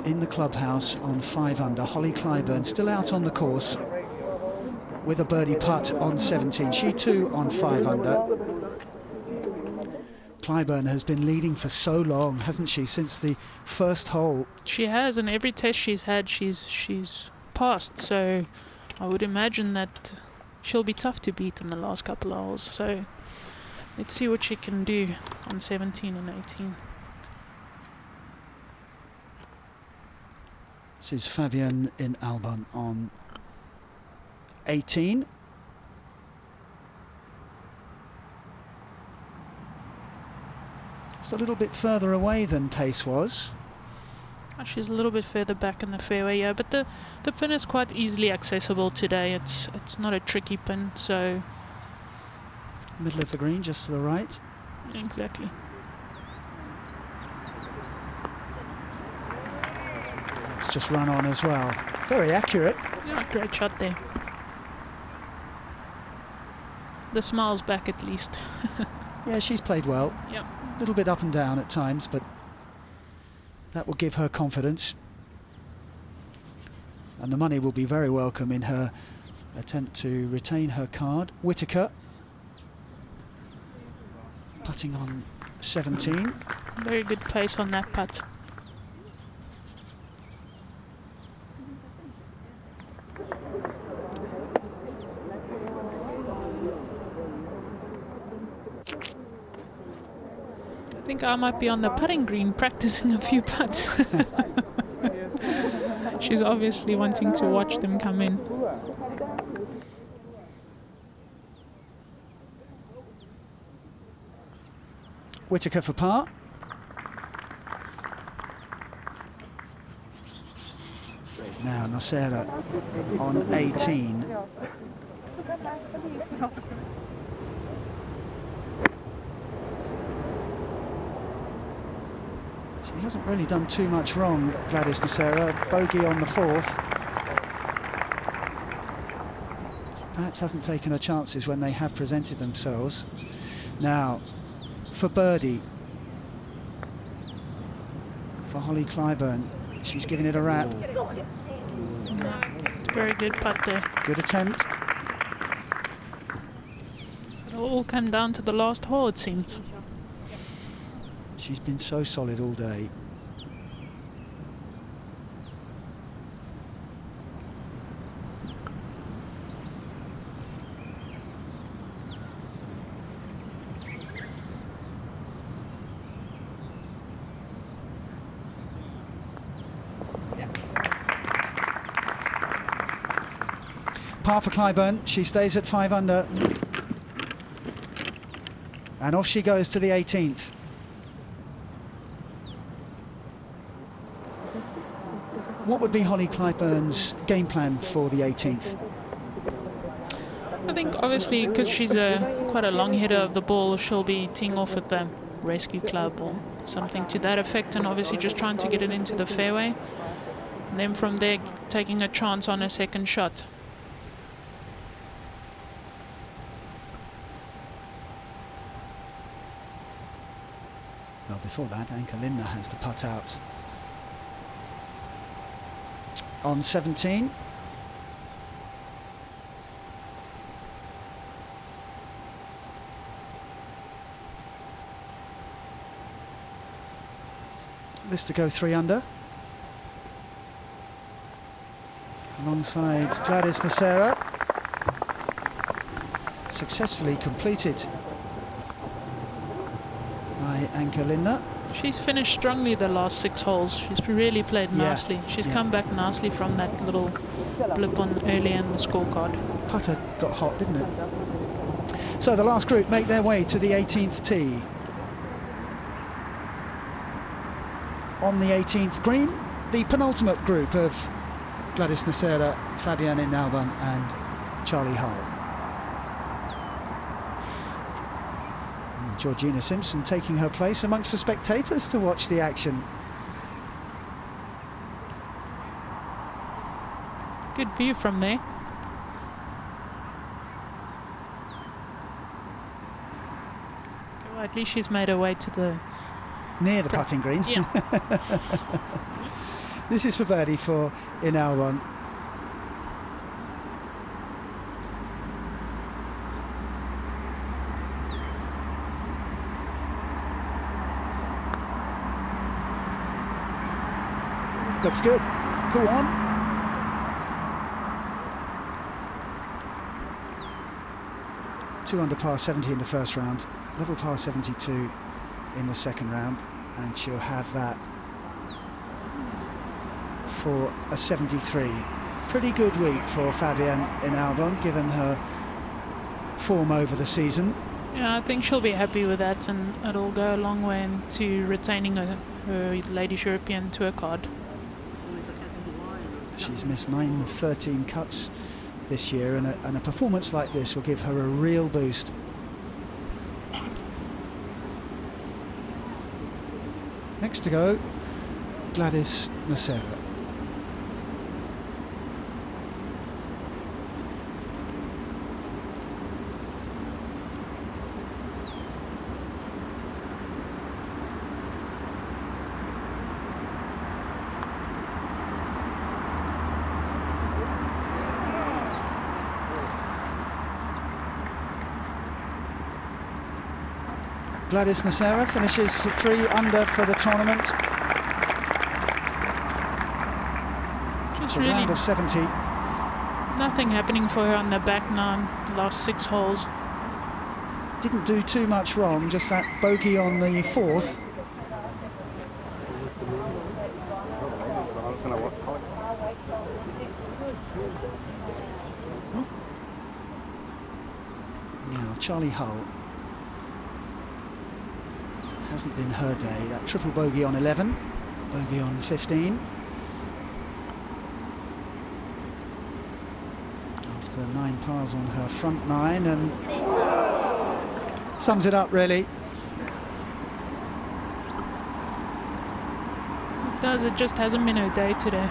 In the clubhouse on 5 under. Holly Clyburn still out on the course with a birdie putt on 17. She too on 5 under. Clyburn has been leading for so long, hasn't she, since the first hole? She has, and every test she's had, she's passed. So I would imagine that she'll be tough to beat in the last couple of holes. So let's see what she can do on 17 and 18. This is Fabienne in Albon on 18. It's a little bit further away than Pace was. She's a little bit further back in the fairway, yeah, but the pin is quite easily accessible today. It's not a tricky pin, so Middle of the green, just to the right. exactly. It's just run on as well. Very accurate. Yeah, great shot there. The smile's back at least. Yeah, she's played well. Yeah. A little bit up and down at times, but that will give her confidence. And the money will be very welcome in her attempt to retain her card. Whitaker putting on 17. Very good pace on that putt. I think I might be on the putting green practicing a few putts. She's obviously wanting to watch them come in. Whitaker for par. Now Nocera on 18. She hasn't really done too much wrong, Gladys Nocera. Bogey on the 4th. Perhaps hasn't taken her chances when they have presented themselves. Now, for birdie, for Holly Clyburn, she's giving it a rap. Very good putt there. Good attempt. It'll all come down to the last hole, it seems. She's been so solid all day. Par for Clyburn. She stays at 5 under. And off she goes to the 18th. What would be Holly Clyburn's game plan for the 18th? I think obviously because she's quite a long hitter of the ball, she'll be teeing off with the rescue club or something to that effect, and obviously just trying to get it into the fairway. And then from there, taking a chance on a second shot. Well, before that, Anka Linda has to putt out on 17. This to go 3 under. Alongside Gladys Nocera. Successfully completed by Anka Linda. She's finished strongly the last 6 holes. She's really played nicely. She's come back nicely from that little blip on earlier in the scorecard. Putter got hot, didn't it? So the last group make their way to the 18th tee. On the 18th green, the penultimate group of Gladys Nocera, Fabienne Nalban and Charlie Hull. And Georgina Simpson taking her place amongst the spectators to watch the action. Good view from there. Well, at least she's made her way to the... Near the putting green. Yeah. This is for birdie for Inalban. Looks good. Go on. Two under par 70 in the first round. Level par 72 in the second round, and she'll have that for a 73. Pretty good week for Fabienne Inalban, given her form over the season. Yeah, I think she'll be happy with that, and it'll go a long way into retaining her Ladies European Tour card. She's missed 9 of 13 cuts this year, and a performance like this will give her a real boost. Next to go, Gladys Nocera. Gladys Nocera finishes 3 under for the tournament. Just a really round of 70. nothing happening for her on the back nine, last 6 holes. Didn't do too much wrong, just that bogey on the 4th. Now Charlie Hull. Hasn't been her day. That triple bogey on 11, bogey on 15. After 9 pars on her front 9, and sums it up really. It does, it just hasn't been her day today.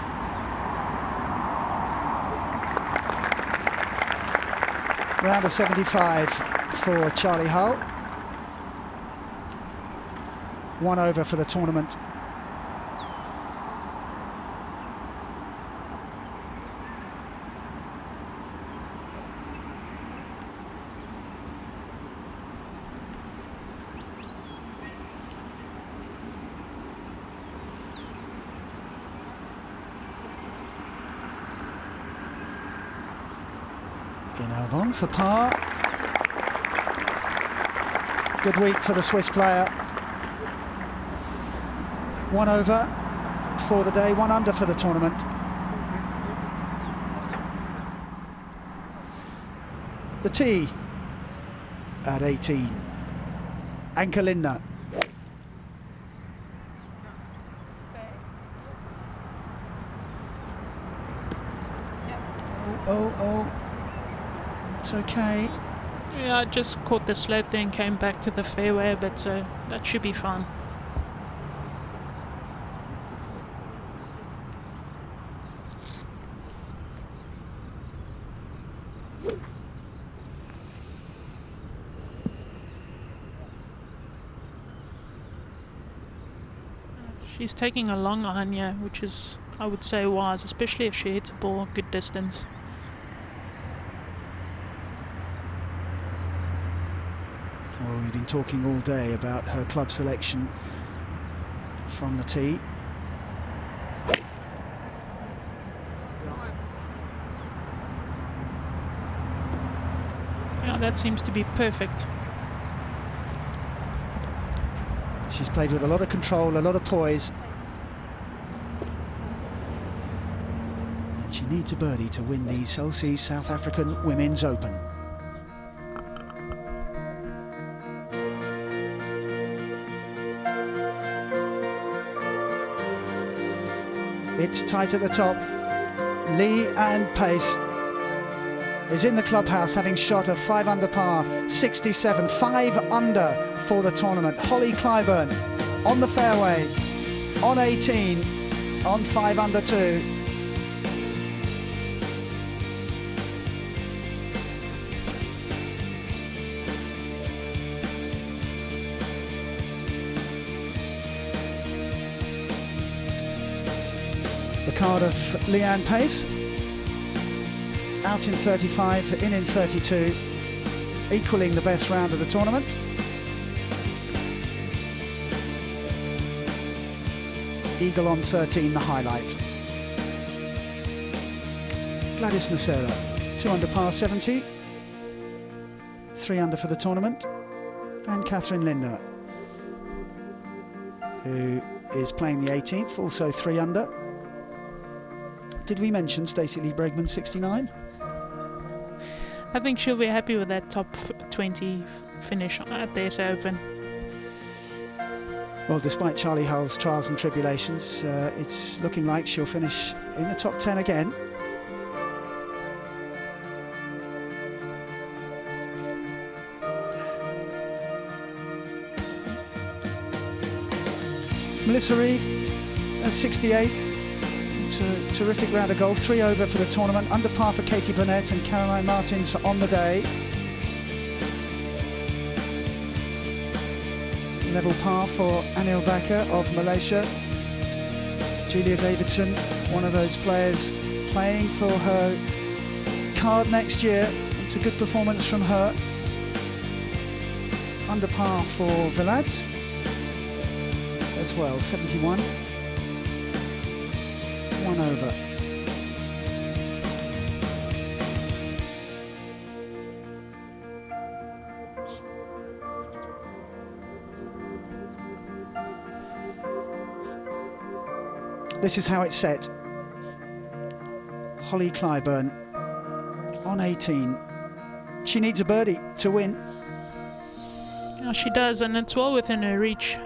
Round of 75 for Charlie Hull. 1 over for the tournament. Albon for par. Good week for the Swiss player. 1 over for the day, 1 under for the tournament. The tee at 18. Anke Lindner. Oh, it's okay. Yeah, I just caught the slope then came back to the fairway a bit, so that should be fine. She's taking a long iron here, which is, I would say, wise, especially if she hits a ball good distance. Well, we've been talking all day about her club selection from the tee. Yeah, that seems to be perfect. She's played with a lot of control, a lot of poise. And she needs a birdie to win the Chelsea South African Women's Open. It's tight at the top. Leanne Pace is in the clubhouse, having shot a 5 under par, 67, 5 under for the tournament. Holly Clyburn on the fairway, on 18, on 5 under 2. The card of Leanne Pace, out in 35, in 32, equaling the best round of the tournament. Eagle on 13, the highlight. Gladys Nocera, 2 under par 70, 3 under for the tournament. And Catherine Lindner, who is playing the 18th, also 3 under. Did we mention Stacey Lee Bregman, 69? I think she'll be happy with that top 20 finish at the SA Open. Well, despite Charlie Hull's trials and tribulations, it's looking like she'll finish in the top 10 again. Melissa Reid at 68. It's a terrific round of golf. 3 over for the tournament. Under par for Katie Burnett and Caroline Martins on the day. Level par for Anil Baker of Malaysia. Julia Davidson, one of those players playing for her card next year. It's a good performance from her. Under par for Vlad as well, 71. 1 over. This is how it's set. Holly Clyburn on 18. She needs a birdie to win. Yeah, she does, and it's well within her reach.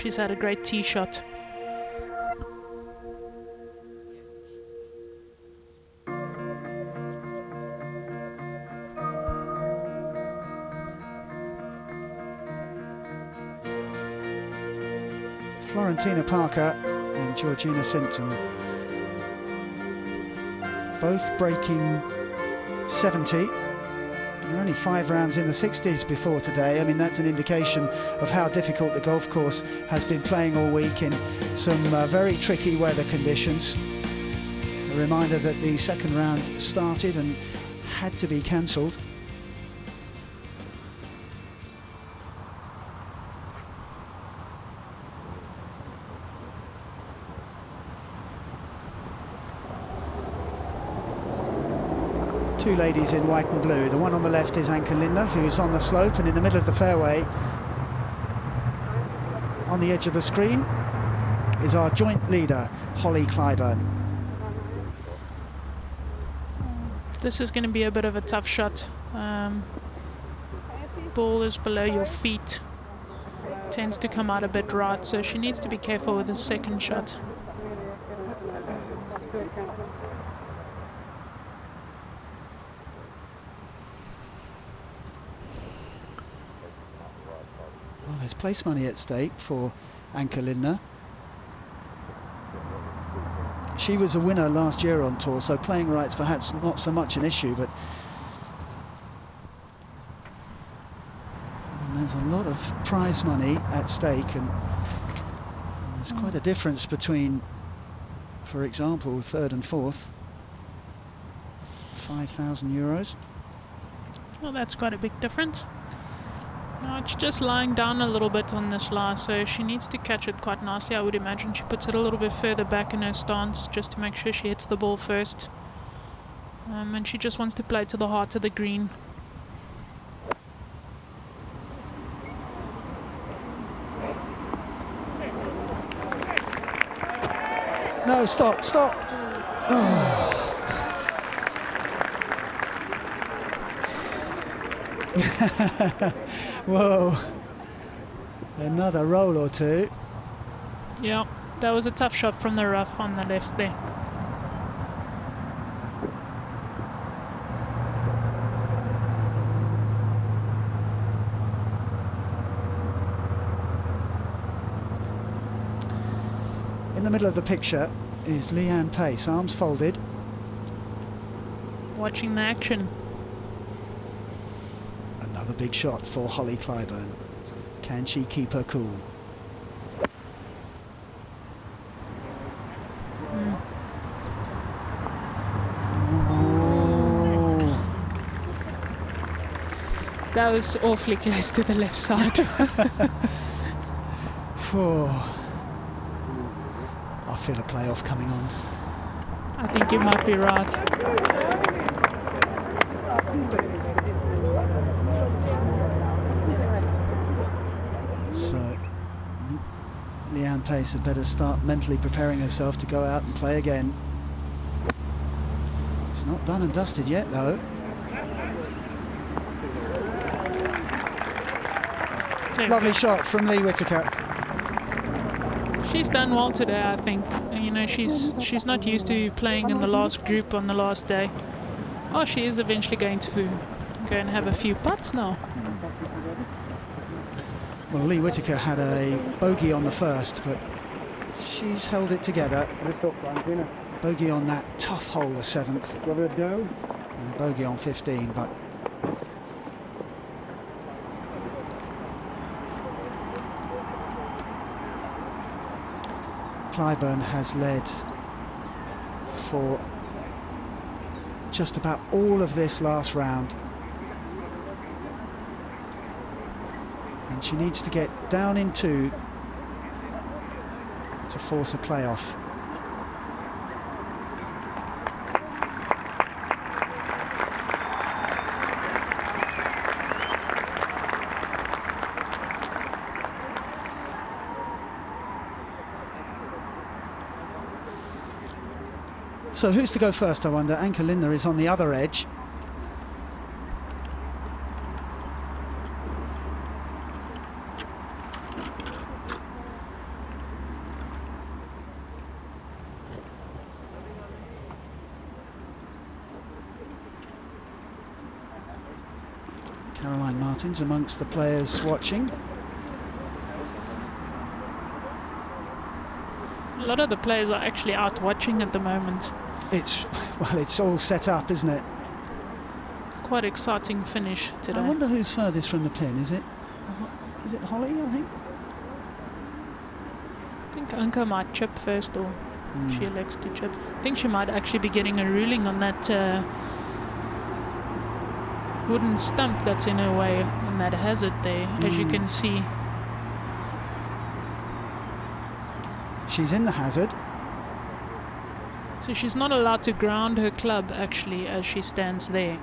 She's had a great tee shot. Florentina Parker and Georgina Simpson both breaking 70. There are only 5 rounds in the 60s before today. I mean, that's an indication of how difficult the golf course has been playing all week in some very tricky weather conditions. A reminder that the second round started and had to be cancelled. Two ladies in white and blue. The one on the left is Anke Lindner, who's on the slope, and in the middle of the fairway, on the edge of the screen, is our joint leader, Holly Clyburn. This is going to be a bit of a tough shot. Ball is below your feet, tends to come out a bit right, so she needs to be careful with the second shot. Well, there's place money at stake for Anke Lindner. She was a winner last year on tour, so playing right's perhaps not so much an issue, but there's a lot of prize money at stake, and there's quite a difference between, for example, third and fourth. 5,000 euros. Well, that's quite a big difference. No, it's just lying down a little bit on this lie, so she needs to catch it quite nicely. I would imagine she puts it a little bit further back in her stance just to make sure she hits the ball first. And she just wants to play to the heart of the green. No, stop, stop. Oh. Whoa. Another roll or two. Yeah, that was a tough shot from the rough on the left there. In the middle of the picture is Leanne Pace, arms folded. Watching the action. Another big shot for Holly Clyburn. Can she keep her cool? Oh. That was awfully close to the left side. I feel a playoff coming on. I think you might be right. So Leanne Pace had better start mentally preparing herself to go out and play again. It's not done and dusted yet, though. Lovely shot from Lee Whittaker. She's done well today, I think. You know, she's not used to playing in the last group on the last day. Oh, she is eventually going to go and have a few putts now. Well, Lee Whittaker had a bogey on the first, but she's held it together. Bogey on that tough hole, the 7th. And bogey on 15, but Clyburn has led for just about all of this last round. And she needs to get down in 2 to force a playoff. So who's to go first, I wonder? Anke Lindner is on the other edge. Caroline Martins amongst the players watching. A lot of the players are actually out watching at the moment. It's all set up, isn't it? Quite exciting finish today. I wonder who's furthest from the pin. Is it Holly, I think? I think Anke might chip first, or she elects to chip. I think she might actually be getting a ruling on that wooden stump that's in her way on that hazard there, as you can see. She's in the hazard. So she's not allowed to ground her club actually as she stands there.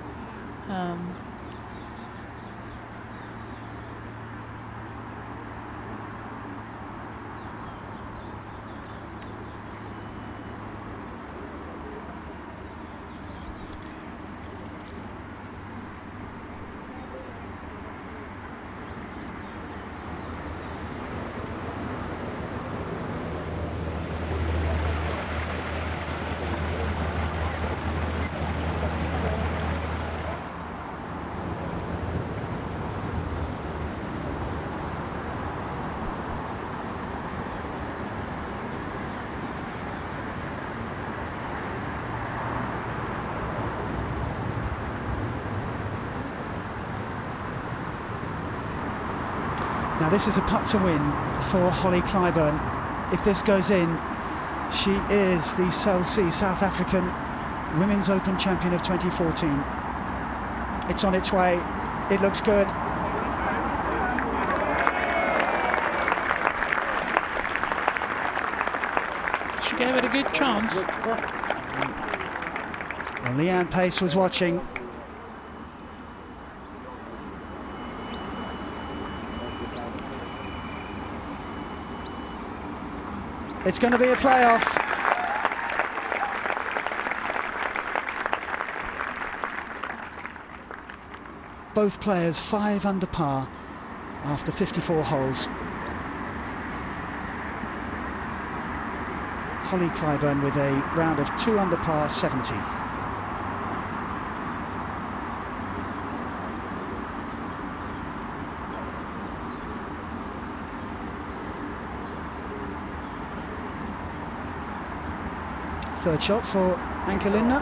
Now this is a putt to win for Holly Clyburn. If this goes in, she is the Cell C South African Women's Open Champion of 2014. It's on its way. It looks good. She gave it a good chance. Well, Leanne Pace was watching. It's going to be a playoff. Both players 5 under par after 54 holes. Holly Clyburn with a round of 2 under par 70. Third shot for Anke Lindner.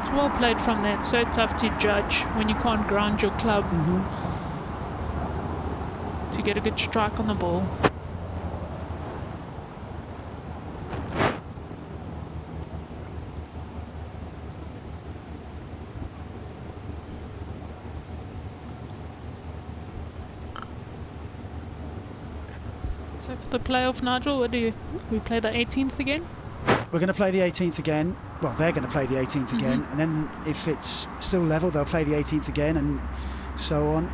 It's well played from there. It's so tough to judge when you can't ground your club to get a good strike on the ball. So for the playoff, Nigel, what do we play the 18th again? We're going to play the 18th again. Well, they're going to play the 18th again, and then if it's still level, they'll play the 18th again, and so on.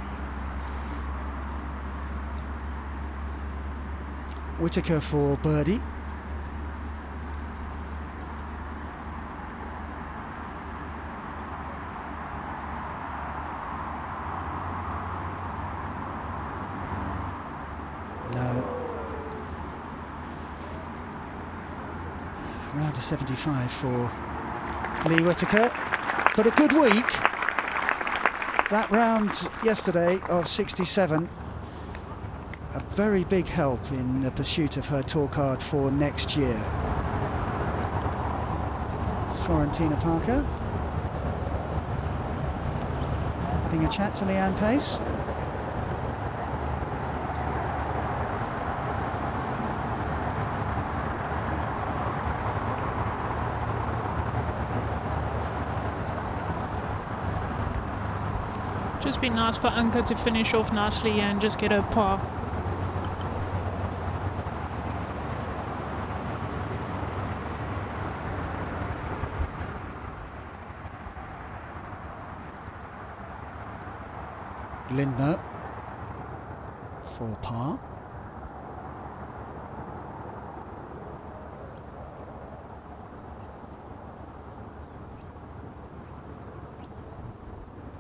Whittaker for birdie. No. Round of 75 for Lee Whittaker, but a good week. That round yesterday of 67, a very big help in the pursuit of her tour card for next year. It's Florentina Parker having a chat to Leanne Pace. Just be nice for Anke to finish off nicely and just get a par. Lindner for par.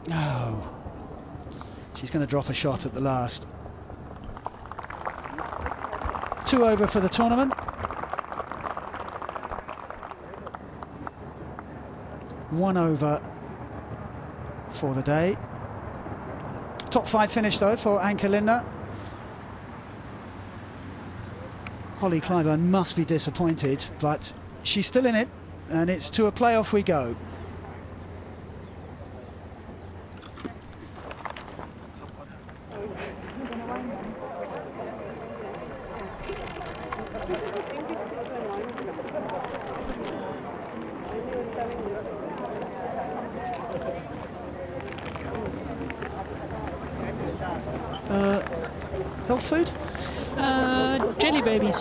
No. She's going to drop a shot at the last. 2 over for the tournament. 1 over for the day. Top 5 finish though for Anke Lindner. Holly Clyburn must be disappointed, but she's still in it, and it's to a playoff we go. Health food? Jelly babies.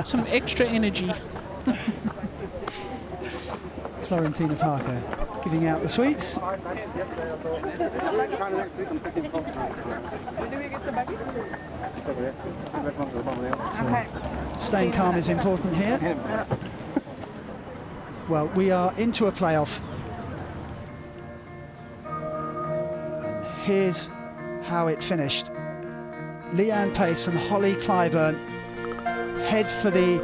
Some extra energy. Florentina Parker giving out the sweets. So, staying calm is important here. Well, we are into a playoff. And here's how it finished. Leanne Pace and Holly Clyburn head for the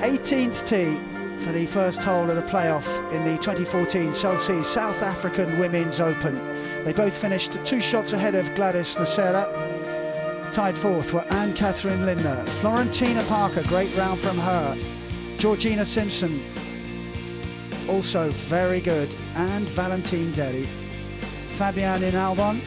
18th tee for the first hole of the playoff in the 2014 Chelsea South African Women's Open. They both finished 2 shots ahead of Gladys Nocera. Tied fourth were Anne-Catherine Lindner, Florentina Parker, great round from her, Georgina Simpson, also very good, and Valentine Deli. Fabienne in Albon,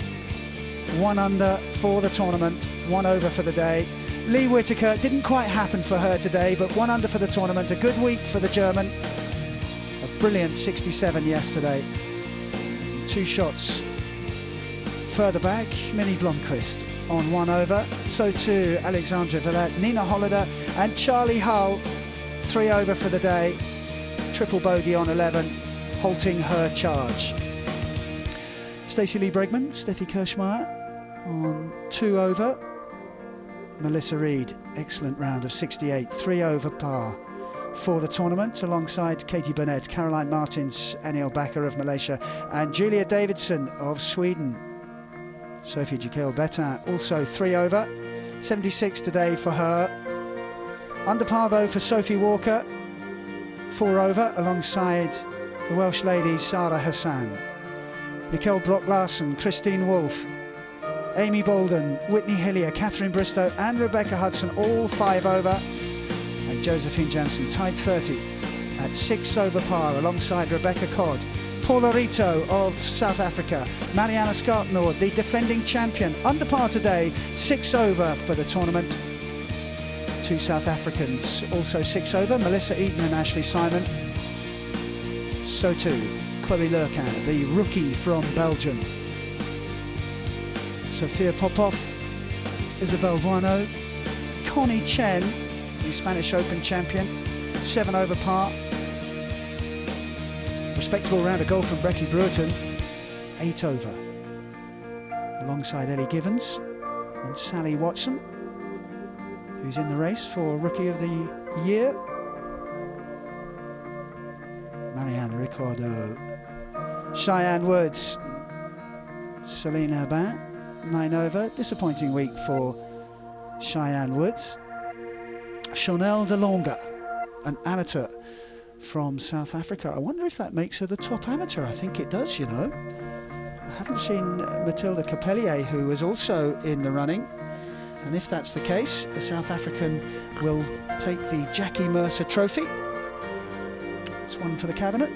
1 under for the tournament, 1 over for the day. Lee Whittaker, didn't quite happen for her today, but 1 under for the tournament. A good week for the German. A brilliant 67 yesterday. 2 shots further back. Minnie Blomqvist on 1 over. So too Alexandra Villette, Nina Hollander and Charlie Hull. 3 over for the day. Triple bogey on 11, halting her charge. Stacey Lee Bregman, Steffi Kirschmeier on 2 over. Melissa Reid, excellent round of 68, 3 over par for the tournament, alongside Katie Burnett, Caroline Martins, Aniel Bakker of Malaysia, and Julia Davidson of Sweden. Sophie Jikil Betin, also 3 over, 76 today for her. Under par though for Sophie Walker, 4 over, alongside the Welsh ladies Sarah Hassan, Nicole Brock-Larsen, Christine Wolfe, Amy Bolden, Whitney Hillier, Catherine Bristow and Rebecca Hudson, all 5 over. And Josephine Jansen tied 30 at 6 over par alongside Rebecca Codd, Paula Rito of South Africa, Mariana Skartnord, the defending champion, under par today, 6 over for the tournament. 2 South Africans also 6 over, Melissa Eaton and Ashley Simon. So too Chloe Lurcan, the rookie from Belgium. Sophia Popov, Isabel Bueno, Connie Chen, the Spanish Open champion, 7 over par. Respectable round of golf from Becky Brewerton, 8 over. Alongside Ellie Givens and Sally Watson, who's in the race for Rookie of the Year. Marianne Ricciardo, Cheyenne Woods, Celine Herbin, 9 over. Disappointing week for Cheyenne Woods. Chanel de Longa, an amateur from South Africa. I wonder if that makes her the top amateur. I think it does, you know. I haven't seen Matilda Capellier, who was also in the running. And if that's the case, the South African will take the Jackie Mercer Trophy. It's one for the cabinet.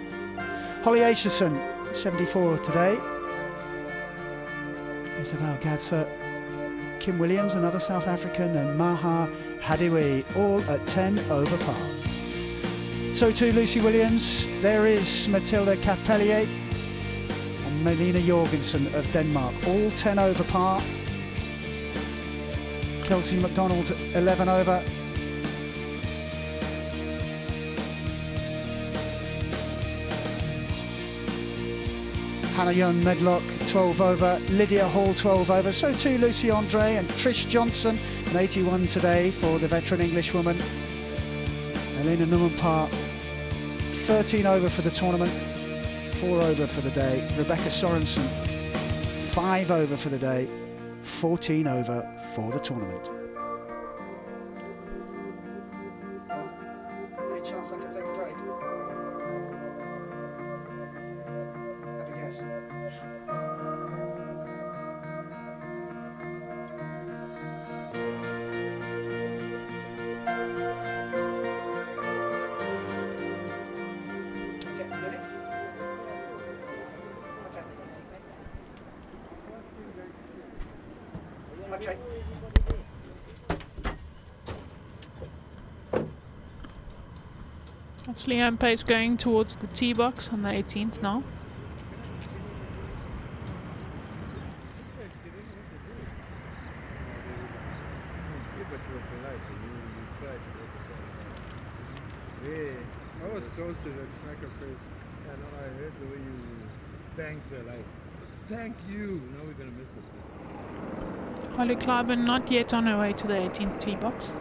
Holly Aitchison, 74 today. Isabel Gadser, Kim Williams, another South African, and Maha Hadiwi, all at 10 over par. So too Lucy Williams. There is Matilda Capellier and Melina Jorgensen of Denmark, all 10 over par. Kelsey McDonald, 11 over. Hannah Young Medlock, 12 over. Lydia Hall, 12 over. So too Lucy Andre and Trish Johnson, an 81 today for the veteran Englishwoman. Elena Numenpar, 13 over for the tournament, 4 over for the day. Rebecca Sorensen, 5 over for the day, 14 over for the tournament. Any chance I can take a break? Have a guess. Okay. That's Leanne Pace going towards the tee box on the 18th now. close to that smacker face, and I heard the way you thanked her, like, thank you. Now we're gonna miss it. Holly Clyburn not yet on her way to the 18th tee box.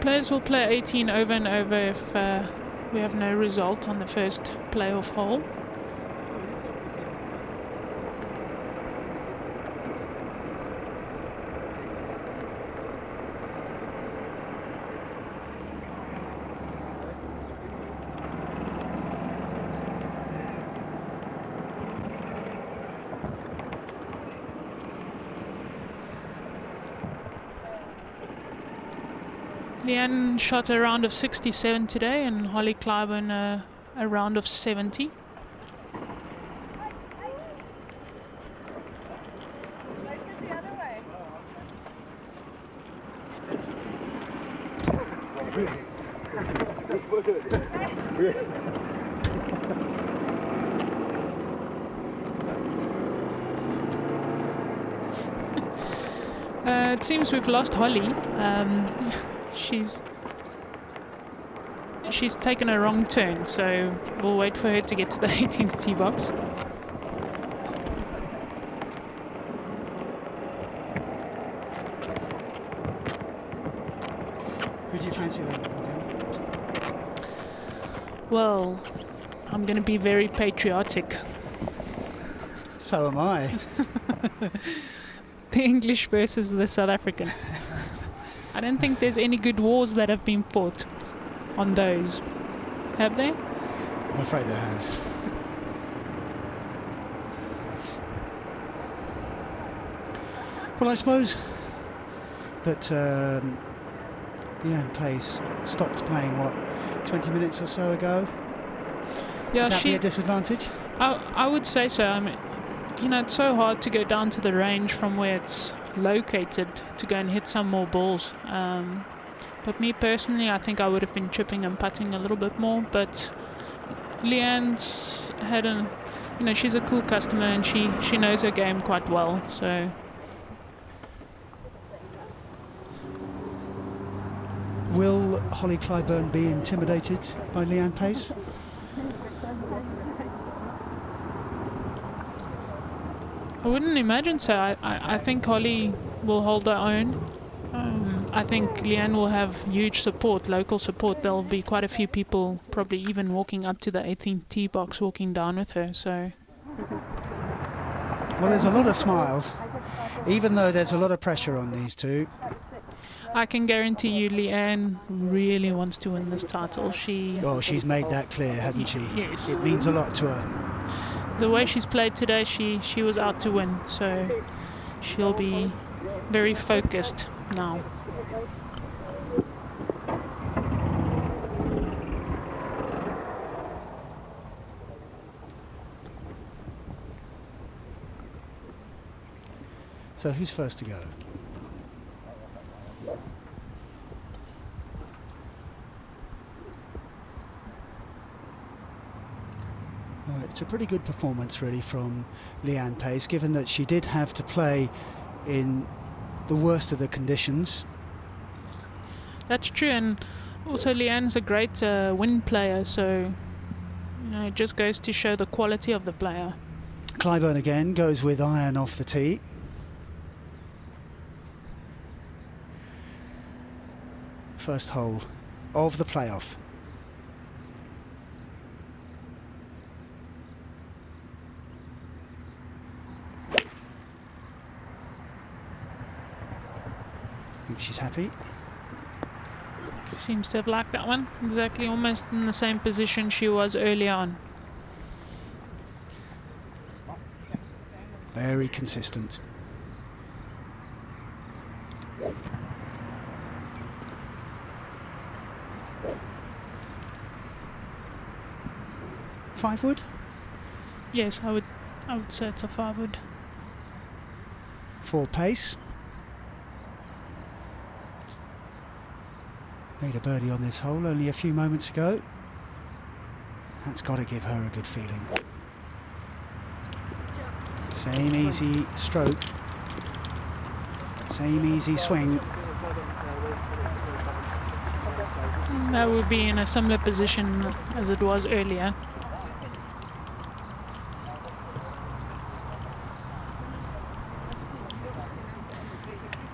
Players will play 18 over and over if we have no result on the first playoff hole. Leanne shot a round of 67 today, and Holly Clyburn a round of 70. It seems we've lost Holly. She's taken a wrong turn, so we'll wait for her to get to the 18th tee box. Who do you fancy then, Morgan? Well, I'm going to be very patriotic. So am I. The English versus the South African. I don't think there's any good wars that have been fought on those. Have they? I'm afraid there has. Well, I suppose that Leanne Pace stopped playing, what, 20 minutes or so ago? Yeah, Would that be a disadvantage? I would say so. I mean, you know, it's so hard to go down to the range from where it's located to go and hit some more balls. But me personally, I think I would have been chipping and putting a little bit more. But Leanne's had a, you know, she's a cool customer and she knows her game quite well. So will Holly Clyburn be intimidated by Leanne Pace? I wouldn't imagine so. I think Holly will hold her own. I think Leanne will have huge support, local support. There'll be quite a few people probably even walking up to the 18th tee box, walking down with her. So, well, there's a lot of smiles, even though there's a lot of pressure on these two. I can guarantee you Leanne really wants to win this title. She's made that clear, hasn't she? Yes. It means a lot to her. The way she's played today, she was out to win, so she'll be very focused now. So who's first to go? It's a pretty good performance really from Leanne Pace, given that she did have to play in the worst of the conditions. That's true, and also Leanne's a great wind player, so you know, it just goes to show the quality of the player. Clyburn again goes with iron off the tee. First hole of the playoff. I think she's happy. Seems to have liked that one. Exactly, almost in the same position she was early on. Very consistent. Five wood? Yes, I would say it's a 5 wood. for pace. Made a birdie on this hole only a few moments ago. That's got to give her a good feeling. Same easy stroke, same easy swing. That would be in a similar position as it was earlier.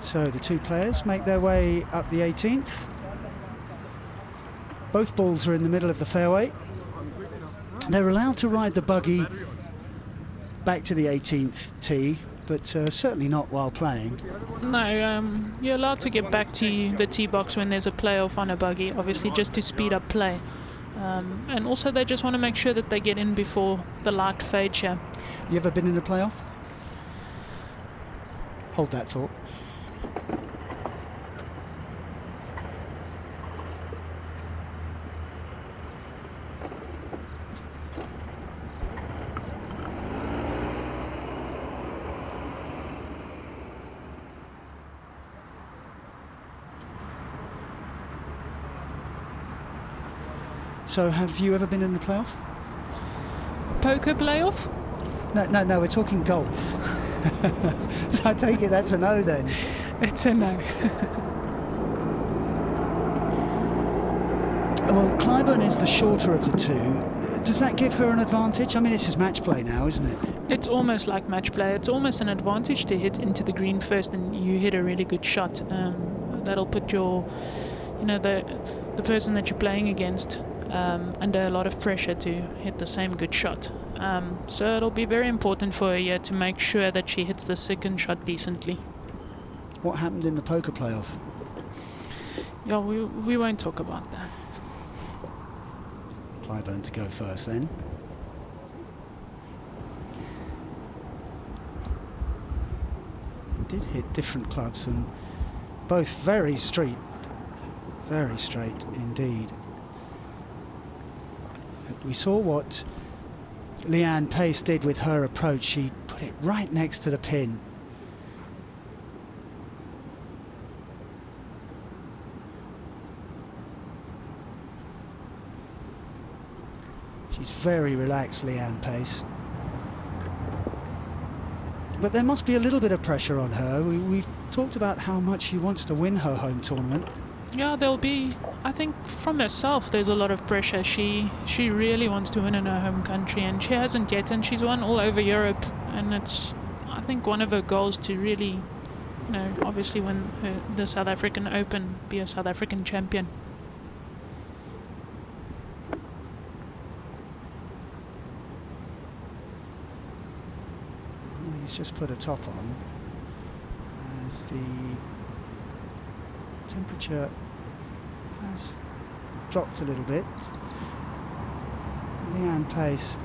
So the two players make their way up the 18th. Both balls are in the middle of the fairway. They're allowed to ride the buggy back to the 18th tee, but certainly not while playing. No, you're allowed to get back to the tee box when there's a playoff on a buggy, obviously just to speed up play. And also they just want to make sure that they get in before the light fades here. You ever been in a playoff? Hold that thought. So have you ever been in a playoff? Poker playoff? No, we're talking golf. So I take it that's a no then. It's a no. Well, Clyburn is the shorter of the two. Does that give her an advantage? I mean, this is match play now, isn't it? It's almost like match play. It's almost an advantage to hit into the green first and you hit a really good shot. That'll put your, the person that you're playing against under a lot of pressure to hit the same good shot. So it'll be very important for her here to make sure that she hits the second shot decently. What happened in the poker playoff? Yeah, we won't talk about that. Clyburn to go first then. Did hit different clubs and both very straight indeed. We saw what Leanne Pace did with her approach. She put it right next to the pin. She's very relaxed, Leanne Pace. But there must be a little bit of pressure on her. We've talked about how much she wants to win her home tournament. Yeah, there'll be, I think from herself there's a lot of pressure. She really wants to win in her home country and she hasn't yet, and she's won all over Europe, and it's, I think, one of her goals to really, obviously win the South African Open, be a South African champion. He's just put a top on as the temperature has dropped a little bit. Leanne Pace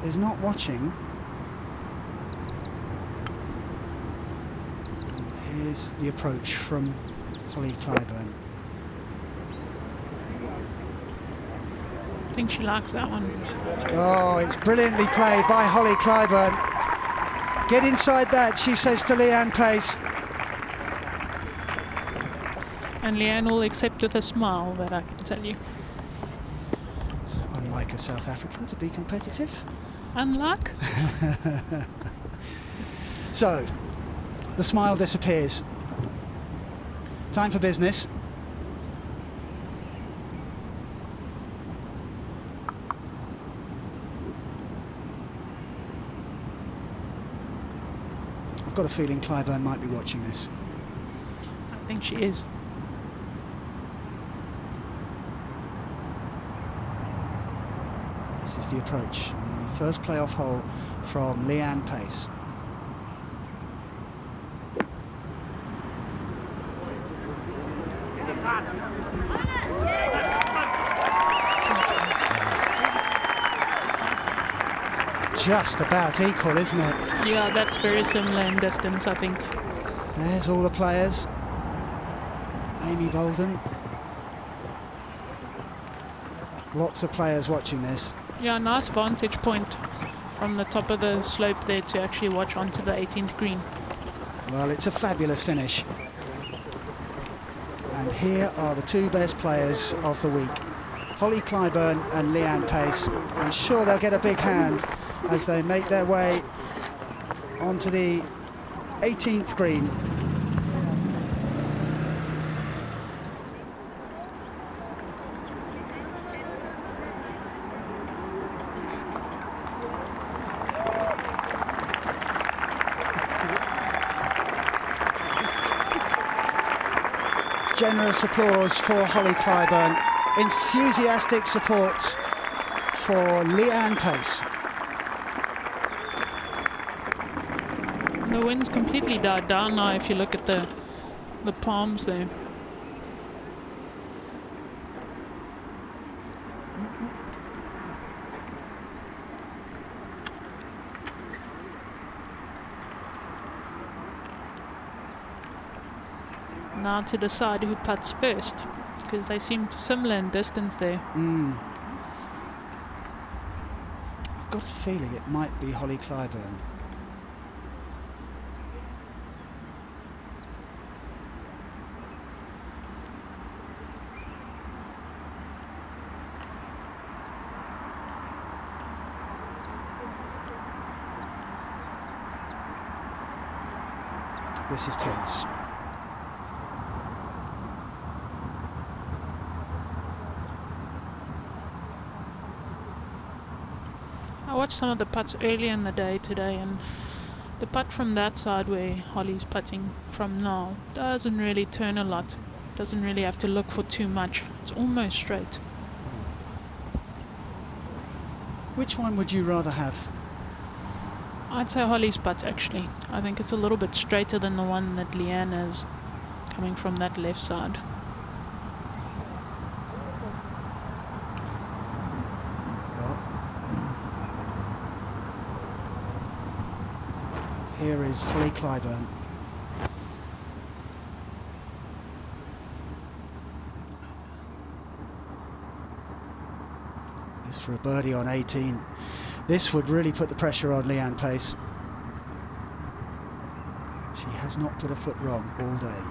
is not watching. Here's the approach from Holly Clyburn. I think she likes that one. Oh, it's brilliantly played by Holly Clyburn. Get inside that, she says to Leanne Pace. And Leanne will accept with a smile, that I can tell you. It's unlike a South African to be competitive. Unlike? So, the smile disappears. Time for business. I've got a feeling Clyburn might be watching this. I think she is. This is the approach. First playoff hole from Leanne Pace. Just about equal, isn't it? Yeah, that's very similar in distance, I think. There's all the players. Amy Bolden. Lots of players watching this. Yeah, nice vantage point from the top of the slope there to actually watch onto the 18th green. Well, it's a fabulous finish. And here are the two best players of the week, Holly Clyburn and Leanne Pace. I'm sure they'll get a big hand as they make their way onto the 18th green. Generous applause for Holly Clyburn. Enthusiastic support for Leanne Pace. The wind's completely died down now if you look at the palms there. Now to decide who putts first, because they seem similar in distance there. I've got a feeling it might be Holly Clyburn. This is tense. I watched some of the putts earlier in the day today, and the putt from that side where Holly's putting from now doesn't really turn a lot. Doesn't really have to look for too much. It's almost straight. Which one would you rather have? I'd say Holly's putt, actually. I think it's a little bit straighter than the one that Leanne is coming from that left side. Here is Holly Clyburn. This for a birdie on 18. This would really put the pressure on Leanne Pace. She has not put a foot wrong all day.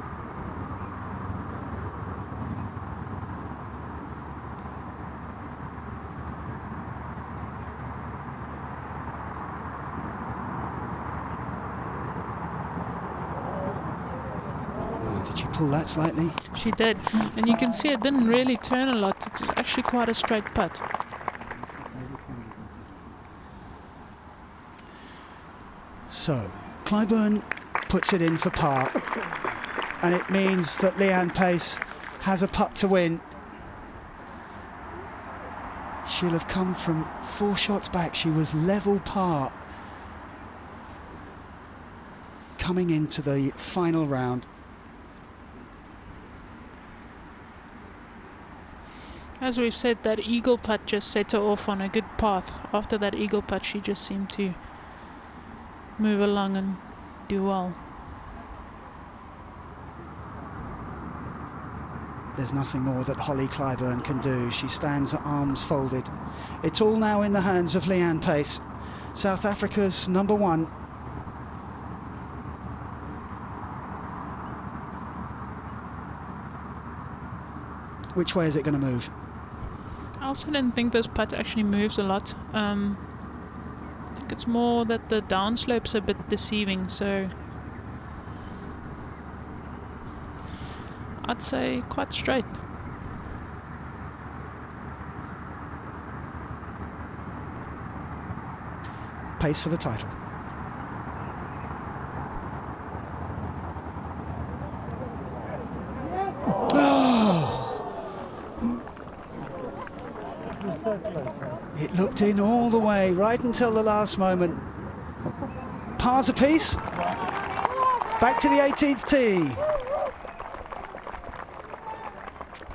Did she pull that slightly? She did, and you can see it didn't really turn a lot. It was actually quite a straight putt. So, Clyburn puts it in for par, and it means that Leanne Pace has a putt to win. She'll have come from 4 shots back. She was level par coming into the final round. As we've said, that eagle putt just set her off on a good path. After that eagle putt, she just seemed to move along and do well. There's nothing more that Holly Clyburn can do. She stands arms folded. It's all now in the hands of Leanne Pace, South Africa's #1. Which way is it going to move? I also didn't think this putt actually moves a lot. I think it's more that the downslope's a bit deceiving, so I'd say quite straight. Pace for the title. It looked in all the way, right until the last moment. Pars apiece. Back to the 18th tee.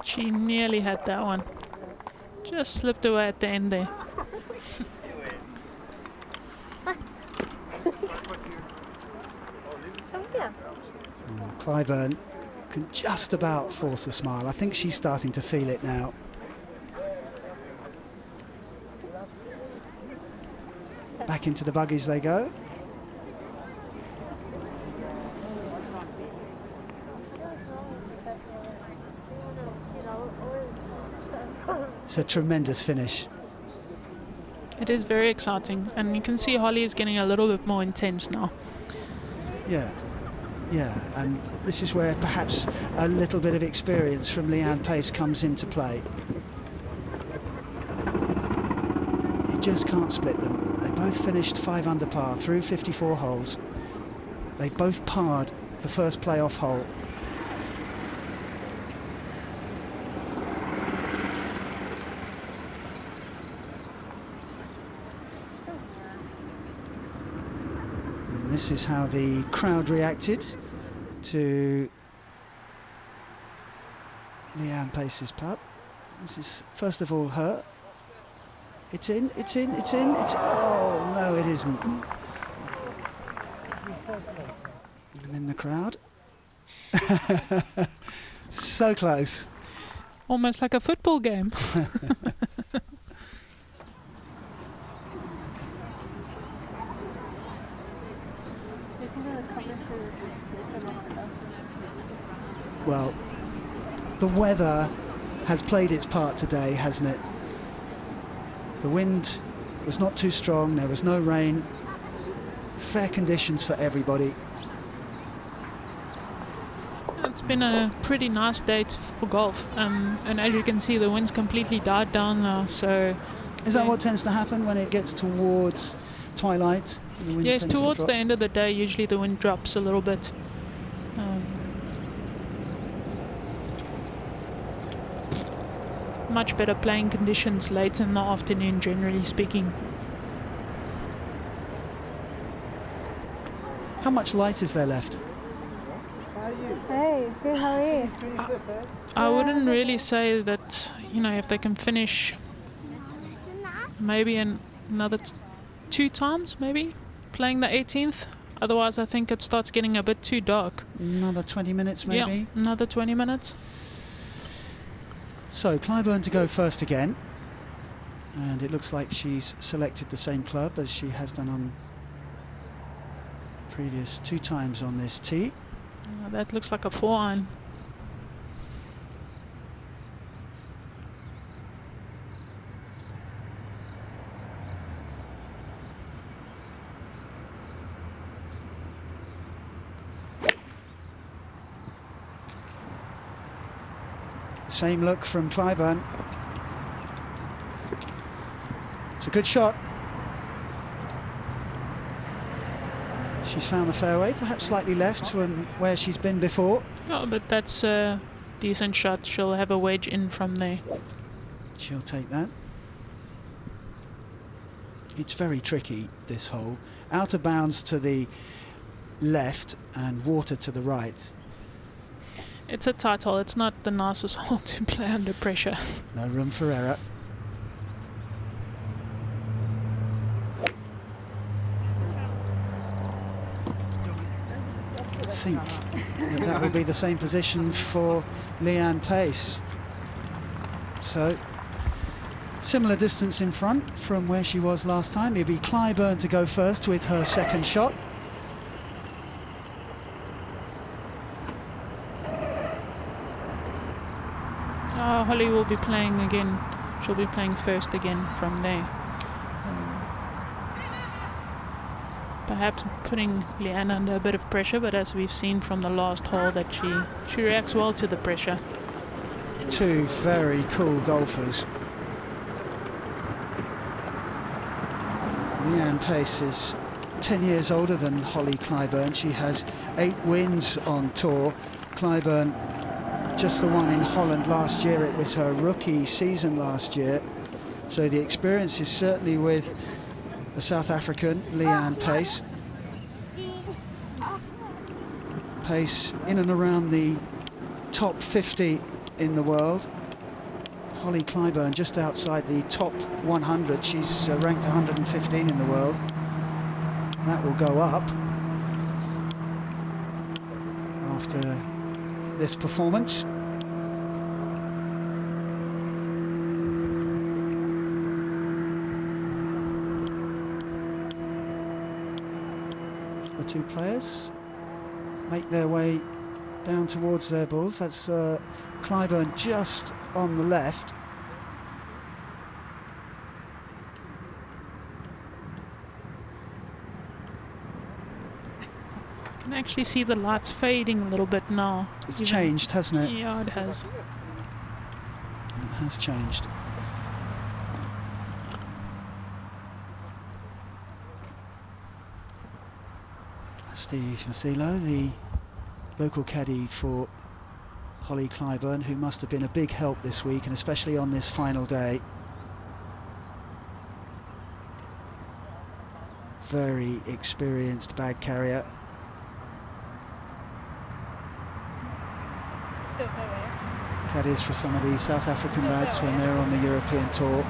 She nearly had that one. Just slipped away at the end there. Clyburn can just about force a smile. I think she's starting to feel it now. Back into the buggies they go. It's a tremendous finish. It is very exciting, and you can see Holly is getting a little bit more intense now. Yeah, yeah, and this is where perhaps a little bit of experience from Leanne Pace comes into play. You just can't split them. They both finished 5 under par through 54 holes. They both parred the first playoff hole. This is how the crowd reacted to Leanne Pace's putt. This is first of all her. It's in, it's in, it's in, it's... Oh, no, it isn't. And then the crowd. So close. Almost like a football game. Well, the weather has played its part today, hasn't it? The wind was not too strong, there was no rain. Fair conditions for everybody. It's been a pretty nice day for golf, and as you can see, the wind's completely died down now. So, is that what tends to happen when it gets towards twilight? The wind yes, tends to towards drop? the end of the day, usually the wind drops a little bit. Much better playing conditions late in the afternoon, generally speaking. How much light is there left? Hey, good, how are you? I wouldn't really say that, you know, if they can finish maybe another 2 times, maybe, playing the 18th. Otherwise, I think it starts getting a bit too dark. Another 20 minutes, maybe? Yeah, another 20 minutes. So, Clyburn to go first again. And it looks like she's selected the same club as she has done on previous 2 times on this tee. That looks like a 4-iron. Same look from Clyburn. It's a good shot. She's found the fairway, perhaps slightly left from where she's been before. Oh, but that's a decent shot. She'll have a wedge in from there. She'll take that. It's very tricky, this hole. Out of bounds to the left and water to the right. It's a tight hole. It's not the nicest hole to play under pressure. No room for error. I think that will be the same position for Leanne Pace. So, similar distance in front from where she was last time. It'll be Clyburn to go first with her second shot. Holly will be playing again. She'll be playing first again from there. Perhaps putting Leanne under a bit of pressure, but as we've seen from the last hole, that she reacts well to the pressure. 2 very cool golfers. Leanne Pace is 10 years older than Holly Clyburn. She has 8 wins on tour. Clyburn, just the one in Holland last year. It was her rookie season last year. So the experience is certainly with the South African, Leanne Pace. Pace in and around the top 50 in the world. Holly Clyburn just outside the top 100. She's ranked 115 in the world. That will go up after this performance. The 2 players make their way down towards their balls. That's Clyburn just on the left. can actually see the lights fading a little bit now. It's changed, hasn't it? Yeah, it has. It has changed. Steve Masilo, the local caddy for Holly Clyburn, who must have been a big help this week, and especially on this final day. Very experienced bag carrier. Caddies for some of these South African lads when they're on the European tour.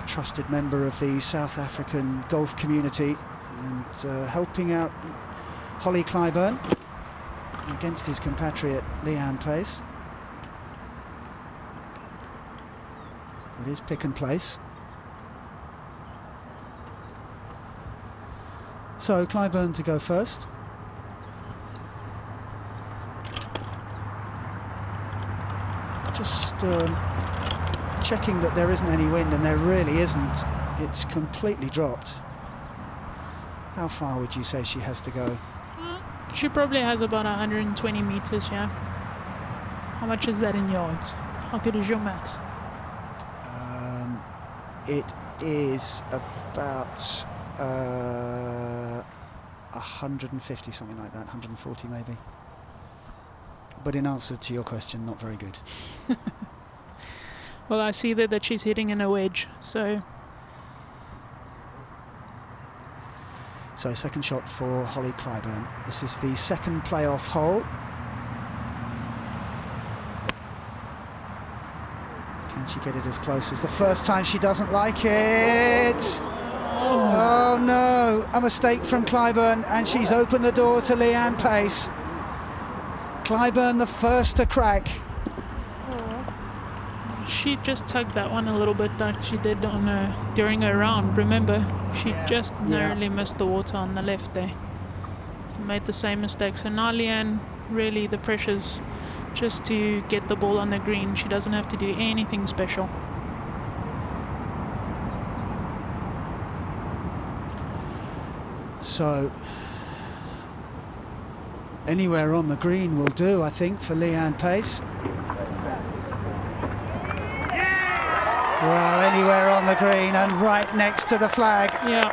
A trusted member of the South African golf community, and helping out Holly Clyburn against his compatriot Leanne Pace. It is pick and place. So Clyburn to go first. Just checking that there isn't any wind, and there really isn't. It's completely dropped. How far would you say she has to go? She probably has about 120 meters, yeah. How much is that in yards? How good is your maths? It is about 150, something like that, 140 maybe. But in answer to your question, not very good. Well, I see there that she's hitting in a wedge, so... So second shot for Holly Clyburn. This is the second playoff hole. Can she get it as close as the first time? She doesn't like it. Oh no, a mistake from Clyburn, and she's opened the door to Leanne Pace. Clyburn the first to crack. She just tugged that one a little bit like she did on during her round, remember? She just narrowly missed the water on the left there. So made the same mistake. So now Leanne, really the pressure's just to get the ball on the green. She doesn't have to do anything special. So anywhere on the green will do, I think, for Leanne Pace. Well, anywhere on the green and right next to the flag. Yeah.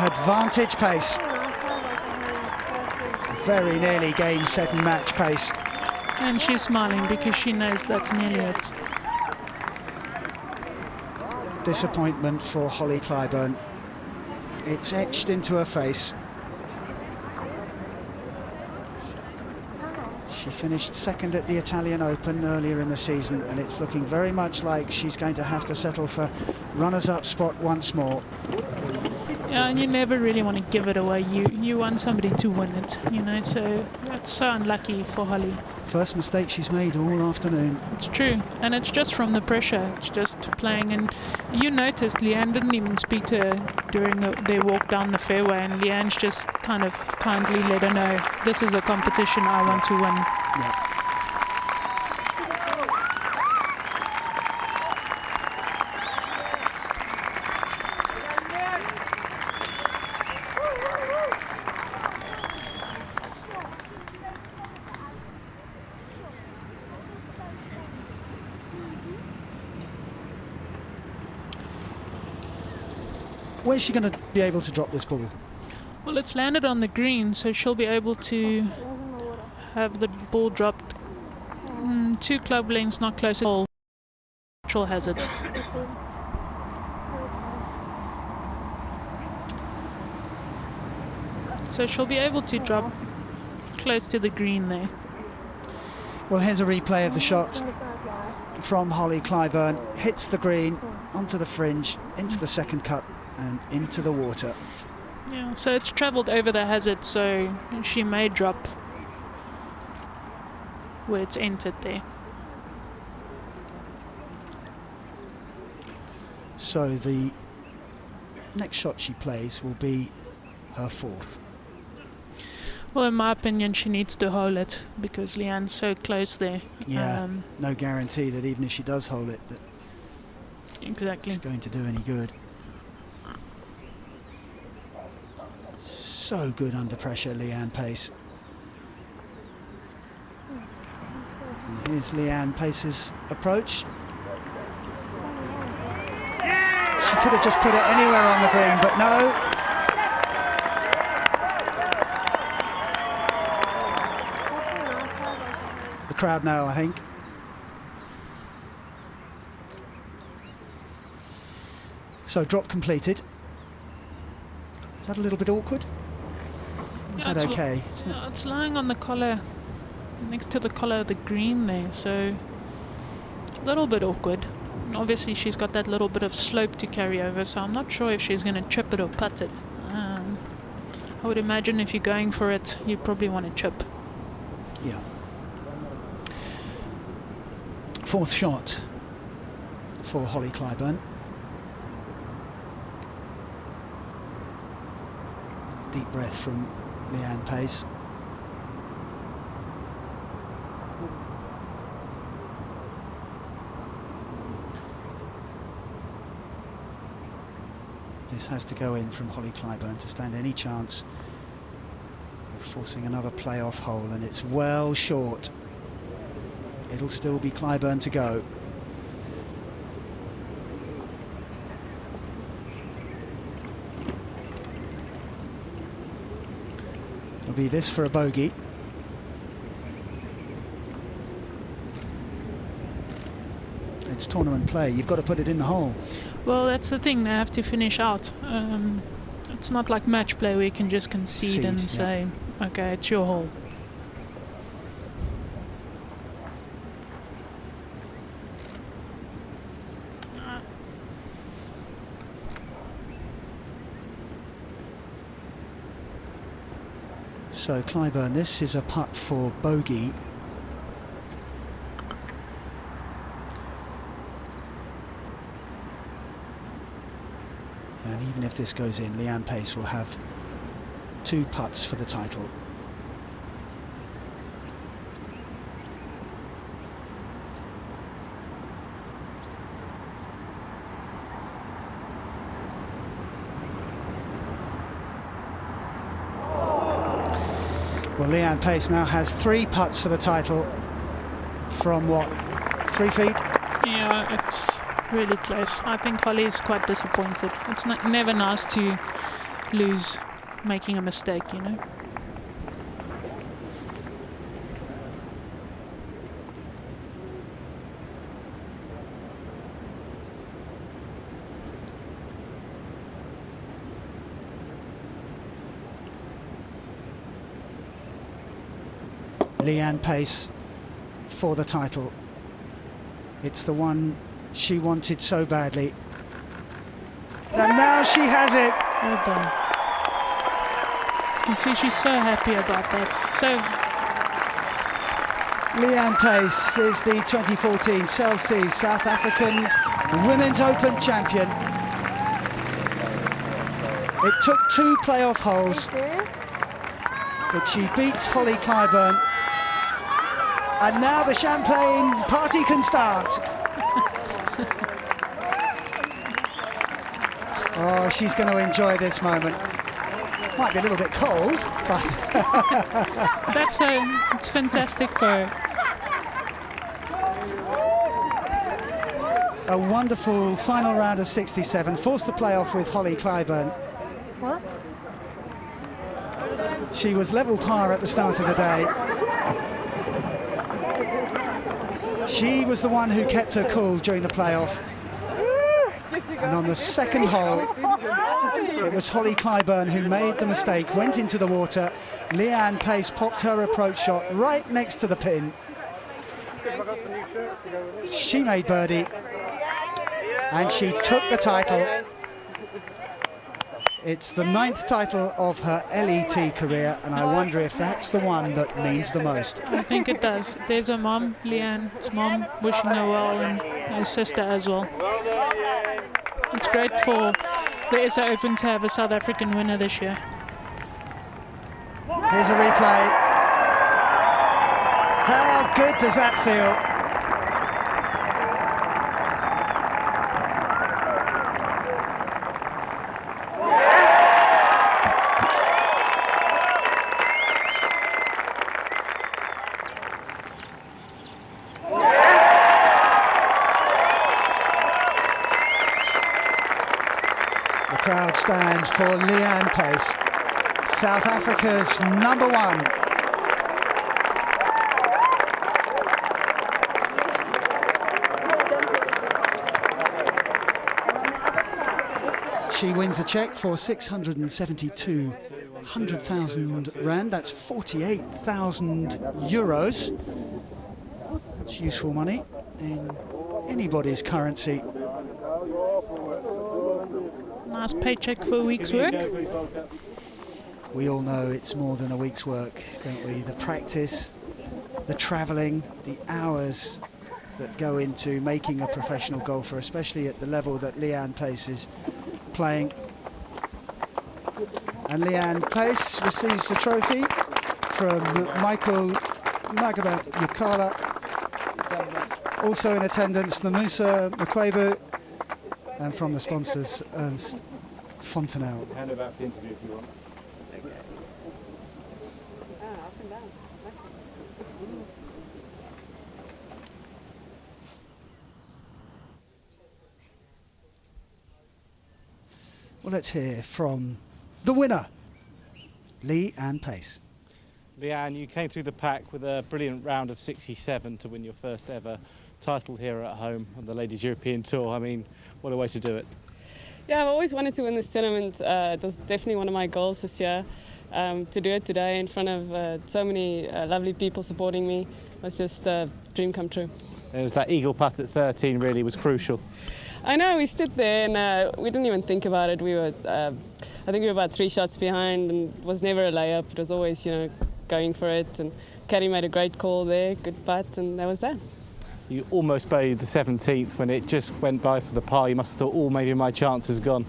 Advantage Pace. Very nearly game, set and match Pace. And she's smiling because she knows that's nearly it. Disappointment for Holly Clyburn. It's etched into her face. She finished second at the Italian Open earlier in the season, and it's looking very much like she's going to have to settle for runners-up spot once more. Yeah, and you never really want to give it away. You want somebody to win it, you know, so that's so unlucky for Holly. First mistake she's made all afternoon. It's true, and it's just from the pressure. It's just playing, and you noticed Leanne didn't even speak to her during their walk down the fairway, and Leanne's just kind of kindly let her know, this is a competition I want to win. Yeah. Where's she going to be able to drop this ball? Well, it's landed on the green, so she'll be able to have the ball dropped 2 club lengths, not close at all. Natural hazard. So she'll be able to drop close to the green there. Well, here's a replay of the shot from Holly Clyburn. Hits the green, onto the fringe, into the second cut, and into the water. Yeah, so it's travelled over the hazard, so she may drop where it's entered there. So the next shot she plays will be her 4th. Well, in my opinion, she needs to hole it because Leanne's so close there. Yeah, no guarantee that even if she does hole it, that exactly it's going to do any good. so good under pressure, Leanne Pace. And here's Leanne Pace's approach. She could have just put it anywhere on the green, but no. The crowd know, I think. So drop completed. Is that a little bit awkward? Is that okay? It's lying on the collar, next to the collar of the green there, so it's a little bit awkward. And obviously she's got that little bit of slope to carry over, so I'm not sure if she's going to chip it or putt it. I would imagine if you're going for it, you probably want to chip. Yeah. Fourth shot for Holly Clyburn. Deep breath from Leanne Pace. This has to go in from Holly Clyburn to stand any chance of forcing another playoff hole, and it's well short. It'll still be Clyburn to go. It'll be this for a bogey. It's tournament play, you've got to put it in the hole. Well, that's the thing, they have to finish out. It's not like match play where you can just concede and say, okay, it's your hole. So Clyburn, this is a putt for bogey. And even if this goes in, Leanne Pace will have 2 putts for the title. Well, Leanne Pace now has 3 putts for the title from what, 3 feet? Yeah, it's really close. I think Holly's quite disappointed. It's never nice to lose making a mistake, you know. Leanne Pace for the title. It's the one she wanted so badly. And now she has it. Well done. You can see she's so happy about that. So Leanne Pace is the 2014 Chelsea South African Women's Open champion. It took 2 playoff holes, but she beat Holly Clyburn. And now the champagne party can start. Oh, she's going to enjoy this moment. Might be a little bit cold, but it's fantastic for her. A wonderful final round of 67, forced the playoff with Holly Clyburn. What? She was level par at the start of the day. She was the one who kept her cool during the playoff. And on the second hole, it was Holly Clyburn who made the mistake, went into the water. Leanne Pace popped her approach shot right next to the pin. She made birdie, and she took the title. It's the 9th title of her LET career, and I wonder if that's the one that means the most. I think it does. There's her mom, Leanne's mom, wishing her well, and her sister as well. It's great for the SA Open to have a South African winner this year. Here's a replay. How good does that feel? crowd stand for Leanne Pace, South Africa's #1. She wins a cheque for 672,000 rand. That's 48,000 euros. That's useful money in anybody's currency. Nice paycheck for a week's work. We all know it's more than a week's work, don't we? The practice, the travelling, the hours that go into making a professional golfer, especially at the level that Leanne Pace is playing. And Leanne Pace receives the trophy from Michael Magaba Yukala. Also in attendance, Namusa Mkwebu, and from the sponsors, Ernst Fontenelle. Hand it back for the interview if you want. Well, let's hear from the winner, Leanne Pace. Leanne, you came through the pack with a brilliant round of 67 to win your first ever title here at home on the Ladies European Tour. I mean, what a way to do it. Yeah, I've always wanted to win this tournament. It was definitely one of my goals this year. To do it today in front of so many lovely people supporting me was just a dream come true. It was that eagle putt at 13 really was crucial. I know, we stood there and we didn't even think about it. We were, I think we were about 3 shots behind, and it was never a layup. It was always, going for it. And Caddy made a great call there, good putt, and that was that. You almost buried the 17th when it just went by for the par. You must have thought, oh, maybe my chance is gone.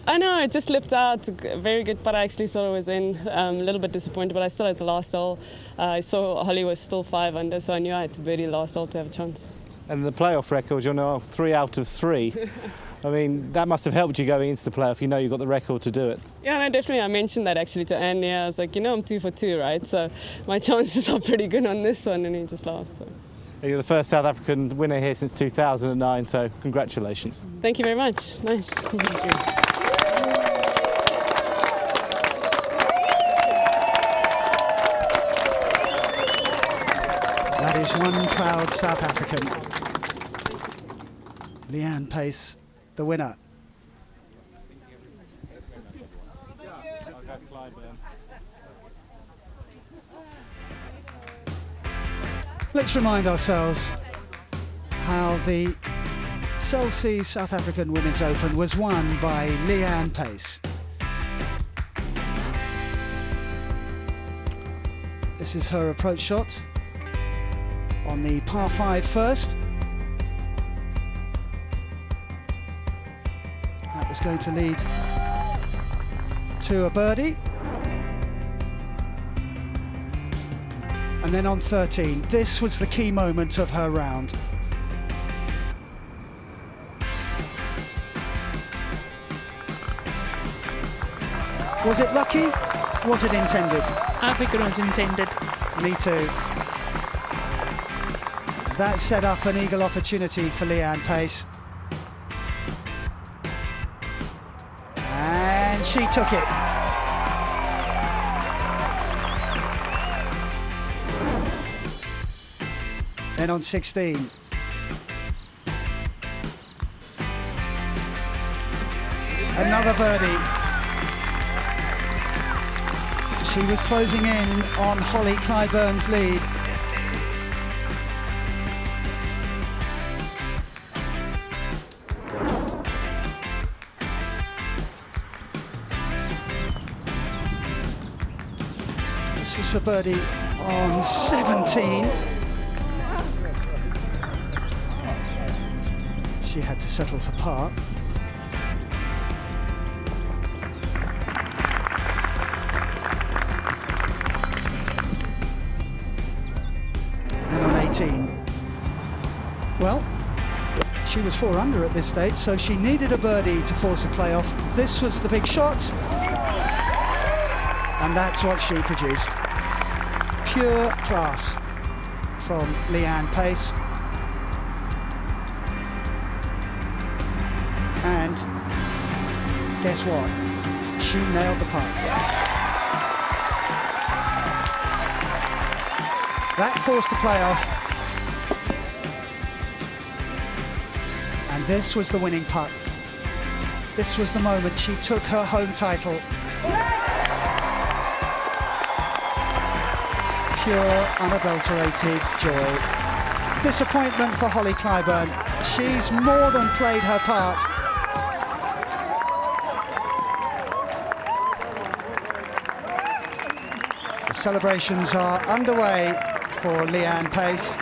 I know, it just slipped out. A very good putt. I actually thought it was in. A little bit disappointed, but I still had the last hole. I saw Holly was still 5 under, so I knew I had to birdie the last hole to have a chance. And the playoff record, you're now 3 out of 3. I mean, that must have helped you going into the playoff. You know you've got the record to do it. Yeah, no, definitely. I mentioned that actually to Andy. I was like, I'm 2 for 2, right? So my chances are pretty good on this one, and he just laughed. So. You're the first South African winner here since 2009, so congratulations. Thank you very much. Nice. Thank you. That is one proud South African. Leanne Pace, the winner. Let's remind ourselves how the Chelsea South African Women's Open was won by Leanne Pace. This is her approach shot on the par 5 first. That was going to lead to a birdie. And then on 13, this was the key moment of her round. Was it lucky? Was it intended? I think it was intended. Me too. That set up an eagle opportunity for Leanne Pace. And she took it. Then on 16. Another birdie. She was closing in on Holly Clyburn's lead. This was for birdie on 17. She had to settle for par. And on 18, well, she was 4 under at this stage, so she needed a birdie to force a playoff. This was the big shot, and that's what she produced. Pure class from Leanne Pace. And guess what? She nailed the putt. That forced a playoff. And this was the winning putt. This was the moment she took her home title. Pure, unadulterated joy. Disappointment for Holly Clyburn. She's more than played her part. The celebrations are underway for Leanne Pace.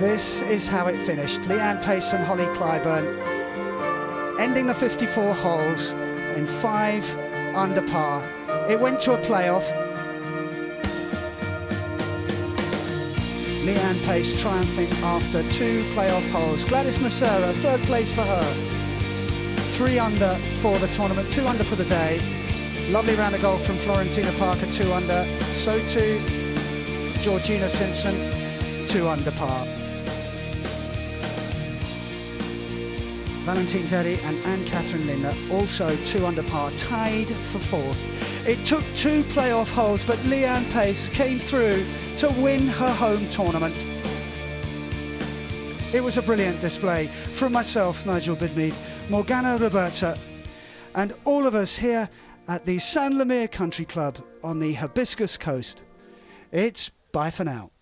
This is how it finished. Leanne Pace and Holly Clyburn ending the 54 holes in 5 under par. It went to a playoff. Leanne Pace triumphing after 2 playoff holes. Gladys Nacera, 3rd place for her. 3 under for the tournament, 2 under for the day. Lovely round of golf from Florentina Parker, 2 under. So too Georgina Simpson, 2 under par. Valentine Derry and Anne-Catherine Lindner also 2 under par, tied for 4th. It took 2 playoff holes, but Leanne Pace came through to win her home tournament. It was a brilliant display from myself, Nigel Bidmead, Morgana Roberta, and all of us here at the San Lemire Country Club on the Hibiscus Coast. It's bye for now.